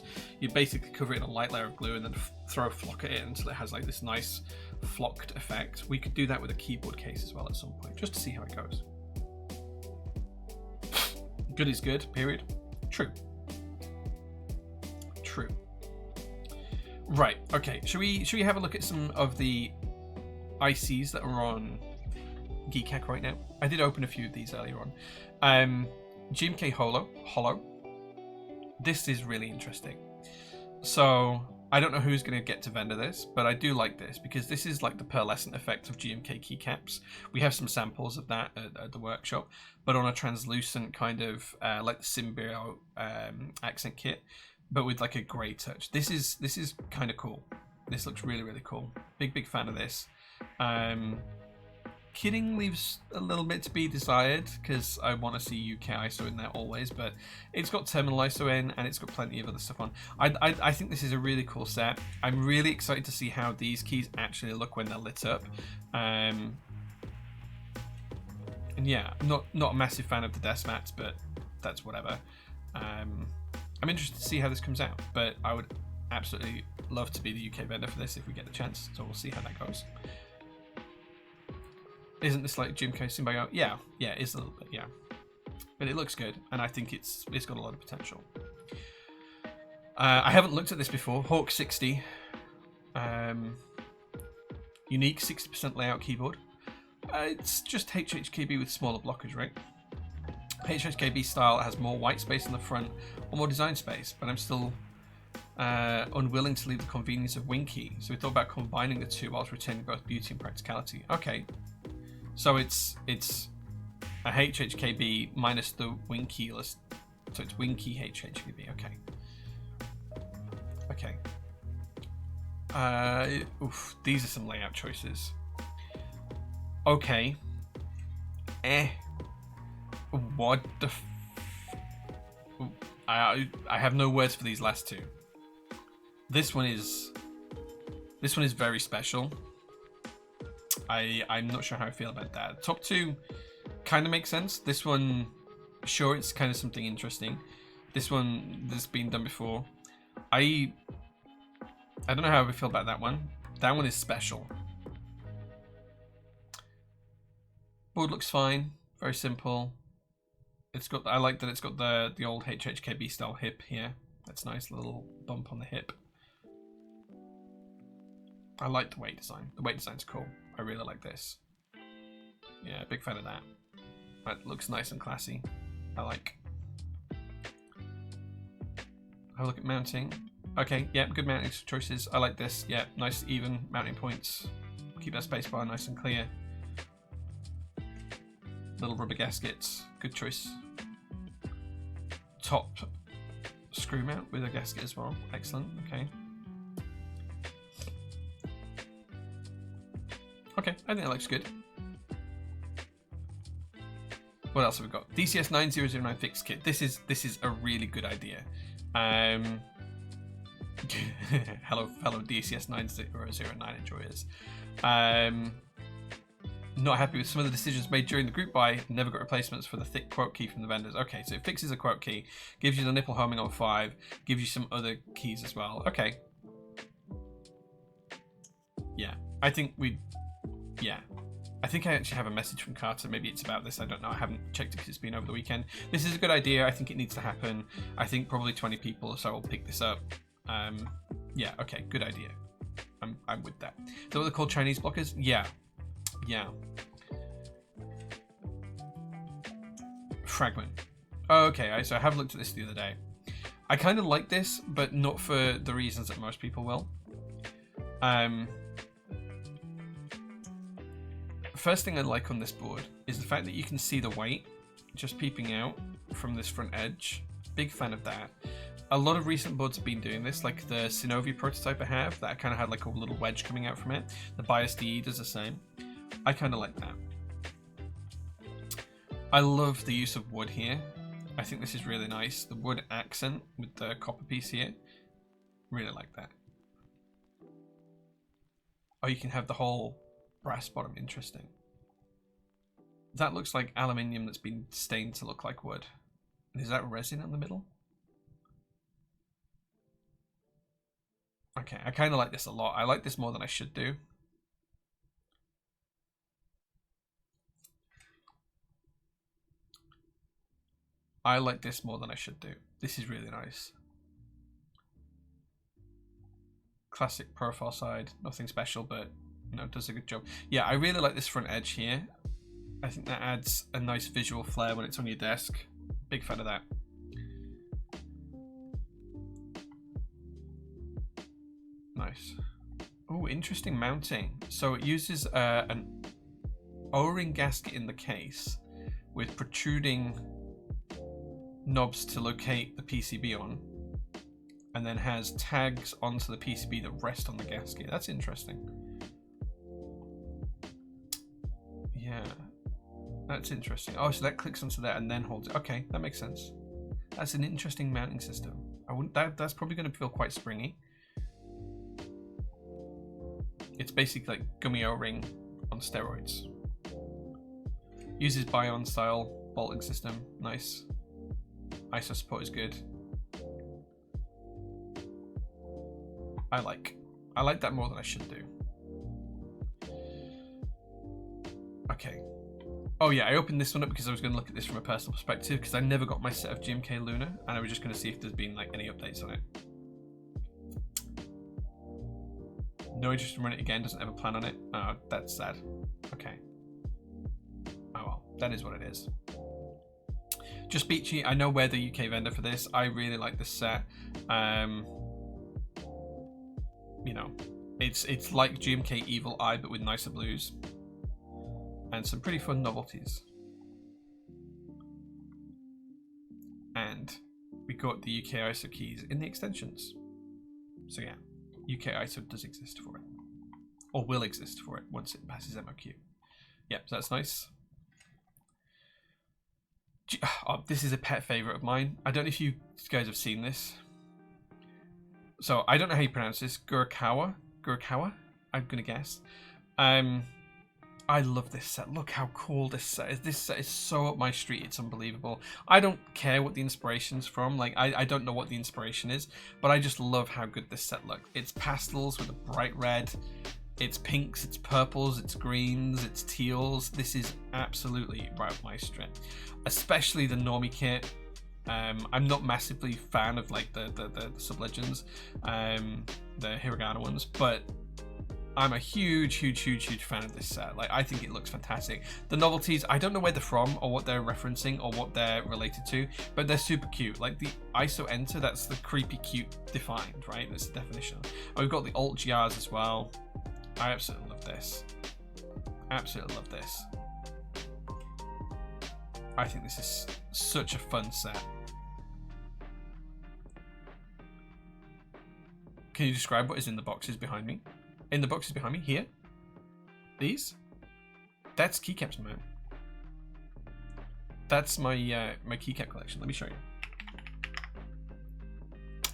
basically cover it in a light layer of glue and then throw a flock at it until it has like this nice flocked effect. We could do that with a keyboard case as well at some point, just to see how it goes. Good is good, period. True. Right, okay, should we have a look at some of the ICs that are on Geekhack right now? I did open a few of these earlier on. GMK Holo. This is really interesting. So I don't know who's going to get to vendor this, but I do like this because this is like the pearlescent effect of GMK keycaps. We have some samples of that at the workshop, but on a translucent kind of like the Symbio accent kit, but with like a grey touch. This is kind of cool. This looks really, really cool. Big fan of this. Kitting leaves a little bit to be desired because I want to see UK ISO in there always, but it's got terminal ISO in and it's got plenty of other stuff on. I think this is a really cool set. I'm really excited to see how these keys actually look when they're lit up. And yeah, I'm not a massive fan of the desk mats, but that's whatever. I'm interested to see how this comes out, but I would absolutely love to be the UK vendor for this if we get the chance, so we'll see how that goes. Isn't this like GMK Symbio? Yeah, it is a little bit, yeah. But it looks good, and I think it's got a lot of potential. I haven't looked at this before. Hawk 60. Unique 60% layout keyboard. It's just HHKB with smaller blockers, right? HHKB style has more white space in the front, or more design space, but I'm still unwilling to leave the convenience of Winky, so we thought about combining the two whilst retaining both beauty and practicality. Okay. So it's a HHKB minus the Winky list. So it's Winky HHKB. Okay. Oof, these are some layout choices. Okay. What the I have no words for these last two. This one is very special. I'm not sure how I feel about that. Top two kind of makes sense. This one, sure, it's kind of something interesting. This one, this has been done before. I don't know how I feel about that one. That one is special. Board looks fine. Very simple. It's got. I like that it's got the old HHKB style hip here. That's nice, little bump on the hip. I like the weight design. The weight design's cool. I really like this. Yeah, big fan of that. That looks nice and classy. I like. Have a look at mounting. Okay, yeah, good mounting choices. I like this. Yeah, nice even mounting points. Keep that spacebar nice and clear. Little rubber gaskets. Good choice. Top screw mount with a gasket as well. Excellent. Okay. Okay, I think that looks good. What else have we got? DCS 9009 fixed kit. This is a really good idea. Hello DCS 9009 enjoyers. Not happy with some of the decisions made during the group buy. Never got replacements for the thick quote key from the vendors. Okay, so it fixes a quote key, gives you the nipple homing on 5, gives you some other keys as well. Okay. Yeah, I think I think I actually have a message from Carter. Maybe it's about this. I don't know. I haven't checked it because it's been over the weekend. This is a good idea. I think it needs to happen. I think probably 20 people or so will pick this up. Yeah, okay, good idea. I'm with that. Is that what they're called, Chinese blockers? Yeah. Yeah. Fragment. Okay, so I have looked at this the other day. I kind of like this, but not for the reasons that most people will. First thing I like on this board is the fact that you can see the weight just peeping out from this front edge. Big fan of that. A lot of recent boards have been doing this, like the Synovia prototype I have, that kind of had like a little wedge coming out from it. The Bias DE does the same. I kind of like that. I love the use of wood here. I think this is really nice. The wood accent with the copper piece here. Really like that. Oh, you can have the whole brass bottom. Interesting. That looks like aluminium that's been stained to look like wood. Is that resin in the middle? Okay, I kind of like this a lot. I like this more than I should do. I like this more than I should do. This is really nice. Classic profile side. Nothing special, but you know, it does a good job. Yeah, I really like this front edge here. I think that adds a nice visual flair when it's on your desk. Big fan of that. Nice. Oh, interesting mounting. So it uses an O-ring gasket in the case with protruding knobs to locate the PCB on, and then has tags onto the PCB that rest on the gasket. That's interesting. Yeah, that's interesting. Oh, so that clicks onto that and then holds it. Okay, that makes sense. That's an interesting mounting system. I wouldn't. That's probably going to feel quite springy. It's basically like gummy O-ring on steroids. Uses Bion style bolting system. Nice. ISO support is good. I like that more than I should do. Okay. Oh yeah, I opened this one up because I was going to look at this from a personal perspective because I never got my set of GMK Luna and I was just going to see if there's been like any updates on it. No interest in running it again, doesn't have a plan on it. Oh, that's sad. Okay. Oh well, that is what it is. Just Beachy, I know we're the UK vendor for this. I really like this set. You know, it's like GMK Evil Eye but with nicer blues and some pretty fun novelties. And we got the UK ISO keys in the extensions. So yeah, UK ISO does exist for it, or will exist for it once it passes MOQ. Yep, so that's nice. Oh, this is a pet favorite of mine. I don't know if you guys have seen this. So I don't know how you pronounce this. Gurikawa, I'm gonna guess. I love this set. Look how cool this set is. This set is so up my street. It's unbelievable. I don't care what the inspiration's from. Like, I don't know what the inspiration is, but I just love how good this set looks. It's pastels with a bright red. It's pinks, it's purples, it's greens, it's teals. This is absolutely right up my street. Especially the normie kit. I'm not massively fan of like the sub-legends, the hiragana ones, but I'm a huge fan of this set. Like, I think it looks fantastic. The novelties, I don't know where they're from or what they're referencing or what they're related to, but they're super cute. Like the ISO enter, that's the creepy cute defined, right? That's the definition. And we've got the alt GRs as well. I absolutely love this. Absolutely love this. I think this is such a fun set. Can you describe what is in the boxes behind me? In the boxes behind me, here? These? That's keycaps, man. That's my my keycap collection. Let me show you.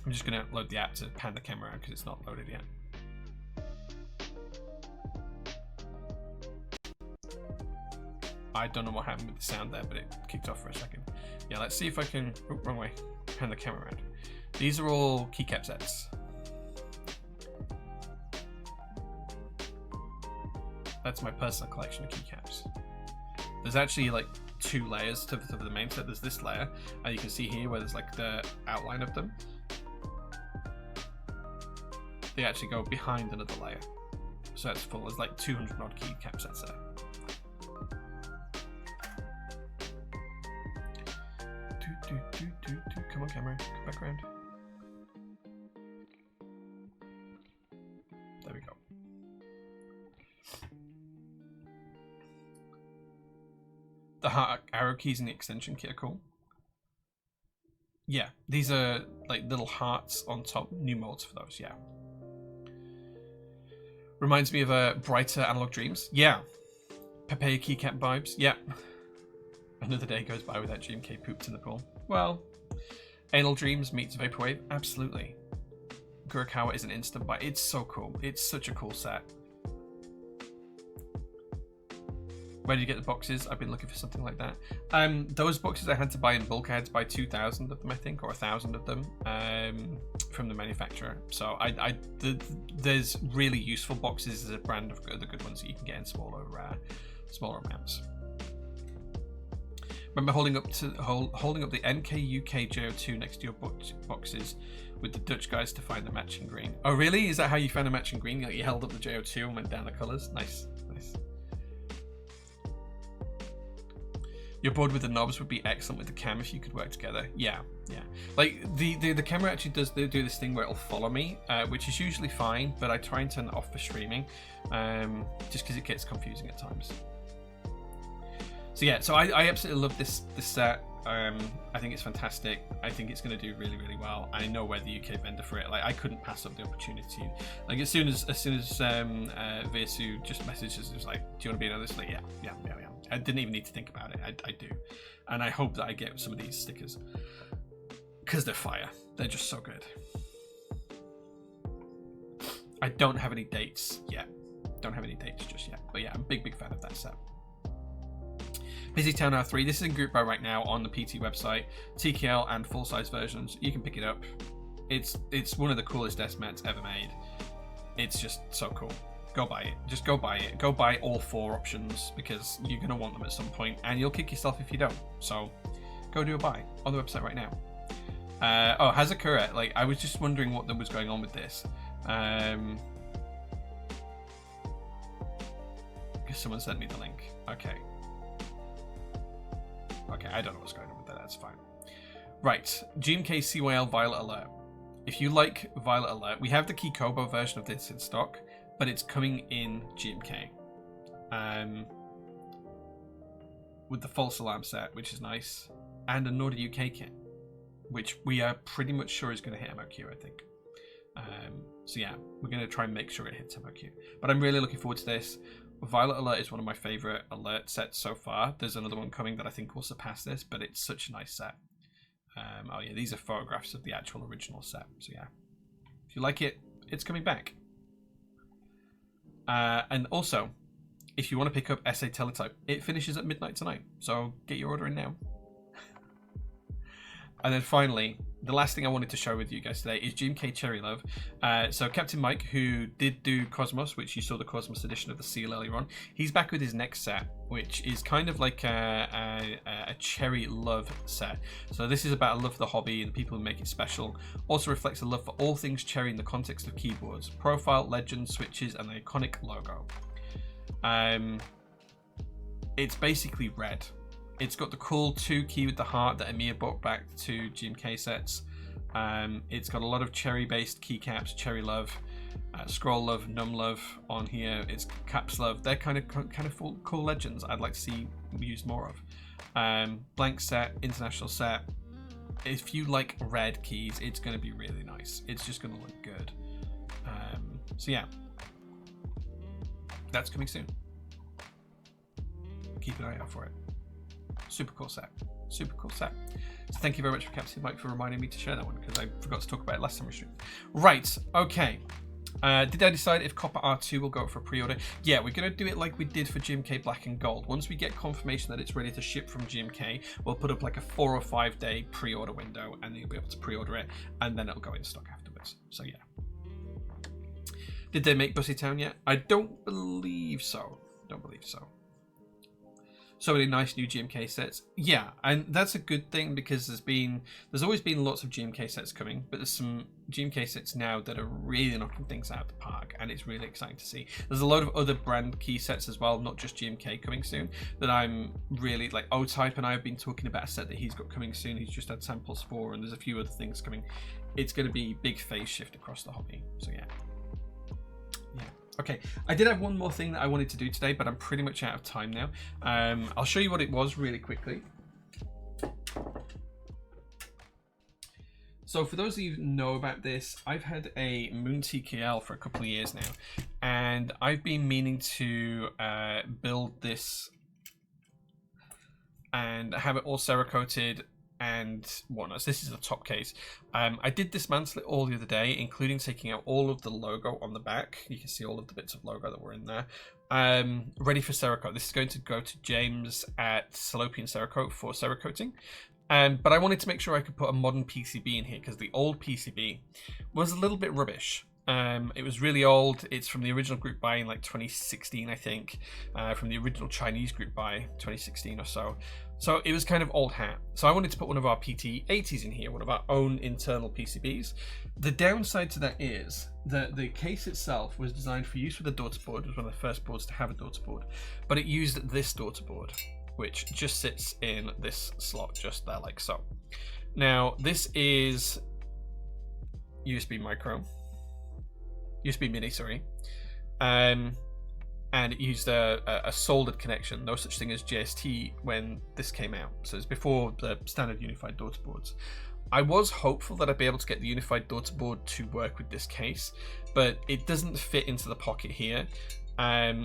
I'm just gonna load the app to pan the camera out because it's not loaded yet. I don't know what happened with the sound there, but it kicked off for a second. Yeah, let's see if I can... Oh, wrong way. Pan the camera around. These are all keycap sets. That's my personal collection of keycaps. There's actually like 2 layers to the main set. There's this layer, and you can see here where there's like the outline of them. They actually go behind another layer. So that's full. There's like 200 odd keycap sets there. Come on, camera, come back around. There we go. The heart arrow keys in the extension kit are cool. Yeah, these are like little hearts on top. New molds for those, yeah. Reminds me of Brighter Analog Dreams. Yeah. Papaya keycap vibes. Yeah. Another day goes by without GMK pooped in the pool. Well, Anal Dreams meets Vaporwave. Absolutely. Gurikawa is an instant buy. It's so cool. It's such a cool set. Where did you get the boxes? I've been looking for something like that. Those boxes I had to buy in bulk. I had to buy 2,000 of them, I think, or 1,000 of them from the manufacturer. So there's really useful boxes as a brand of the good ones that you can get in smaller amounts. Remember holding up the NK UK JO2 next to your boxes with the Dutch guys to find the matching green. Oh really? Is that how you found a matching green? Like you held up the JO2 and went down the colours? Nice, nice. Your board with the knobs would be excellent with the cam if you could work together. Yeah, yeah. Like the camera actually does do this thing where it'll follow me, which is usually fine, but I try and turn it off for streaming, just because it gets confusing at times. So yeah, so I absolutely love this set. I think it's fantastic. I think it's going to do really, really well. I know we're the UK vendor for it. Like I couldn't pass up the opportunity. Like as soon as Vesu just messaged us, it was like, "Do you want to be in on this?" Like, yeah. I didn't even need to think about it. I do, and I hope that I get some of these stickers because they're fire. They're just so good. I don't have any dates yet. Don't have any dates just yet. But yeah, I'm a big fan of that set. Busy Town R3. This is in group buy right now on the PT website. TKL and full size versions. You can pick it up. It's one of the coolest S-Mets ever made. It's just so cool. Go buy it. Just go buy it. Go buy all 4 options because you're going to want them at some point and you'll kick yourself if you don't. So go do a buy on the website right now. Oh, Hazakura. Like, I was just wondering what was going on with this. Because someone sent me the link. Okay, I don't know what's going on with that. That's fine. Right. GMK CYL Violet Alert. If you like Violet Alert, we have the Kikobo version of this in stock, but it's coming in GMK. With the false alarm set, which is nice, and a Nordic UK kit, which we are pretty much sure is going to hit MOQ, I think. So yeah, we're going to try and make sure it hits MOQ. But I'm really looking forward to this. Violet Alert is one of my favorite alert sets so far. There's another one coming that I think will surpass this, but it's such a nice set. Oh yeah, these are photographs of the actual original set. So yeah, if you like it, it's coming back. And also, if you want to pick up SA Teletype, it finishes at midnight tonight. So get your order in now. And then finally, the last thing I wanted to share with you guys today is GMK Cherry Love. So Captain Mike, who did do Cosmos, which you saw the Cosmos edition of the seal earlier on, he's back with his next set, which is kind of like a Cherry Love set. So this is about a love for the hobby and the people who make it special. Also reflects a love for all things Cherry in the context of keyboards, profile, legend, switches, and the iconic logo. It's basically red. It's got the cool 2 key with the heart that Amir brought back to GMK sets. It's got a lot of Cherry-based keycaps, Cherry Love, Scroll Love, Num Love on here. It's Caps Love. They're kind of cool legends I'd like to see used more of. Blank set, international set. If you like red keys, it's going to be really nice. It's just going to look good. So yeah, that's coming soon. Keep an eye out for it. Super cool set. Super cool set. So thank you very much for Captain Mike for reminding me to share that one, because I forgot to talk about it last time we streamed. Right, okay. Did I decide if Copper R2 will go up for pre-order? Yeah, we're going to do it like we did for GMK Black and Gold. Once we get confirmation that it's ready to ship from GMK, we'll put up like a 4 or 5 day pre-order window, and you'll be able to pre-order it, and then it'll go in stock afterwards. So yeah. Did they make Bussy Town yet? I don't believe so. Don't believe so. So many nice new GMK sets. Yeah, and that's a good thing, because there's always been lots of GMK sets coming, but there's some GMK sets now that are really knocking things out of the park, and it's really exciting to see. There's a lot of other brand key sets as well, not just GMK, coming soon, that I'm really like. O-Type and I have been talking about a set that he's got coming soon. He's just had samples for, and there's a few other things coming. It's going to be big phase shift across the hobby. So yeah. Okay, I did have one more thing that I wanted to do today, but I'm pretty much out of time now. I'll show you what it was really quickly. So for those of you who know about this, I've had a Moon TKL for a couple of years now, and I've been meaning to build this and have it all Cerakoted and whatnot. So this is the top case. I did dismantle it all the other day, including taking out all of the logo on the back. You can see all of the bits of logo that were in there. Ready for Cerakote. This is going to go to James at Salopian Cerakote for Cerakoting. But I wanted to make sure I could put a modern PCB in here, because the old PCB was a little bit rubbish. It was really old. It's from the original group buy in like 2016, I think, from the original Chinese group buy, 2016 or so. So it was kind of old hat. So I wanted to put one of our PT80s in here, one of our own internal PCBs. The downside to that is that the case itself was designed for use with a daughter board. It was one of the first boards to have a daughter board, but it used this daughter board, which just sits in this slot just there, like so. Now this is USB mini, sorry. And it used a soldered connection, no such thing as JST when this came out. So it's before the standard unified daughter boards. I was hopeful that I'd be able to get the unified daughter board to work with this case, but it doesn't fit into the pocket here.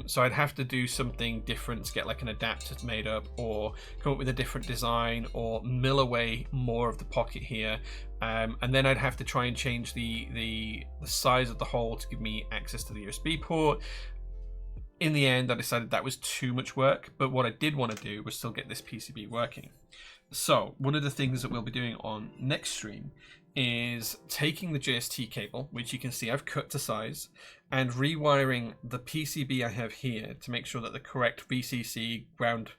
So I'd have to do something different to get like an adapter made up, or come up with a different design, or mill away more of the pocket here. And then I'd have to try and change the size of the hole to give me access to the USB port. In the end, I decided that was too much work, but what I did want to do was still get this PCB working. So one of the things that we'll be doing on next stream is taking the JST cable, which you can see I've cut to size, and rewiring the PCB I have here to make sure that the correct VCC, ground,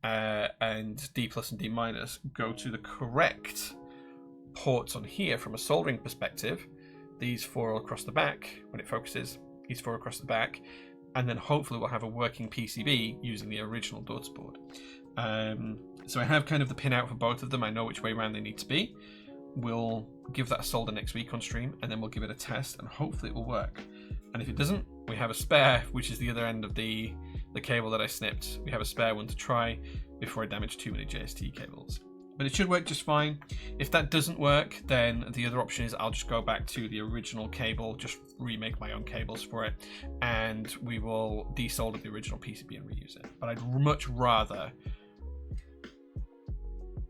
and D plus and D minus go to the correct ports on here from a soldering perspective. These 4 all across the back, when it focuses, these 4 across the back, and then hopefully we'll have a working PCB using the original daughter board. So I have kind of the pin out for both of them. I know which way around they need to be. We'll give that a solder next week on stream, and then we'll give it a test, and hopefully it will work. And if it doesn't, we have a spare, which is the other end of the cable that I snipped. We have a spare one to try before I damage too many JST cables. But it should work just fine. If that doesn't work, then the other option is I'll just go back to the original cable, just remake my own cables for it, and we will desolder the original PCB and reuse it. But I'd much rather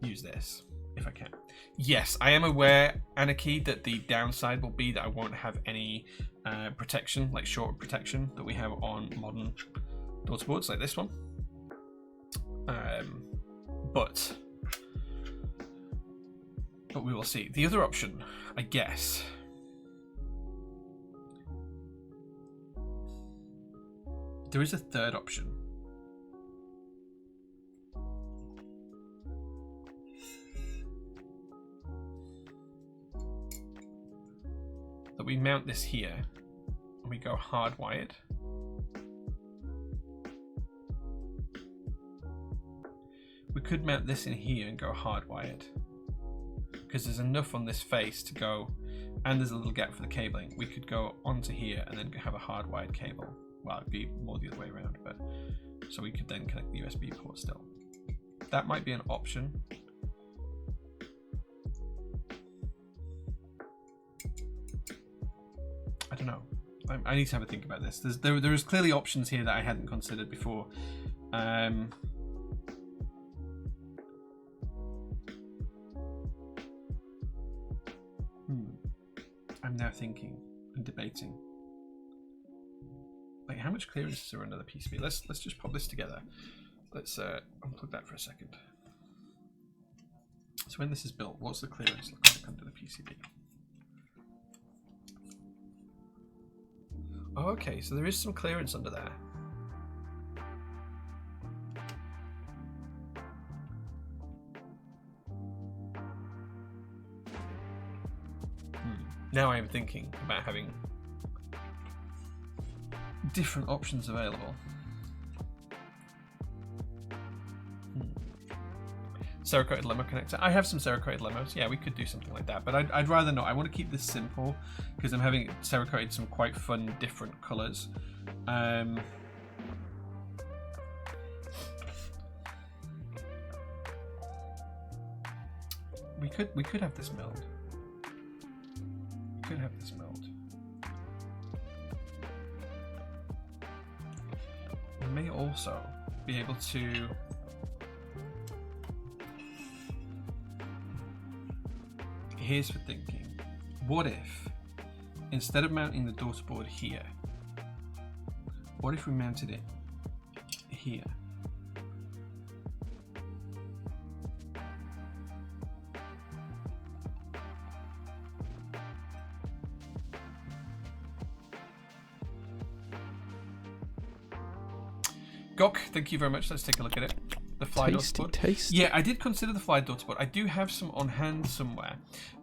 use this if I can. Yes, I am aware, Anarchy, that the downside will be that I won't have any protection, like short protection, that we have on modern daughter boards like this one. But we will see. The other option, I guess, there is a third option. That we mount this here and we go hardwired. We could mount this in here and go hardwired, because there's enough on this face to go, and there's a little gap for the cabling. We could go onto here and then have a hardwired cable. Well, it'd be more the other way around, but so we could then connect the USB port still. That might be an option. I don't know. I need to have a think about this. There is clearly options here that I hadn't considered before. I'm now thinking and debating. Like, how much clearance is there under the PCB? Let's just pop this together. Let's unplug that for a second. So when this is built, what's the clearance look like under the PCB? Oh, okay, so there is some clearance under there. Now I am thinking about having different options available. Cerakoted lemo connector. I have some cerakoted lemos. Yeah, we could do something like that, but I'd rather not. I want to keep this simple because I'm having cerakoted some quite fun, different colors. We could have this milled. Could have this milled. We may also be able to here's for thinking. What if instead of mounting the daughter board here, what if we mounted it here? Gok, thank you very much. Let's take a look at it. The fly daughter board. Tasty. Yeah, I did consider the fly daughter board. I do have some on hand somewhere.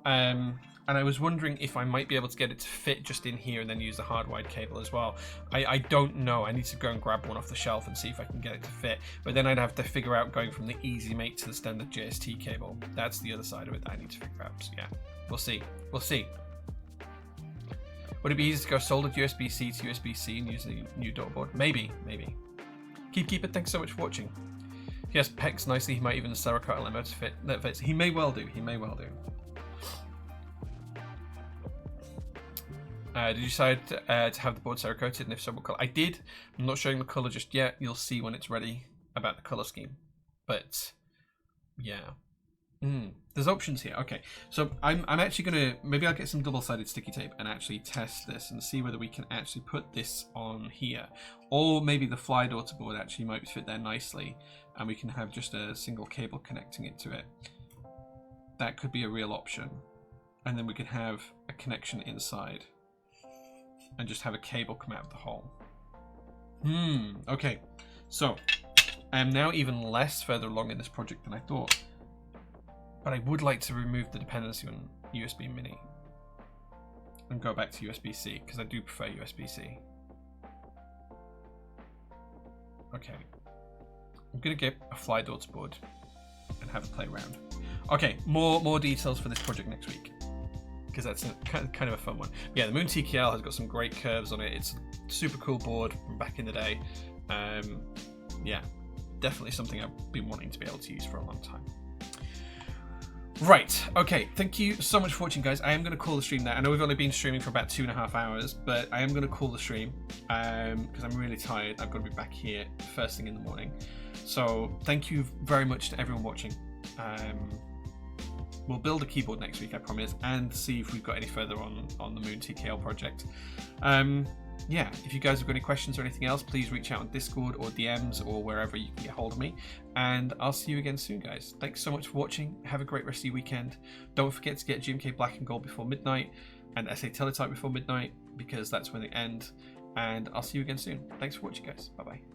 And I was wondering if I might be able to get it to fit just in here and then use the hardwired cable as well. I don't know. I need to go and grab one off the shelf and see if I can get it to fit. But then I'd have to figure out going from the Easy Mate to the standard JST cable. That's the other side of it that I need to figure out. So yeah, we'll see. We'll see. Would it be easy to go soldered USB-C to USB-C and use the new daughter board? Maybe, maybe. Keep it. Thanks so much for watching. He has pecs nicely. He might even Cerakote lemo to fit. That fits. He may well do. He may well do. Did you decide to have the board Cerakoted, and if so, what color? I did. I'm not showing the color just yet. You'll see when it's ready about the color scheme. But yeah, there's options here. Okay, so I'm actually gonna maybe I'll get some double-sided sticky tape and actually test this and see whether we can actually put this on here, or maybe the fly daughter board actually might fit there nicely, and we can have just a single cable connecting it to it. That could be a real option, and then we could have a connection inside and just have a cable come out of the hole. Okay, so I am now even less further along in this project than I thought, but I would like to remove the dependency on USB Mini and go back to USB-C because I do prefer USB-C. Okay, I'm gonna get a fly daughter board and have a play around. Okay, more details for this project next week, because that's kind of a fun one. Yeah, the Moon TKL has got some great curves on it. It's a super cool board from back in the day. Yeah, definitely something I've been wanting to be able to use for a long time. Right, okay, thank you so much for watching, guys. I am going to call the stream there. I know we've only been streaming for about 2.5 hours, but I am going to call the stream because I'm really tired. I've got to be back here first thing in the morning. So thank you very much to everyone watching. We'll build a keyboard next week, I promise, and see if we've got any further on the Moon TKL project. yeah, if you guys have got any questions or anything else, please reach out on Discord or DMs or wherever you can get hold of me. And I'll see you again soon, guys. Thanks so much for watching. Have a great rest of your weekend. Don't forget to get GMK Black and Gold before midnight and SA Teletype before midnight, because that's when they end. And I'll see you again soon. Thanks for watching, guys. Bye-bye.